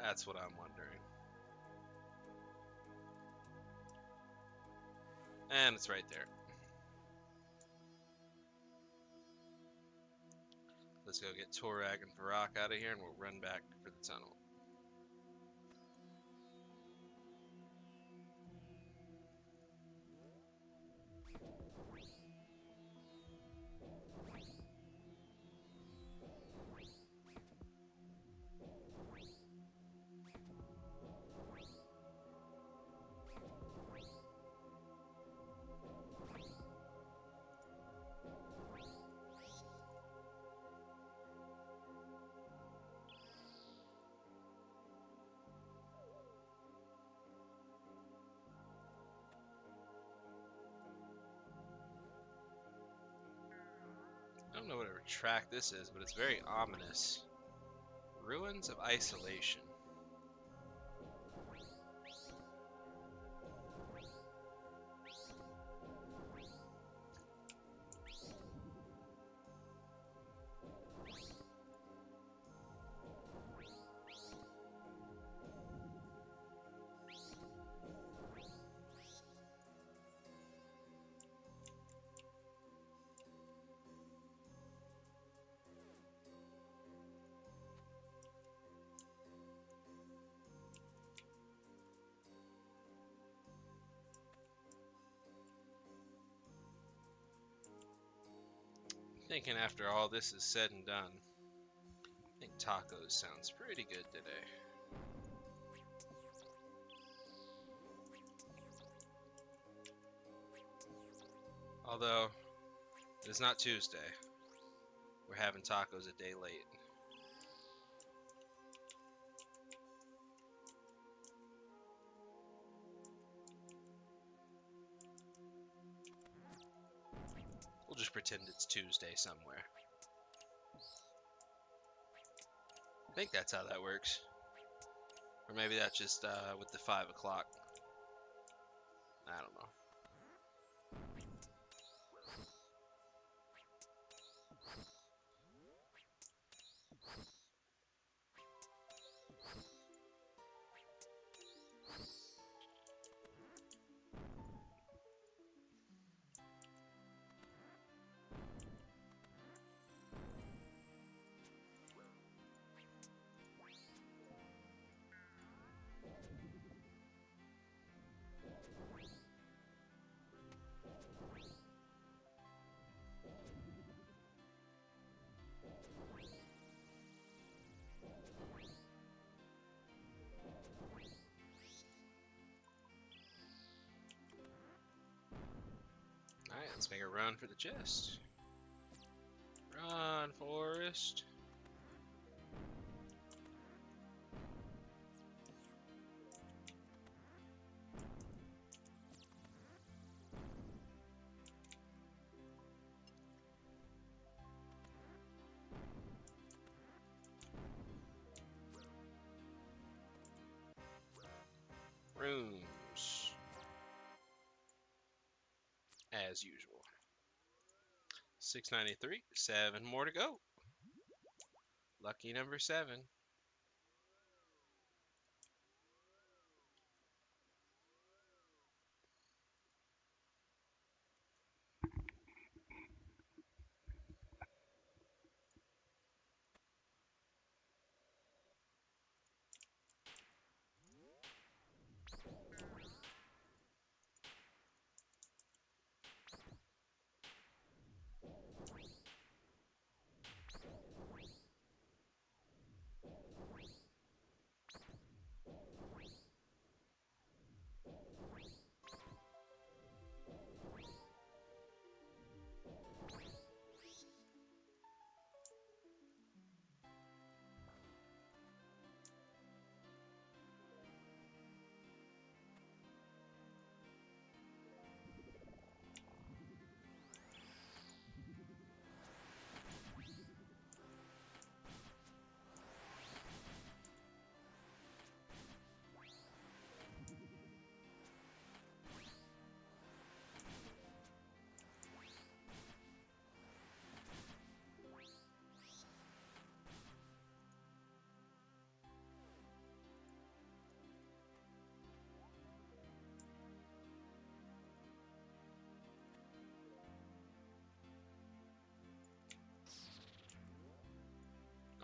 That's what I'm wondering. And it's right there. Let's go get Torag and Varrock out of here and we'll run back for the tunnel. I don't know whatever track this is, but it's very ominous. Ruins of Isolation. Thinking after all this is said and done, I think tacos sounds pretty good today. Although, it's not Tuesday. We're having tacos a day late. We'll just pretend it's Tuesday somewhere. I think that's how that works. Or maybe that's just with the 5 o'clock. I don't know. Let's make a run for the chest. Run, Forest. Rooms. As usual. 693, 7 more to go. Lucky number 7.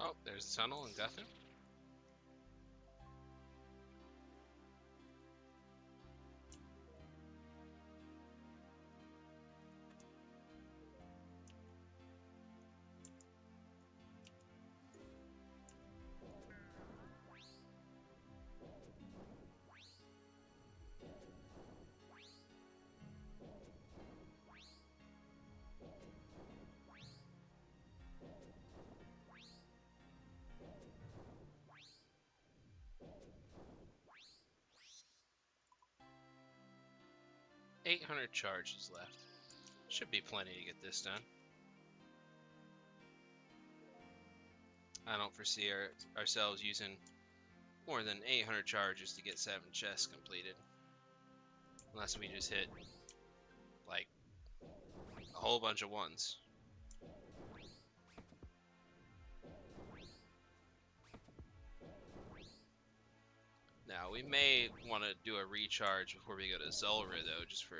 Oh, there's the tunnel and Guffin. $800 charges left. Should be plenty to get this done. I don't foresee ourselves using more than 800 charges to get 7 chests completed. Unless we just hit, like, a whole bunch of ones. Now, we may want to do a recharge before we go to Zulrah, though, just for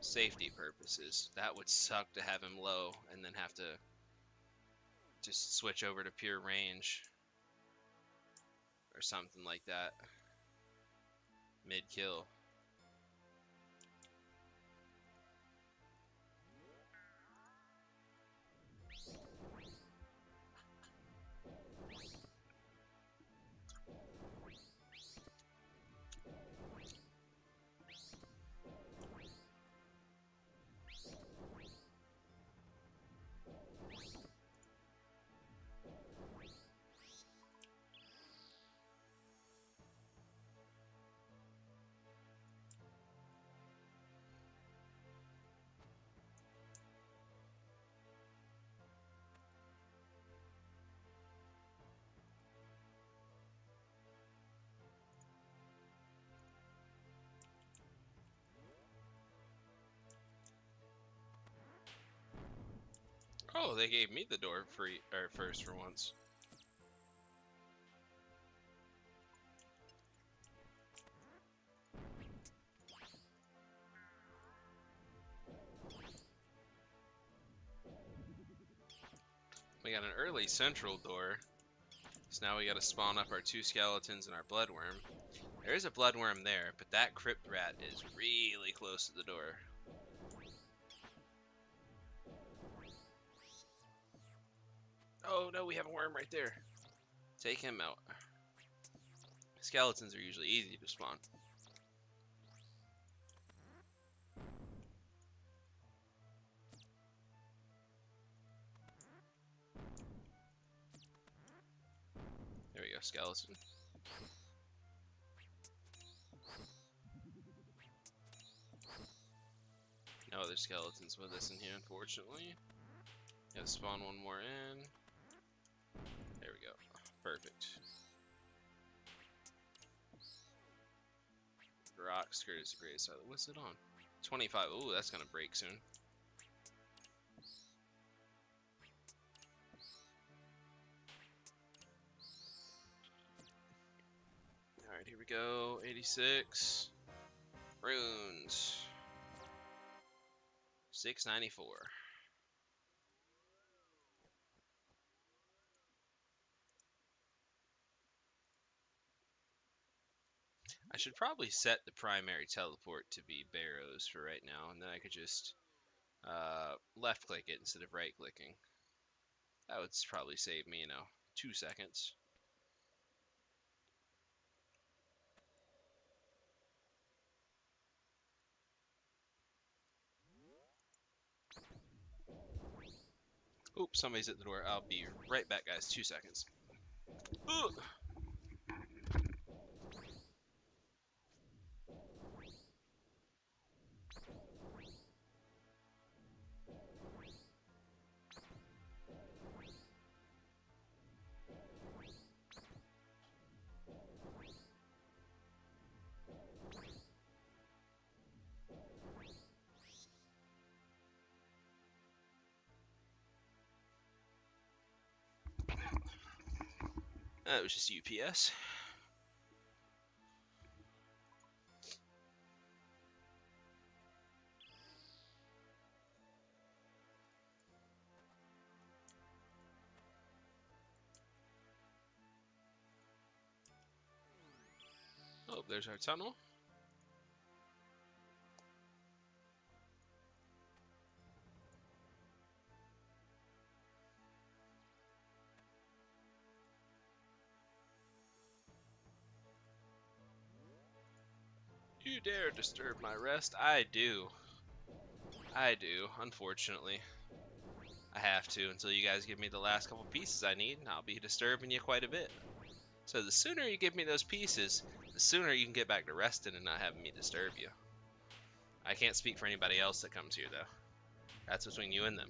safety purposes. That would suck to have him low and then have to just switch over to pure range or something like that mid-kill. Oh, they gave me the door free or first for once. We got an early central door, so now we got to spawn up our 2 skeletons and our bloodworm. There is a bloodworm there, but that crypt rat is really close to the door. Oh no, we have a worm right there. Take him out. Skeletons are usually easy to spawn. skeleton. No other skeletons with us in here, unfortunately. Gotta spawn one more in. There we go. Perfect. Rock skirt is a great start. What's it on? 25. Ooh, that's gonna break soon. Alright, here we go. 86. Runes. 694. I should probably set the primary teleport to be Barrows for right now, and then I could just left click it instead of right clicking. That would probably save me, 2 seconds. Oops, somebody's at the door. I'll be right back, guys. 2 seconds. Ugh. That was just UPS. Oh, there's our tunnel. You dare disturb my rest? I do. I do, unfortunately. I have to until you guys give me the last couple pieces I need, and I'll be disturbing you quite a bit. So the sooner you give me those pieces, the sooner you can get back to resting and not having me disturb you. I can't speak for anybody else that comes here, though. That's between you and them.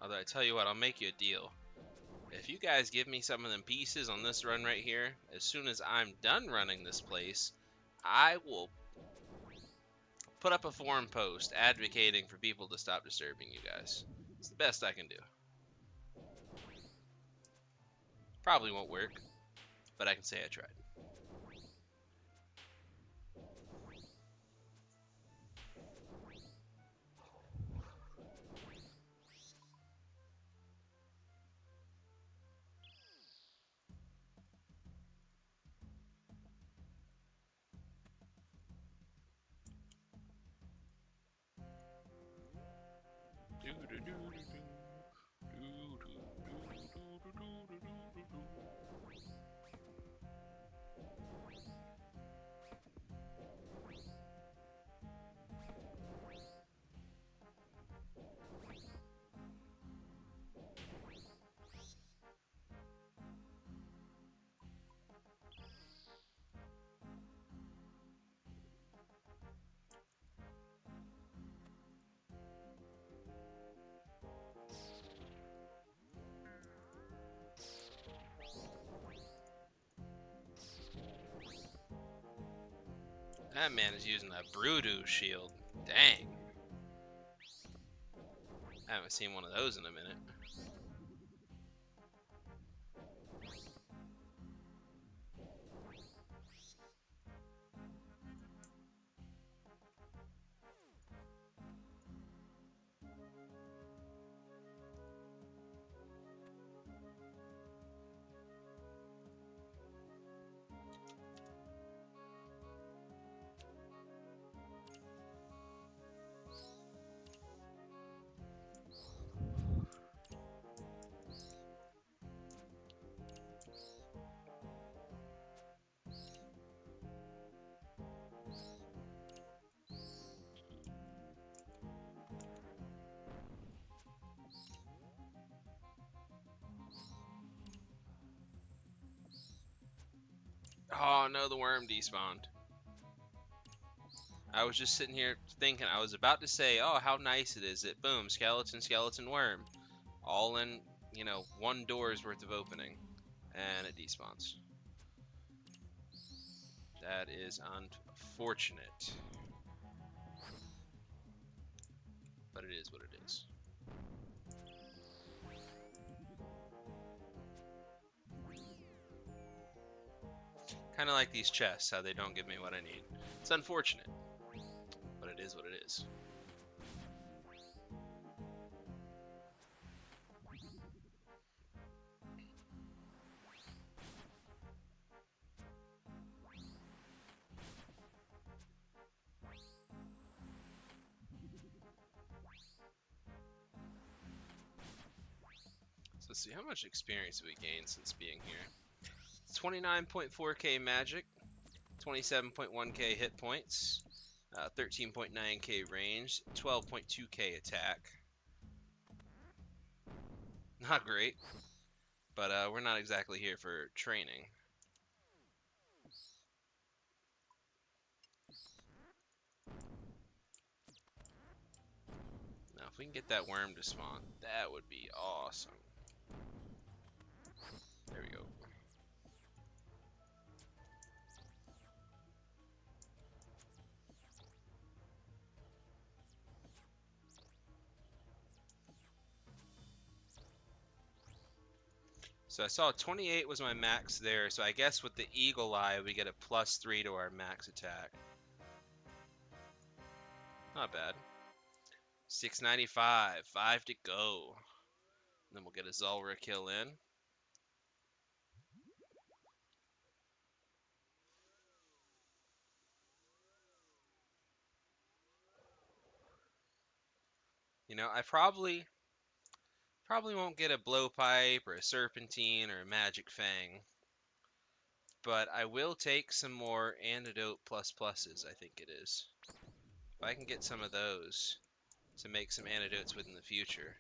Although I tell you what, I'll make you a deal. If you guys give me some of them pieces on this run right here, as soon as I'm done running this place, I will put up a forum post advocating for people to stop disturbing you guys. It's the best I can do. Probably won't work, but I can say I tried. That man is using a Broodoo shield. Dang. I haven't seen one of those in a minute. Oh no, the worm despawned. I was just sitting here thinking, I was about to say, oh, how nice it is that, boom, skeleton, skeleton, worm. All in, you know, one door's worth of opening. And it despawns. That is unfortunate. But it is what it is. Kind of like these chests, how they don't give me what I need. It's unfortunate, but it is what it is. So let's see, how much experience have we gained since being here? 29.4k magic, 27.1k hit points, 13.9k range, 12.2k attack. Not great, but we're not exactly here for training. Now, if we can get that worm to spawn, that would be awesome. There we go. So I saw 28 was my max there, so I guess with the Eagle Eye we get a +3 to our max attack. Not bad. 695, 5 to go. And then we'll get a Zulrah kill in. You know, I probably won't get a Blowpipe or a Serpentine or a Magic Fang. But I will take some more Antidote ++s, I think it is. If I can get some of those to make some antidotes within the future,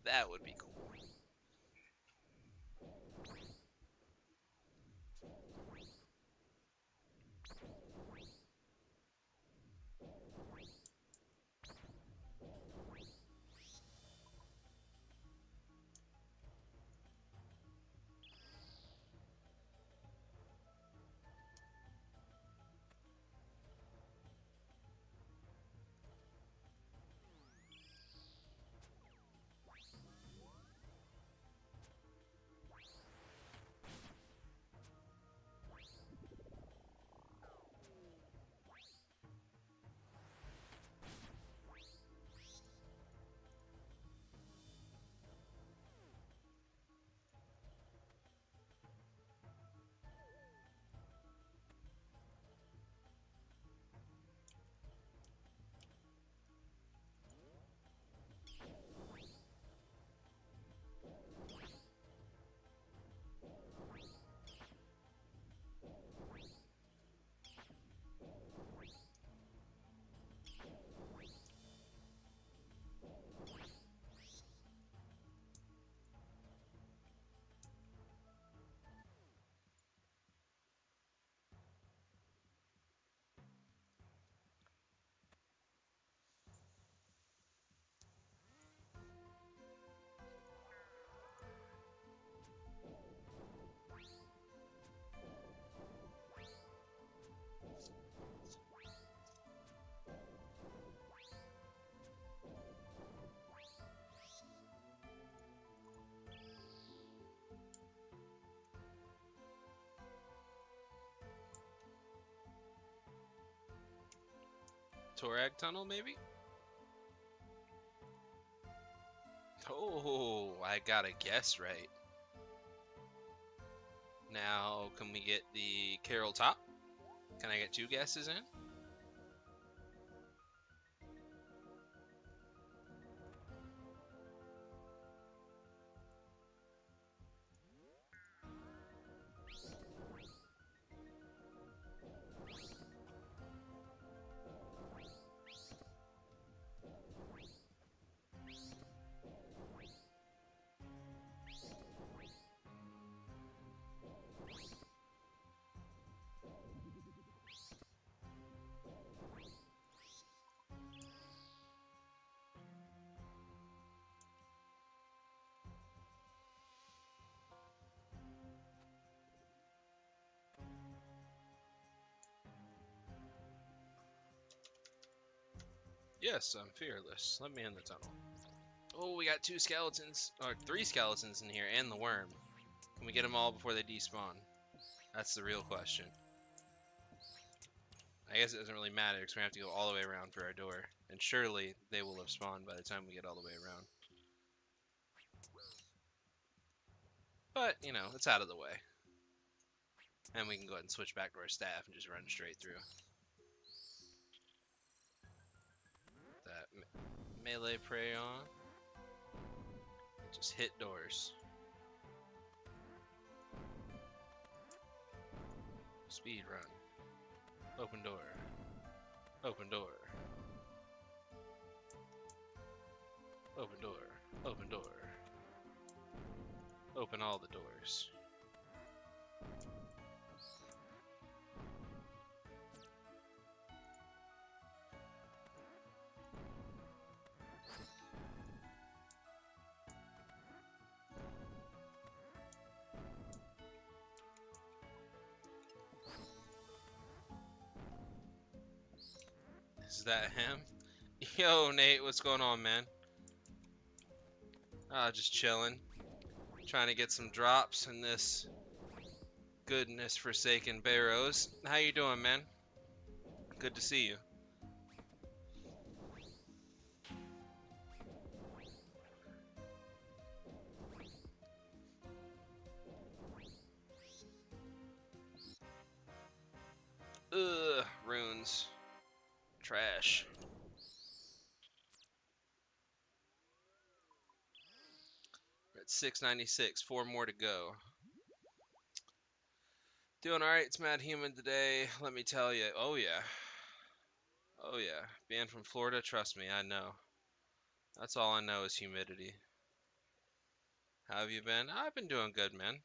that would be cool. Torag Tunnel, maybe? Oh, I got a guess right. Now, can we get the Carol Top? Can I get 2 guesses in? Yes, I'm fearless. Let me in the tunnel. Oh, we got 2 skeletons, or 3 skeletons in here, and the worm. Can we get them all before they despawn? That's the real question. I guess it doesn't really matter because we have to go all the way around for our door. And surely they will have spawned by the time we get all the way around. But, you know, it's out of the way. And we can go ahead and switch back to our staff and just run straight through. That melee prey on. Just hit doors. Speed run. Open door. Open door. Open door. Open door. Open all the doors. Is that him? Yo, Nate, what's going on, man? Just chilling. Trying to get some drops in this goodness forsaken Barrows. How you doing, man? Good to see you. Ugh, runes. Trash. We're at 696, 4 more to go. Doing alright, it's Mad Human today. Let me tell you. Oh, yeah. Oh, yeah. Being from Florida, trust me, I know. That's all I know is humidity. How have you been? I've been doing good, man.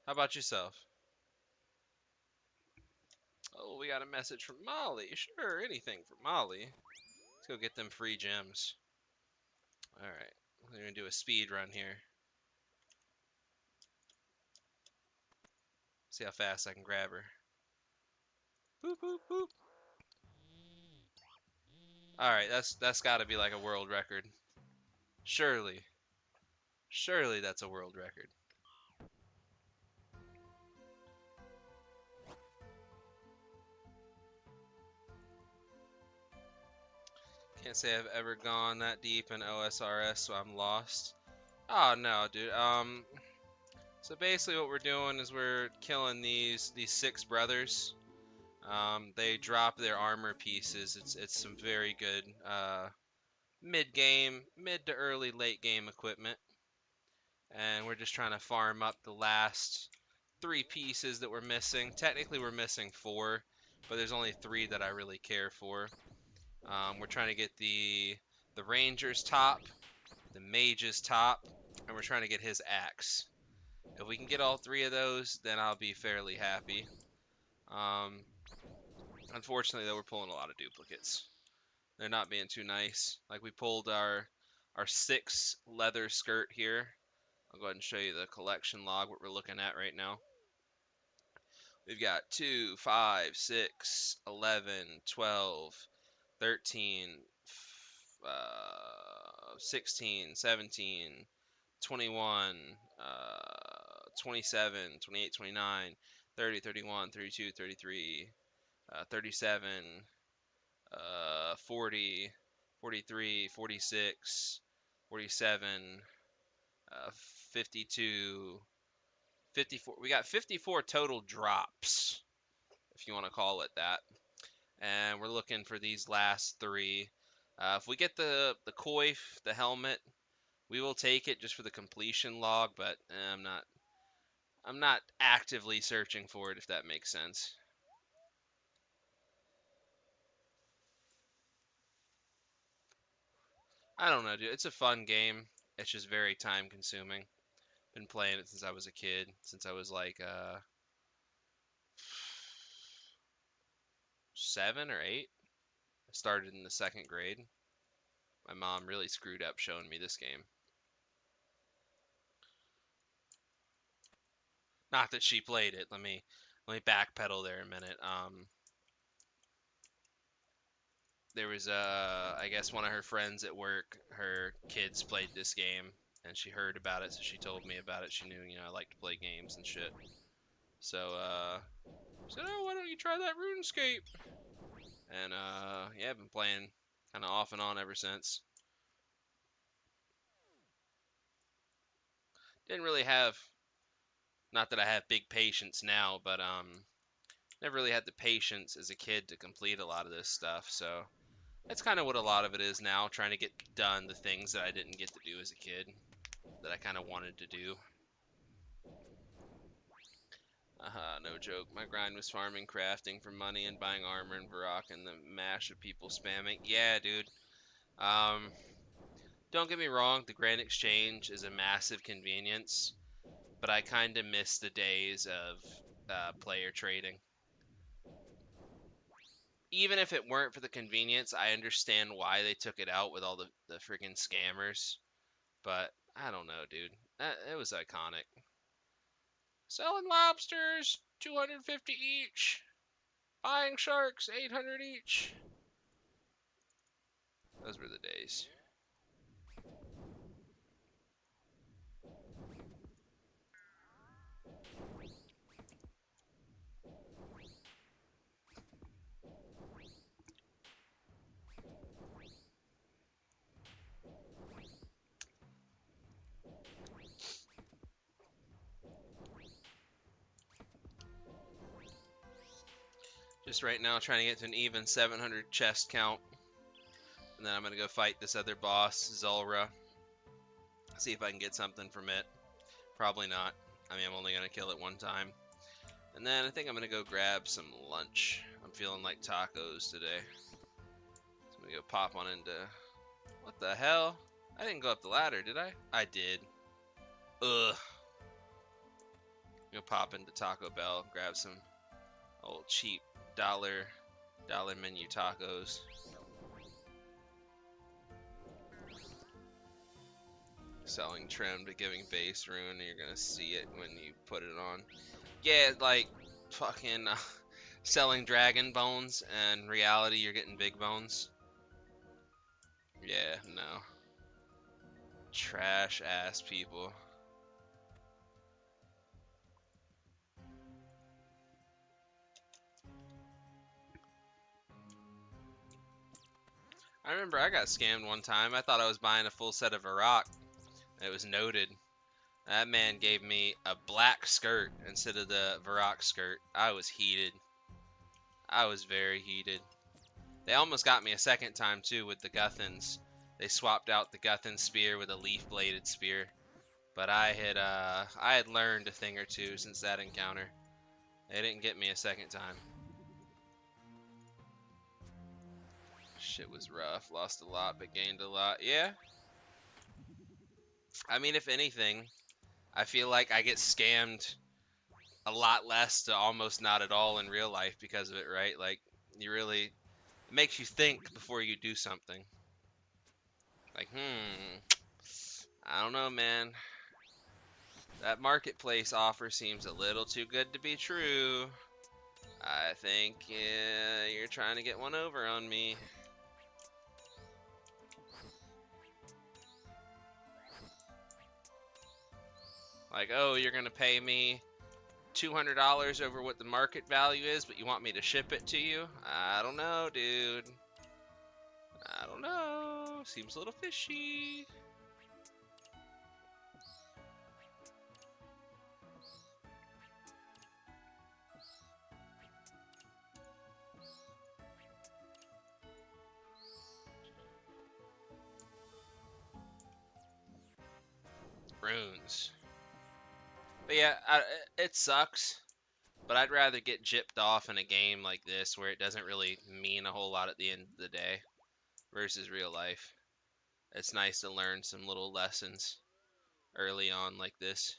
How about yourself? Oh, we got a message from Molly. Sure, anything for Molly. Let's go get them free gems. Alright, we're gonna do a speed run here. See how fast I can grab her. Boop, boop, boop. Alright, that's gotta be like a world record. Surely. Surely that's a world record. Can't say I've ever gone that deep in OSRS, so I'm lost. Oh no, dude. So basically what we're doing is we're killing these 6 brothers. They drop their armor pieces. It's some very good mid to early late game equipment. And we're just trying to farm up the last 3 pieces that we're missing. Technically we're missing 4, but there's only 3 that I really care for. We're trying to get the ranger's top, the mage's top, and we're trying to get his axe. If we can get all 3 of those, then I'll be fairly happy. Unfortunately, though, we're pulling a lot of duplicates. They're not being too nice. Like, we pulled our 6 leather skirt here. I'll go ahead and show you the collection log, what we're looking at right now. We've got 2, 5, 6, 11, 12, 13, 16, 17, 21, 27, 28, 29, 30, 31, 32, 33, 37, 40, 43, 46, 47, 52, 54. We got 54 total drops, if you want to call it that. And we're looking for these last 3. If we get the coif, the helmet, we will take it just for the completion log, but I'm not actively searching for it, if that makes sense. I don't know, dude. It's a fun game. It's just very time consuming. Been playing it since I was a kid, since I was like 7 or 8. I started in the 2nd grade. My mom really screwed up showing me this game. Not that she played it. Let me backpedal there a minute. there was I guess one of her friends at work, her kids played this game, and she heard about it, so she told me about it. She knew, you know, I like to play games and shit. So she said, oh, why don't you try that RuneScape? And yeah, I've been playing kind of off and on ever since. Didn't really have, not that I have big patience now, but never really had the patience as a kid to complete a lot of this stuff. So that's kind of what a lot of it is now, trying to get done the things that I didn't get to do as a kid that I kind of wanted to do. No joke. My grind was farming, crafting for money, and buying armor and Varrock, and the mash of people spamming. Yeah, dude. Don't get me wrong, the Grand Exchange is a massive convenience, but I kind of miss the days of player trading. Even if it weren't for the convenience, I understand why they took it out with all the freaking scammers. But I don't know, dude. It was iconic. Selling lobsters, 250 each. Buying sharks, 800 each. Those were the days. Just right now trying to get to an even 700 chest count. And then I'm going to go fight this other boss, Zulra. See if I can get something from it. Probably not. I mean, I'm only going to kill it one time. And then I think I'm going to go grab some lunch. I'm feeling like tacos today. So I'm going to go pop on into... What the hell? I didn't go up the ladder, did I? I did. Ugh. I'm going to pop into Taco Bell, grab some old cheap dollar menu tacos. Selling trim to giving base rune, and you're gonna see it when you put it on. Yeah, like fucking selling dragon bones, and in reality you're getting big bones. Yeah, no. Trash ass people. I remember I got scammed one time. I thought I was buying a full set of Varrock. It was noted. That man gave me a black skirt instead of the Varrock skirt. I was heated. I was very heated. They almost got me a second time too with the Guthans. They swapped out the Guthan spear with a leaf-bladed spear. But I had learned a thing or two since that encounter. They didn't get me a second time. Shit was rough. Lost a lot, but gained a lot. Yeah. I mean, if anything, I feel like I get scammed a lot less to almost not at all in real life because of it, right? Like, you really, it makes you think before you do something. Like, I don't know, man. That marketplace offer seems a little too good to be true. I think you're trying to get one over on me. Like, oh, you're gonna pay me $200 over what the market value is, but you want me to ship it to you? I don't know, dude. I don't know. Seems a little fishy. Runes. But yeah, it sucks. But I'd rather get gypped off in a game like this where it doesn't really mean a whole lot at the end of the day versus real life. It's nice to learn some little lessons early on like this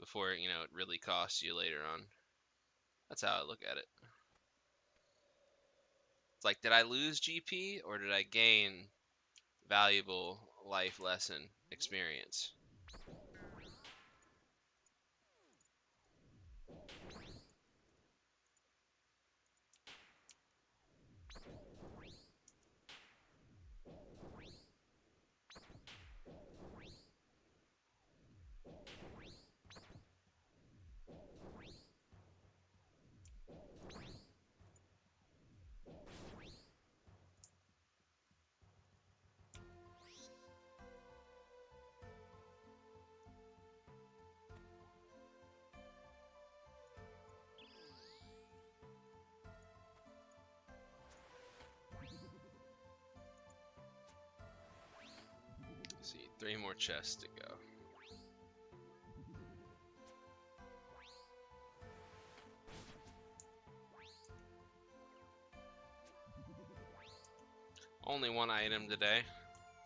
before, you know, it really costs you later on. That's how I look at it. It's like, did I lose GP or did I gain valuable life lesson experience? 3 more chests to go. Only 1 item today,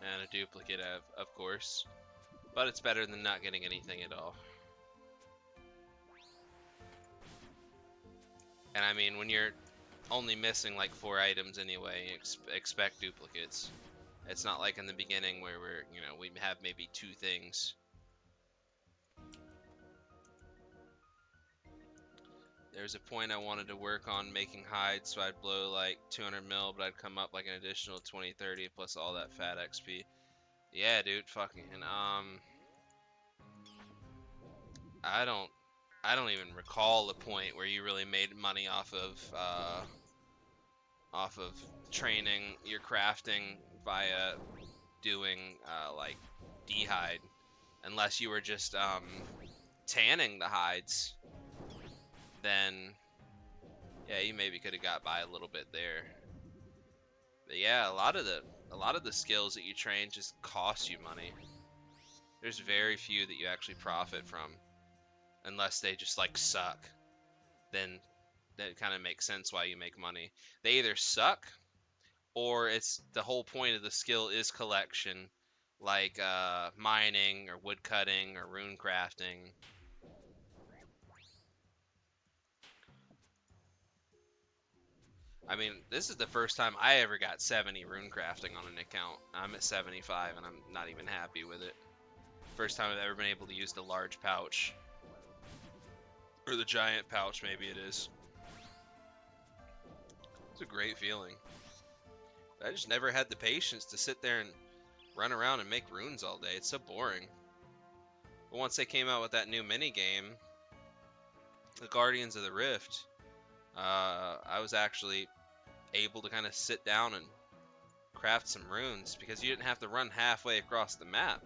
and a duplicate of course, but it's better than not getting anything at all. And I mean, when you're only missing like 4 items anyway, expect duplicates. It's not like in the beginning where we have maybe 2 things. There's a point I wanted to work on making hides, so I'd blow like 200 mil, but I'd come up like an additional 20, 30 plus all that fat XP. Yeah, dude, fucking I don't even recall the point where you really made money off of training your crafting via doing like dehide, unless you were just tanning the hides. Then yeah, you maybe could have got by a little bit there. But yeah, a lot of the skills that you train just cost you money. There's very few that you actually profit from, unless they just like suck. Then that kind of makes sense why you make money. They either suck, or it's the whole point of the skill is collection, like mining or wood cutting or rune crafting. I mean, this is the first time I ever got 70 rune crafting on an account. I'm at 75 and I'm not even happy with it. First time I've ever been able to use the large pouch. Or the giant pouch, maybe it is. It's a great feeling. I just never had the patience to sit there and run around and make runes all day. It's so boring. But once they came out with that new mini game, the Guardians of the Rift, I was actually able to kind of sit down and craft some runes, because you didn't have to run halfway across the map.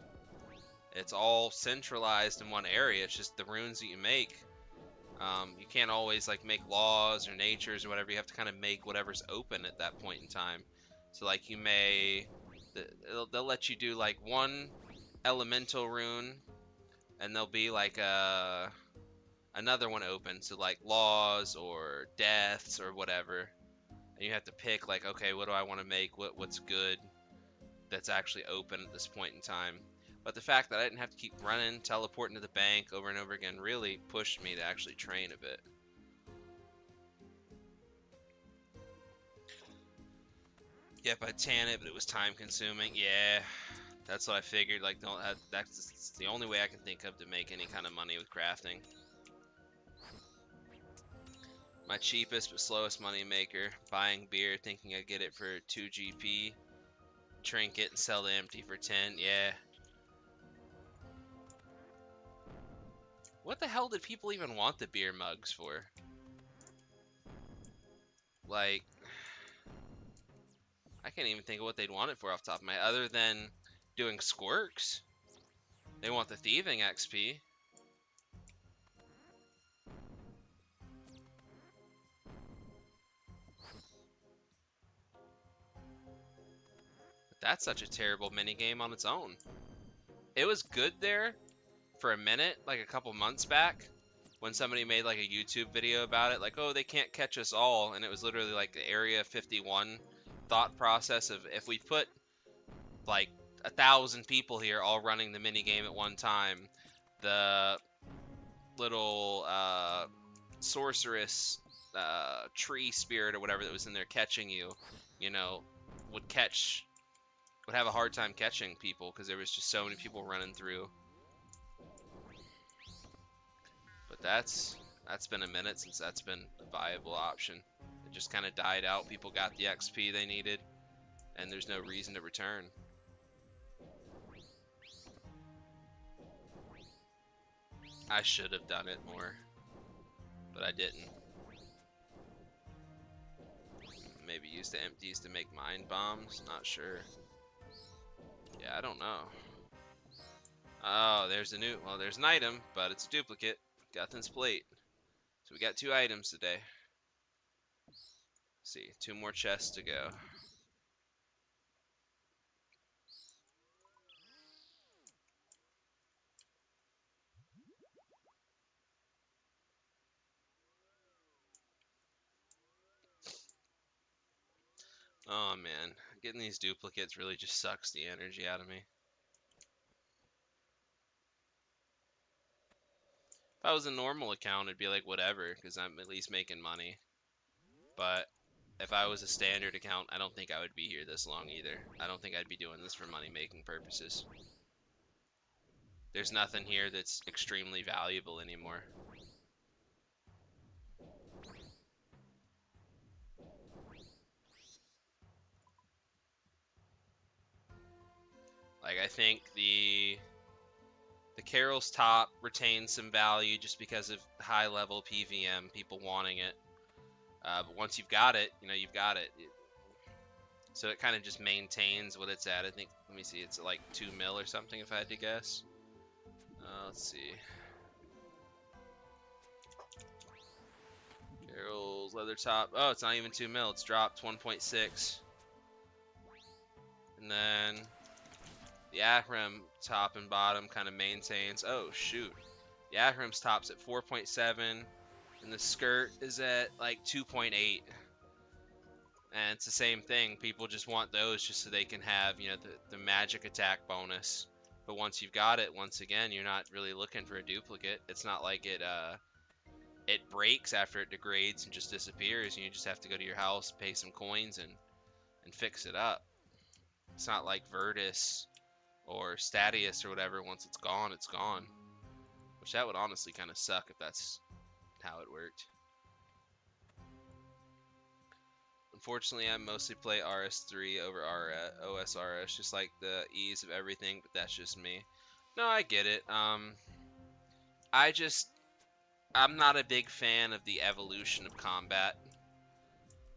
It's all centralized in one area. It's just the runes that you make. You can't always like make laws or natures or whatever. You have to kind of make whatever's open at that point in time. So like you may, they'll let you do like one elemental rune, and there'll be like another one open. So like laws or deaths or whatever. And you have to pick like, okay, what do I want to make? What's good that's actually open at this point in time. But the fact that I didn't have to keep running, teleporting to the bank over and over again really pushed me to actually train a bit. Yep, I'd tan it, but it was time consuming. Yeah, that's what I figured. Like, that's the only way I can think of to make any kind of money with crafting. My cheapest but slowest money maker, buying beer thinking I'd get it for 2 GP, trinket and sell the empty for 10. Yeah. What the hell did people even want the beer mugs for? Like, I can't even think of what they'd want it for off the top of my head, other than doing squirks. They want the thieving XP. But that's such a terrible minigame on its own. It was good there for a minute, like a couple months back, when somebody made like a YouTube video about it, like, oh, they can't catch us all, and it was literally like the Area 51 thought process of, if we put like 1,000 people here all running the minigame at one time, the little sorceress tree spirit or whatever that was in there catching you, would have a hard time catching people, because there was just so many people running through. But that's been a minute since that's been a viable option. It just kind of died out. People got the XP they needed, and there's no reason to return. I should have done it more, but I didn't. Maybe use the empties to make mind bombs? Not sure. Yeah, I don't know. Oh, there's there's an item, but it's a duplicate. Guthin's plate. So we got 2 items today. Let's see, 2 more chests to go. Oh man, getting these duplicates really just sucks the energy out of me. If I was a normal account, it'd be like whatever, because I'm at least making money. But if I was a standard account, I don't think I would be here this long either. I don't think I'd be doing this for money-making purposes. There's nothing here that's extremely valuable anymore. Like, I think the Carol's top retains some value just because of high-level PVM, people wanting it. But once you've got it, you know, you've got it. So it kind of just maintains what it's at. I think, let me see, it's like 2 mil or something if I had to guess. Let's see. Carol's leather top. Oh, it's not even 2 mil. It's dropped 1.6. And then the Akram top and bottom kind of maintains. Oh, shoot. The Akram's top's at 4.7. And the skirt is at like 2.8. And it's the same thing. People just want those just so they can have, you know, the magic attack bonus. But once you've got it, once again, you're not really looking for a duplicate. It's not like it breaks after it degrades and just disappears, and you just have to go to your house, pay some coins, and fix it up. It's not like Virtus or Statius or whatever. Once it's gone, it's gone. Which that would honestly kind of suck if that's how it worked. Unfortunately, I mostly play RS3 over OSRS, just like the ease of everything, but that's just me. No, I get it. I'm not a big fan of the evolution of combat.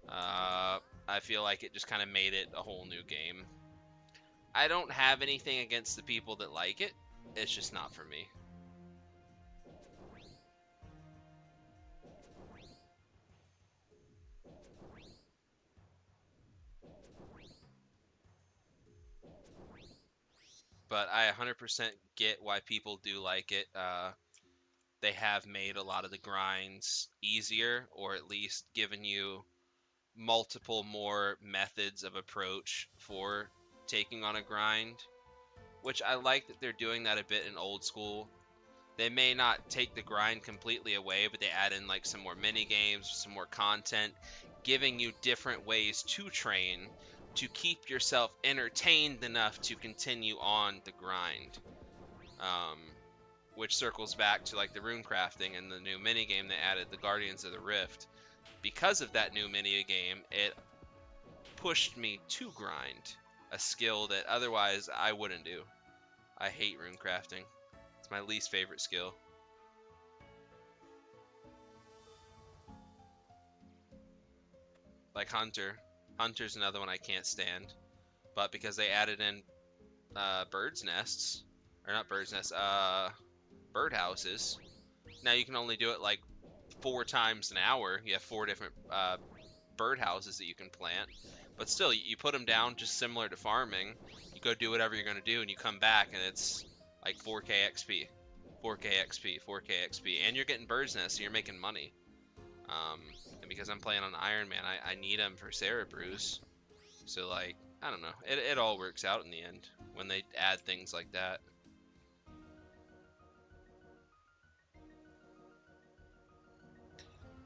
I feel like it just kind of made it a whole new game. I don't have anything against the people that like it. It's just not for me. But I 100% get why people do like it. They have made a lot of the grinds easier, or at least given you multiple more methods of approach for taking on a grind, which I like that they're doing that a bit in old school. They may not take the grind completely away, but they add in like some more mini games, some more content, giving you different ways to train to keep yourself entertained enough to continue on the grind. Which circles back to like the rune crafting and the new mini game they added, the Guardians of the Rift. Because of that new mini game, it pushed me to grind a skill that otherwise I wouldn't do. I hate rune crafting. It's my least favorite skill. Like Hunter. Hunter's another one I can't stand. But because they added in bird's nests, or not bird's nests, birdhouses, now you can only do it like 4 times an hour. You have 4 different birdhouses that you can plant. But still, you put them down just similar to farming. You go do whatever you're going to do, and you come back, and it's like 4k XP. 4k XP, 4k XP. And you're getting bird's nests, so you're making money. And because I'm playing on Iron Man, I need them for Cerebrus. So, like, I don't know. It all works out in the end when they add things like that.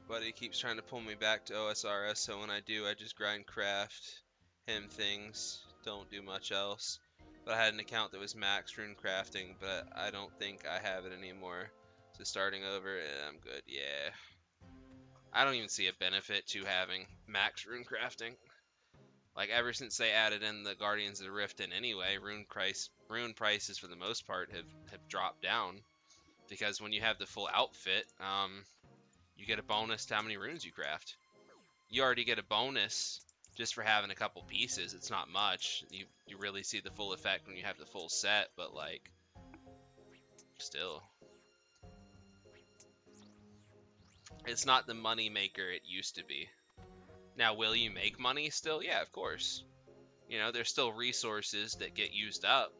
But he keeps trying to pull me back to OSRS, so when I do, I just grind craft him things. Don't do much else. But I had an account that was max rune crafting, but I don't think I have it anymore. So starting over, I'm good. Yeah. I don't even see a benefit to having max rune crafting. Like, ever since they added in the Guardians of the Rift in anyway, rune prices for the most part have dropped down. Because when you have the full outfit, you get a bonus to how many runes you craft. You already get a bonus just for having a couple pieces. It's not much. You really see the full effect when you have the full set, but like, still. It's not the money maker it used to be. Now, will you make money still? Yeah, of course. You know, there's still resources that get used up.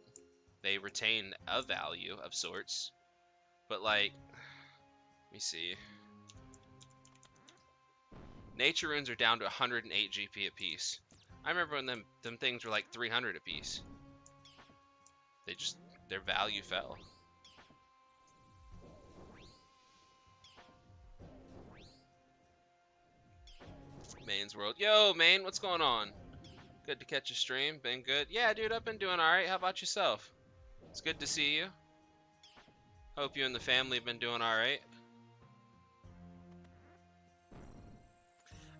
They retain a value of sorts. But like, let me see. Nature runes are down to 108 GP apiece. I remember when them things were like 300 a piece. Their value fell. Maine's World. Yo, Maine, what's going on? Good to catch a stream. Been good? Yeah, dude, I've been doing alright. How about yourself? It's good to see you. Hope you and the family have been doing alright.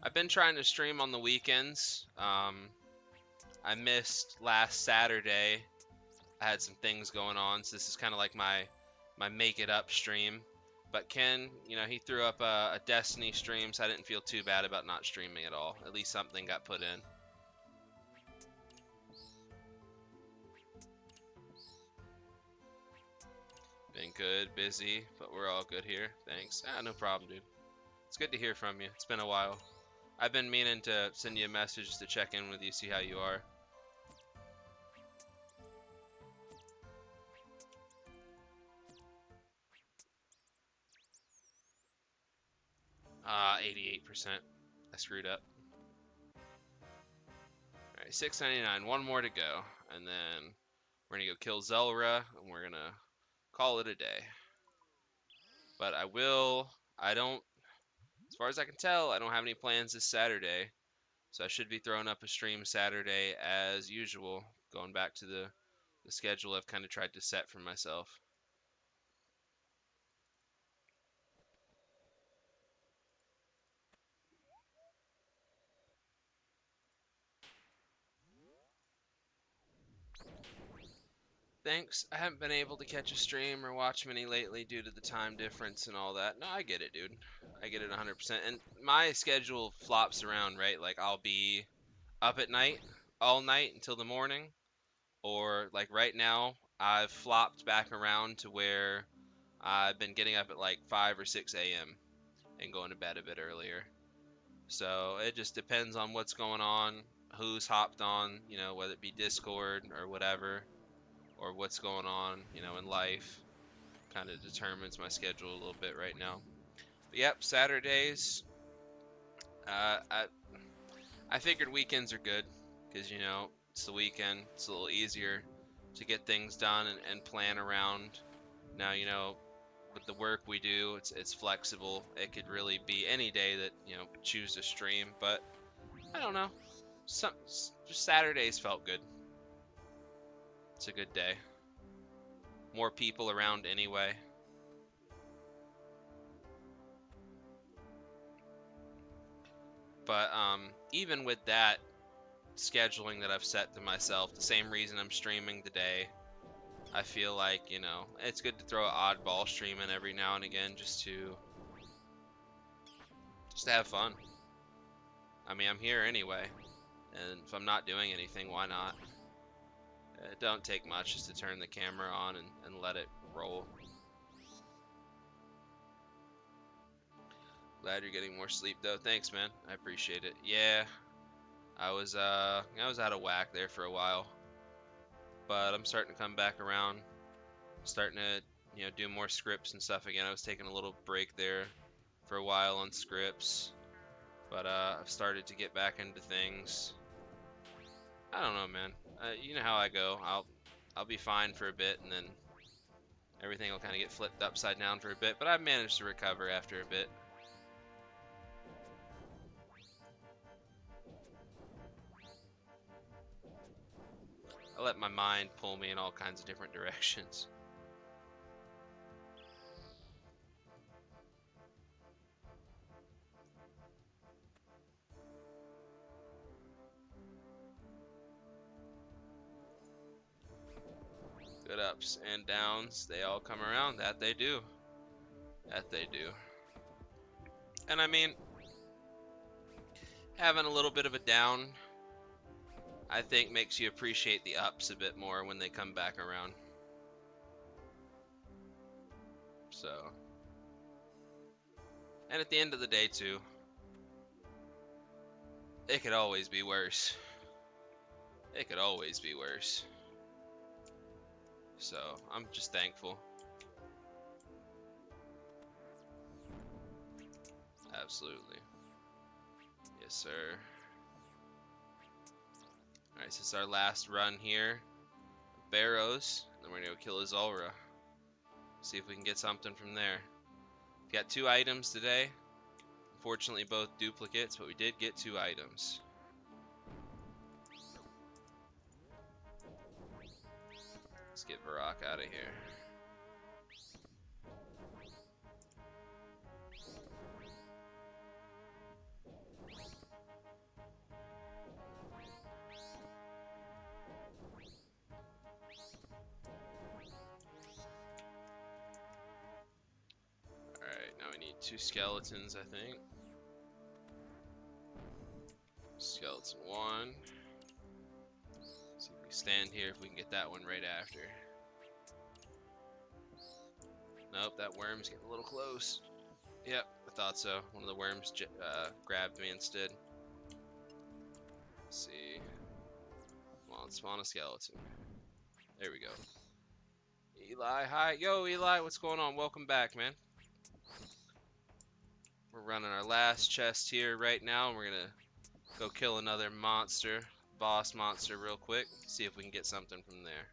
I've been trying to stream on the weekends. I missed last Saturday. I had some things going on, so this is kind of like my make it up stream. But Ken, you know, he threw up a Destiny stream, so I didn't feel too bad about not streaming at all. At least something got put in. Been good, busy, but we're all good here. Thanks. Ah, no problem, dude. It's good to hear from you. It's been a while. I've been meaning to send you a message to check in with you, see how you are. 88%. I screwed up. Alright, 699. One more to go. And then we're going to go kill Zelra, and we're going to call it a day. But as far as I can tell, I don't have any plans this Saturday. So I should be throwing up a stream Saturday as usual, going back to the schedule I've kind of tried to set for myself. Thanks. I haven't been able to catch a stream or watch many lately due to the time difference and all that. No, I get it, dude. I get it 100%. And my schedule flops around, right? Like, I'll be up at night, all night until the morning. Or, like, right now, I've flopped back around to where I've been getting up at, like, 5 or 6 a.m. and going to bed a bit earlier. So, it just depends on what's going on, who's hopped on, you know, whether it be Discord or whatever, or what's going on, you know, in life. Kind of determines my schedule a little bit right now. But yep, Saturdays. I figured weekends are good because, you know, it's the weekend. It's a little easier to get things done and plan around. Now, you know, with the work we do, it's flexible. It could really be any day that, you know, choose to stream. But I don't know. Just Saturdays felt good. It's a good day. More people around anyway. But even with that scheduling that I've set to myself, the same reason I'm streaming today, I feel like, you know, it's good to throw an oddball stream in every now and again just to have fun. I mean, I'm here anyway, and if I'm not doing anything, why not? It don't take much just to turn the camera on and let it roll. Glad you're getting more sleep though. Thanks, man. I appreciate it. Yeah, I was out of whack there for a while, but I'm starting to come back around. Starting to, you know, do more scripts and stuff again. I was taking a little break there for a while on scripts, but I've started to get back into things. I don't know, man. You know how I go. I'll be fine for a bit, and then everything will kind of get flipped upside down for a bit. But I've managed to recover after a bit. I let my mind pull me in all kinds of different directions. Good ups and downs, they all come around. That they do. That they do. And I mean, having a little bit of a down, I think, makes you appreciate the ups a bit more when they come back around. So, and at the end of the day too, it could always be worse. It could always be worse. So, I'm just thankful. Absolutely. Yes, sir. Alright, so this is our last run here. Barrows. Then we're gonna go kill a Zulra. See if we can get something from there. Got 2 items today. Unfortunately, both duplicates, but we did get 2 items. Let's get Varrock out of here. Alright, now we need 2 skeletons, I think. Skeleton 1. See if we stand here, if we can get that one right after. Nope, that worm's getting a little close. Yep, I thought so. One of the worms grabbed me instead. Let's see. Come on, spawn a skeleton. There we go. Eli, hi. Yo, Eli, what's going on? Welcome back, man. We're running our last chest here right now, and we're gonna go kill another monster, boss monster real quick. See if we can get something from there.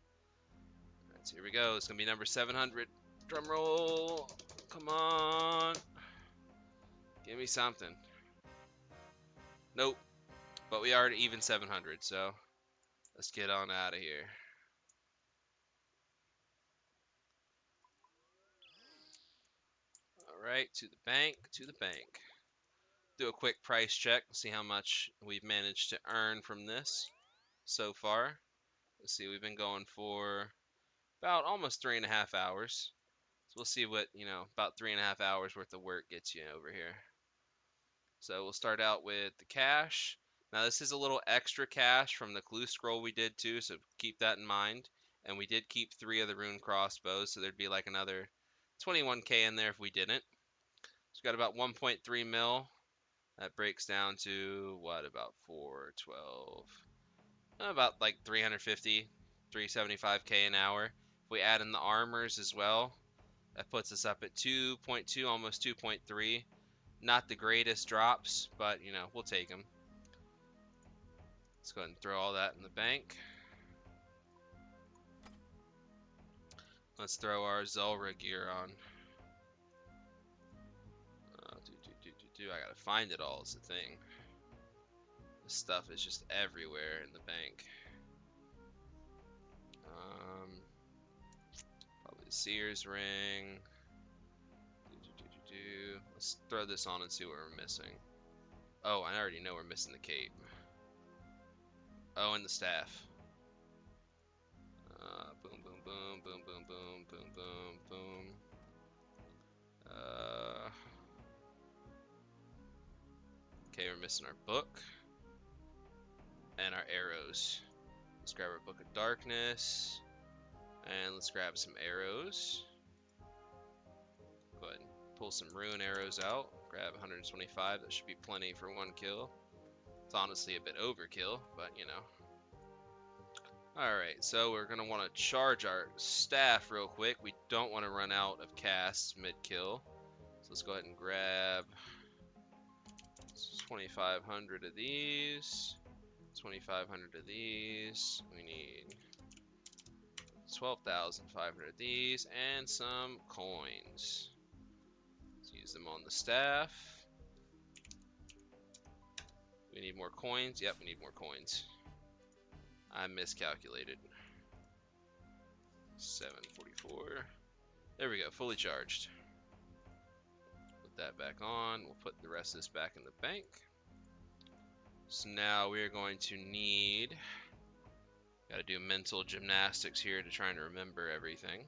Alright, so here we go. It's gonna be number 700. Drum roll. Come on. Give me something. Nope. But we are at even 700, so let's get on out of here. Alright, to the bank, to the bank. Do a quick price check, see how much we've managed to earn from this so far. Let's see, we've been going for about almost 3.5 hours. So we'll see what, about 3.5 hours worth of work gets you over here. So we'll start out with the cash. Now this is a little extra cash from the clue scroll we did too, so keep that in mind. And we did keep 3 of the rune crossbows, so there'd be like another 21k in there if we didn't. So we got about 1.3 mil. That breaks down to what, about 412? About like 350, 375k an hour. If we add in the armors as well, that puts us up at 2.2, almost 2.3. Not the greatest drops, but we'll take them. Let's go ahead and throw all that in the bank. Let's throw our Zulra gear on. I gotta find it all is the thing. This stuff is just everywhere in the bank. Probably the Seer's ring. Let's throw this on and see what we're missing. Oh, I already know we're missing the cape. Oh, and the staff. Boom, boom, boom, boom, boom, boom, boom, boom, boom. Okay, we're missing our book and our arrows. Let's grab our Book of Darkness and let's grab some arrows. Go ahead and pull some rune arrows out. Grab 125. That should be plenty for 1 kill. It's honestly a bit overkill, but Alright, so we're going to want to charge our staff real quick. We don't want to run out of casts mid-kill. So let's go ahead and grab 2,500 of these. 2,500 of these. We need 12,500 of these and some coins. Let's use them on the staff. We need more coins. Yep, we need more coins. I miscalculated. 744. There we go, fully charged. Put that back on. We'll put the rest of this back in the bank. So now we are going to need, gotta do mental gymnastics here to try and remember everything.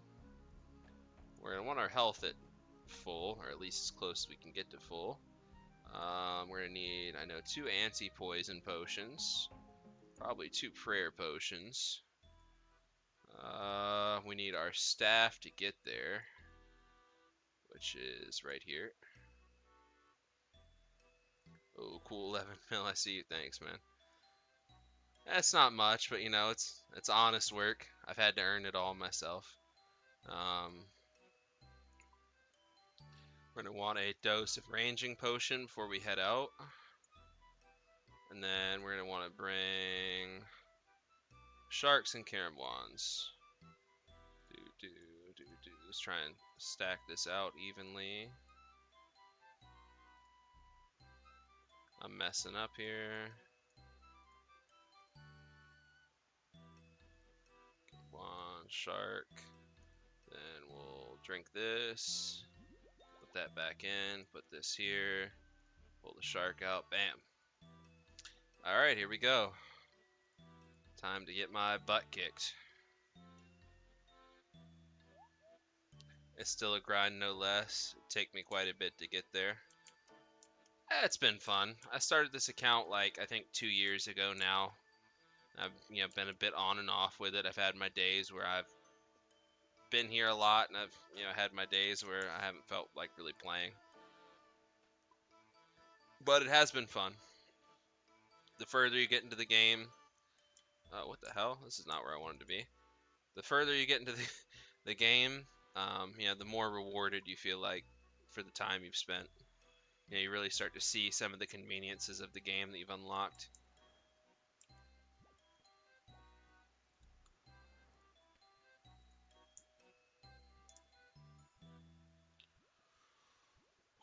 We're gonna want our health at full, or at least as close as we can get to full. We're gonna need, I know, 2 anti-poison potions, probably 2 prayer potions. We need our staff to get there, which is right here. Oh, cool, 11 mil. I see you. Thanks, man. That's not much, but it's honest work. I've had to earn it all myself. We're gonna want a dose of ranging potion before we head out, and then we're gonna want to bring Sharks and carom wands. Let's try and stack this out evenly. I'm messing up here. Wand, shark. Then we'll drink this. Put that back in. Put this here. Pull the shark out. Bam. Alright, here we go. Time to get my butt kicked. It's still a grind, no less. It'll take me quite a bit to get there. It's been fun. I started this account like I think 2 years ago now. I've been a bit on and off with it. I've had my days where I've been here a lot, and I've had my days where I haven't felt like really playing. But it has been fun. The further you get into the game, what the hell? This is not where I wanted to be. The further you get into the game, the more rewarded you feel like for the time you've spent. You really start to see some of the conveniences of the game that you've unlocked.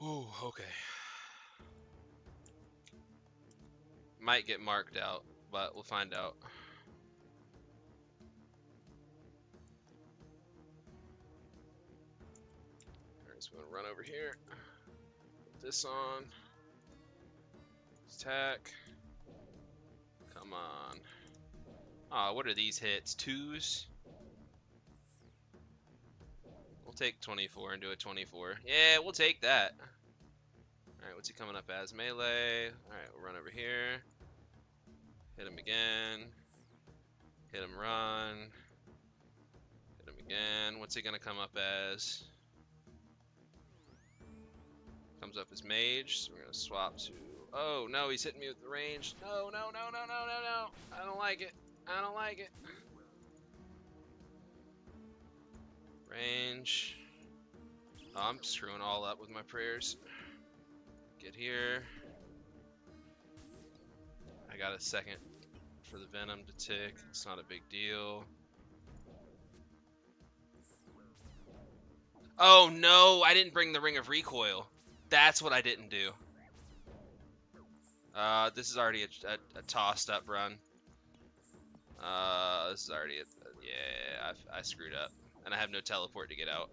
Ooh, okay. Might get marked out, but we'll find out. Alright, so I'm gonna run over here. Put this on. Attack. Come on. Aw, what are these hits? 2s? We'll take 24 and do a 24. Yeah, we'll take that. Alright, what's he coming up as? Melee. Alright, we'll run over here. Hit him again. Hit him, run. Hit him again. What's he gonna come up as? Comes up as mage, so we're gonna swap to... Oh, no, he's hitting me with the range. No, no, no, no, no, no, no. I don't like it. I don't like it. Range. Oh, I'm screwing all up with my prayers. Get here. I got a second for the venom to tick. It's not a big deal. Oh no, I didn't bring the ring of recoil. That's what I didn't do. This is already a tossed up run. This is already yeah, I screwed up. And I have no teleport to get out.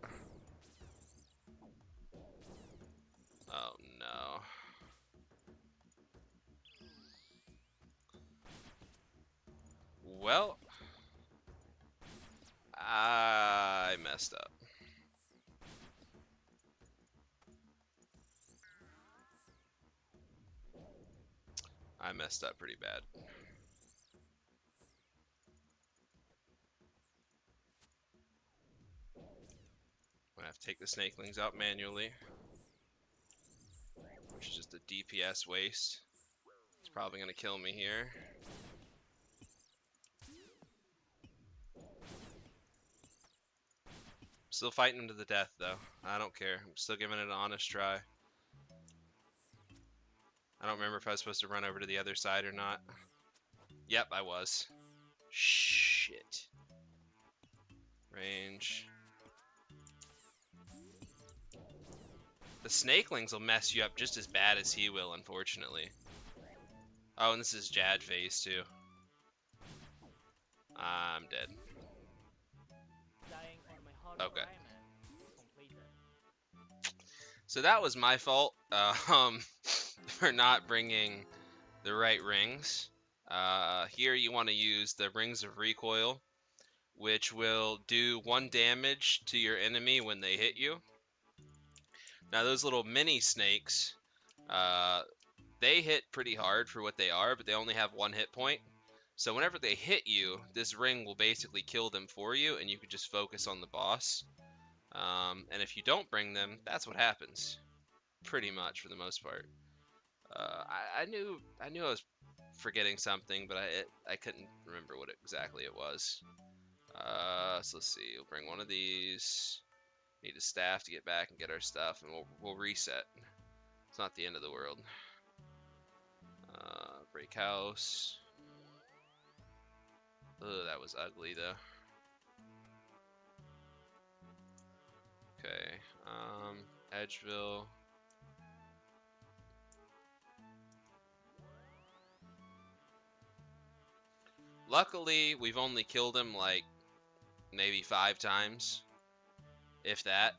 Oh no. Well, I messed up. I messed up pretty bad. I'm gonna have to take the snakelings out manually, which is just a DPS waste. It's probably gonna kill me here. Still fighting him to the death, though. I don't care. I'm still giving it an honest try. I don't remember if I was supposed to run over to the other side or not. Yep, I was. Shit. Range. The snakelings will mess you up just as bad as he will, unfortunately. Oh, and this is Jad phase, too. I'm dead. Okay. So that was my fault for not bringing the right rings. Here you want to use the rings of recoil, which will do 1 damage to your enemy when they hit you. Now those little mini snakes, they hit pretty hard for what they are, but they only have 1 hit point. So whenever they hit you, this ring will basically kill them for you, and you can just focus on the boss. And if you don't bring them, that's what happens, pretty much for the most part. I knew I was forgetting something, but I couldn't remember what exactly it was. So let's see. We'll bring one of these. Need a staff to get back and get our stuff, and we'll reset. It's not the end of the world. Break house. Ugh, that was ugly though. Okay, Edgeville. Luckily, we've only killed him like maybe 5 times, if that.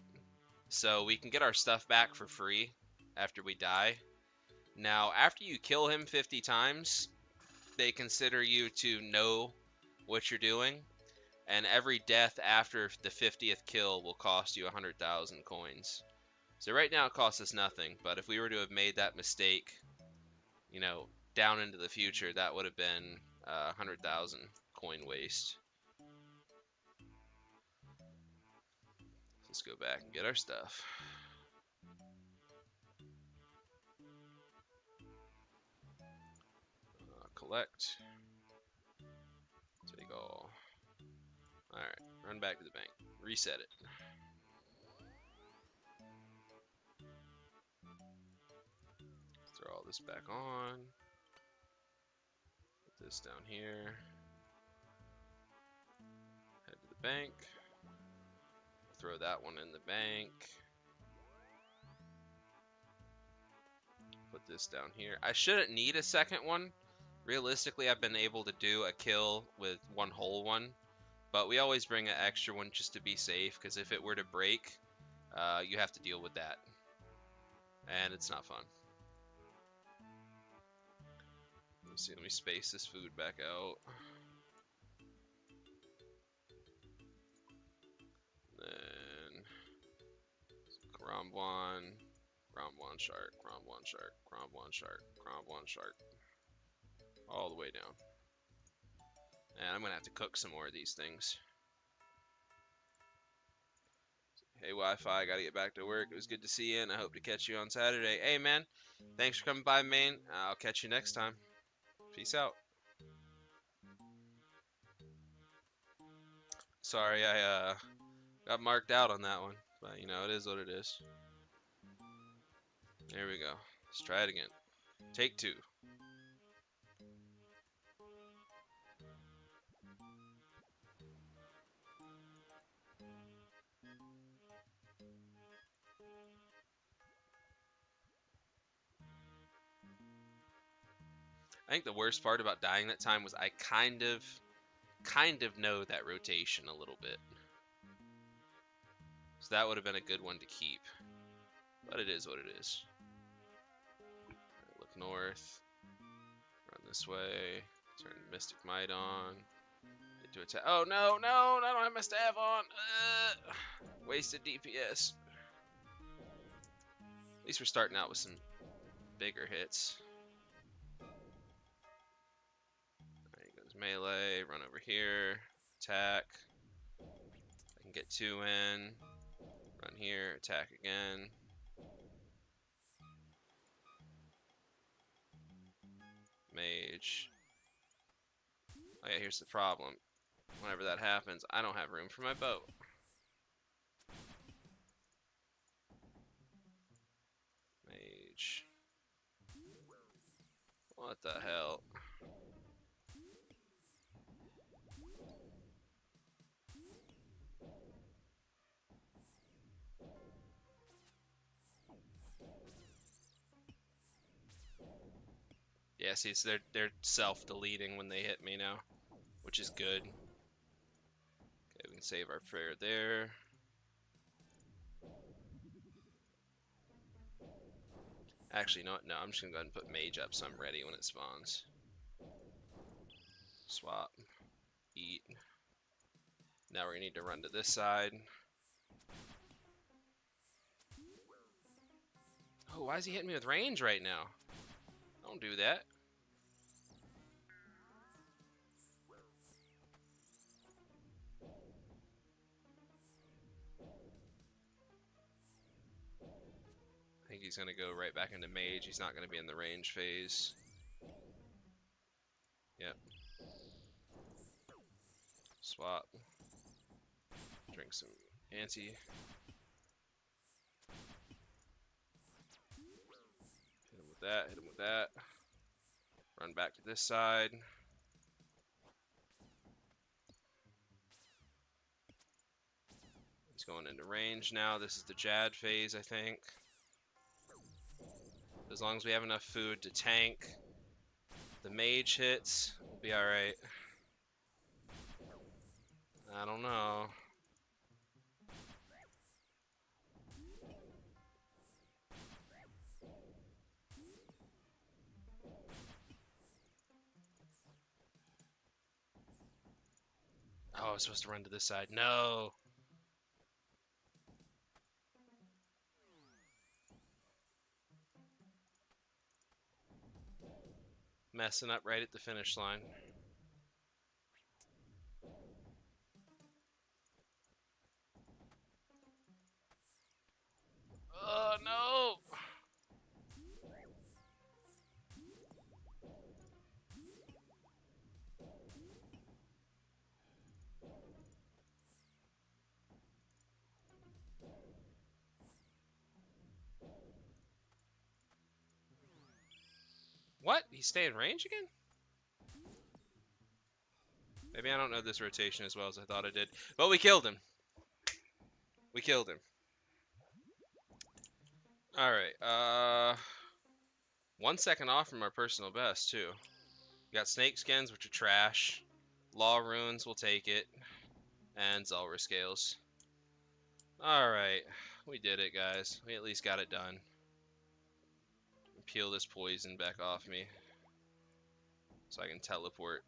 So we can get our stuff back for free after we die. Now, after you kill him 50 times, they consider you to know what you're doing, and every death after the 50th kill will cost you 100,000 coins. So right now it costs us nothing, but if we were to have made that mistake, you know, down into the future, that would have been 100,000 coin waste. Let's go back and get our stuff. Collect. Take all. Alright, run back to the bank. Reset it. Throw all this back on. Put this down here. Head to the bank. Throw that one in the bank. Put this down here. I shouldn't need a second one. Realistically, I've been able to do a kill with one whole one, but we always bring an extra one just to be safe, because if it were to break, you have to deal with that, and it's not fun. Let me see, let me space this food back out. Then Kromwan, Kromwan shark, Kromwan shark, Kromwan shark, Kromwan shark, all the way down. And I'm gonna have to cook some more of these things. Hey Wi-Fi, gotta get back to work. It was good to see you, and I hope to catch you on Saturday. Hey man, thanks for coming by, man. I'll catch you next time. Peace out. Sorry, I got marked out on that one, but you know, it is what it is. There we go. Let's try it again. Take 2. I think the worst part about dying that time was I kind of know that rotation a little bit. So that would have been a good one to keep. But it is what it is. Right, look north. Run this way. Turn Mystic Might on. Get to attack. Oh no, no, I don't have my staff on. Wasted DPS. At least we're starting out with some bigger hits. Alright, goes melee. Run over here. Attack. I can get 2 in. Run here. Attack again. Mage. Oh yeah, here's the problem. Whenever that happens, I don't have room for my boat. Mage. What the hell? Yeah, see, so they're self-deleting when they hit me now, which is good. Okay, we can save our prayer there. Actually, no, I'm just gonna go ahead and put mage up so I'm ready when it spawns. Swap. Eat. Now we're gonna need to run to this side. Oh, why is he hitting me with range right now? Don't do that. I think he's gonna go right back into mage. He's not gonna be in the range phase. Yep. Swap. Drink some anti. Hit him with that, hit him with that. Run back to this side. going into range now. This is the Jad phase, I think. As long as we have enough food to tank the mage hits, we'll be alright. I don't know. Oh, I was supposed to run to this side. No! Messing up right at the finish line. Oh, no! What? He stayed in range again? Maybe I don't know this rotation as well as I thought I did. But we killed him. We killed him. Alright, 1 second off from our personal best, too. We got snake skins, which are trash. Law runes, we'll take it. And Zelra scales. Alright, we did it, guys. We at least got it done. Peel this poison back off me. So I can teleport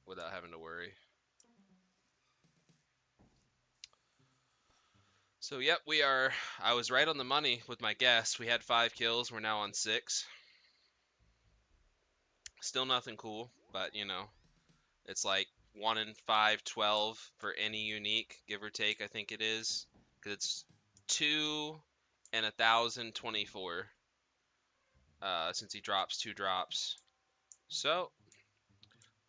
without having to worry. So, yep, I was right on the money with my guess. We had 5 kills. We're now on 6. Still nothing cool, but, you know, it's like 1 in 5, 12 for any unique, give or take, I think it is. Because it's 2 and 1,024. Since he drops 2 drops. So,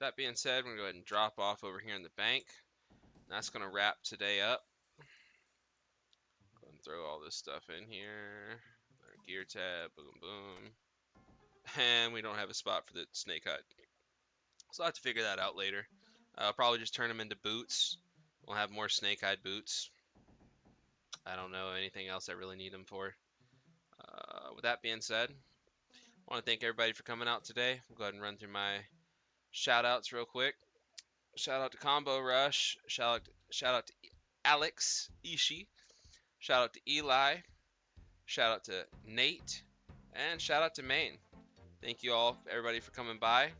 that being said, we're going to go ahead and drop off over here in the bank. That's going to wrap today up. Go and throw all this stuff in here. Our gear tab, boom, boom. And we don't have a spot for the snake hut. So I'll have to figure that out later. I'll probably just turn them into boots. We'll have more snake hide boots. I don't know anything else I really need them for. With that being said, I want to thank everybody for coming out today. We'll go ahead and run through my shout outs real quick. Shout out to Combo Rush. Shout out to Alex Ishii. Shout out to Eli. Shout out to Nate. And shout out to Maine. Thank you all, everybody, for coming by.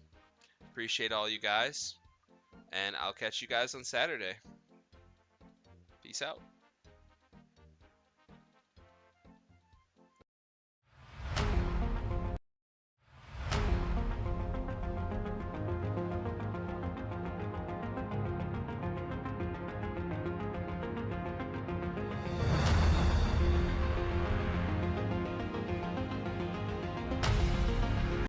Appreciate all you guys. And I'll catch you guys on Saturday. Peace out.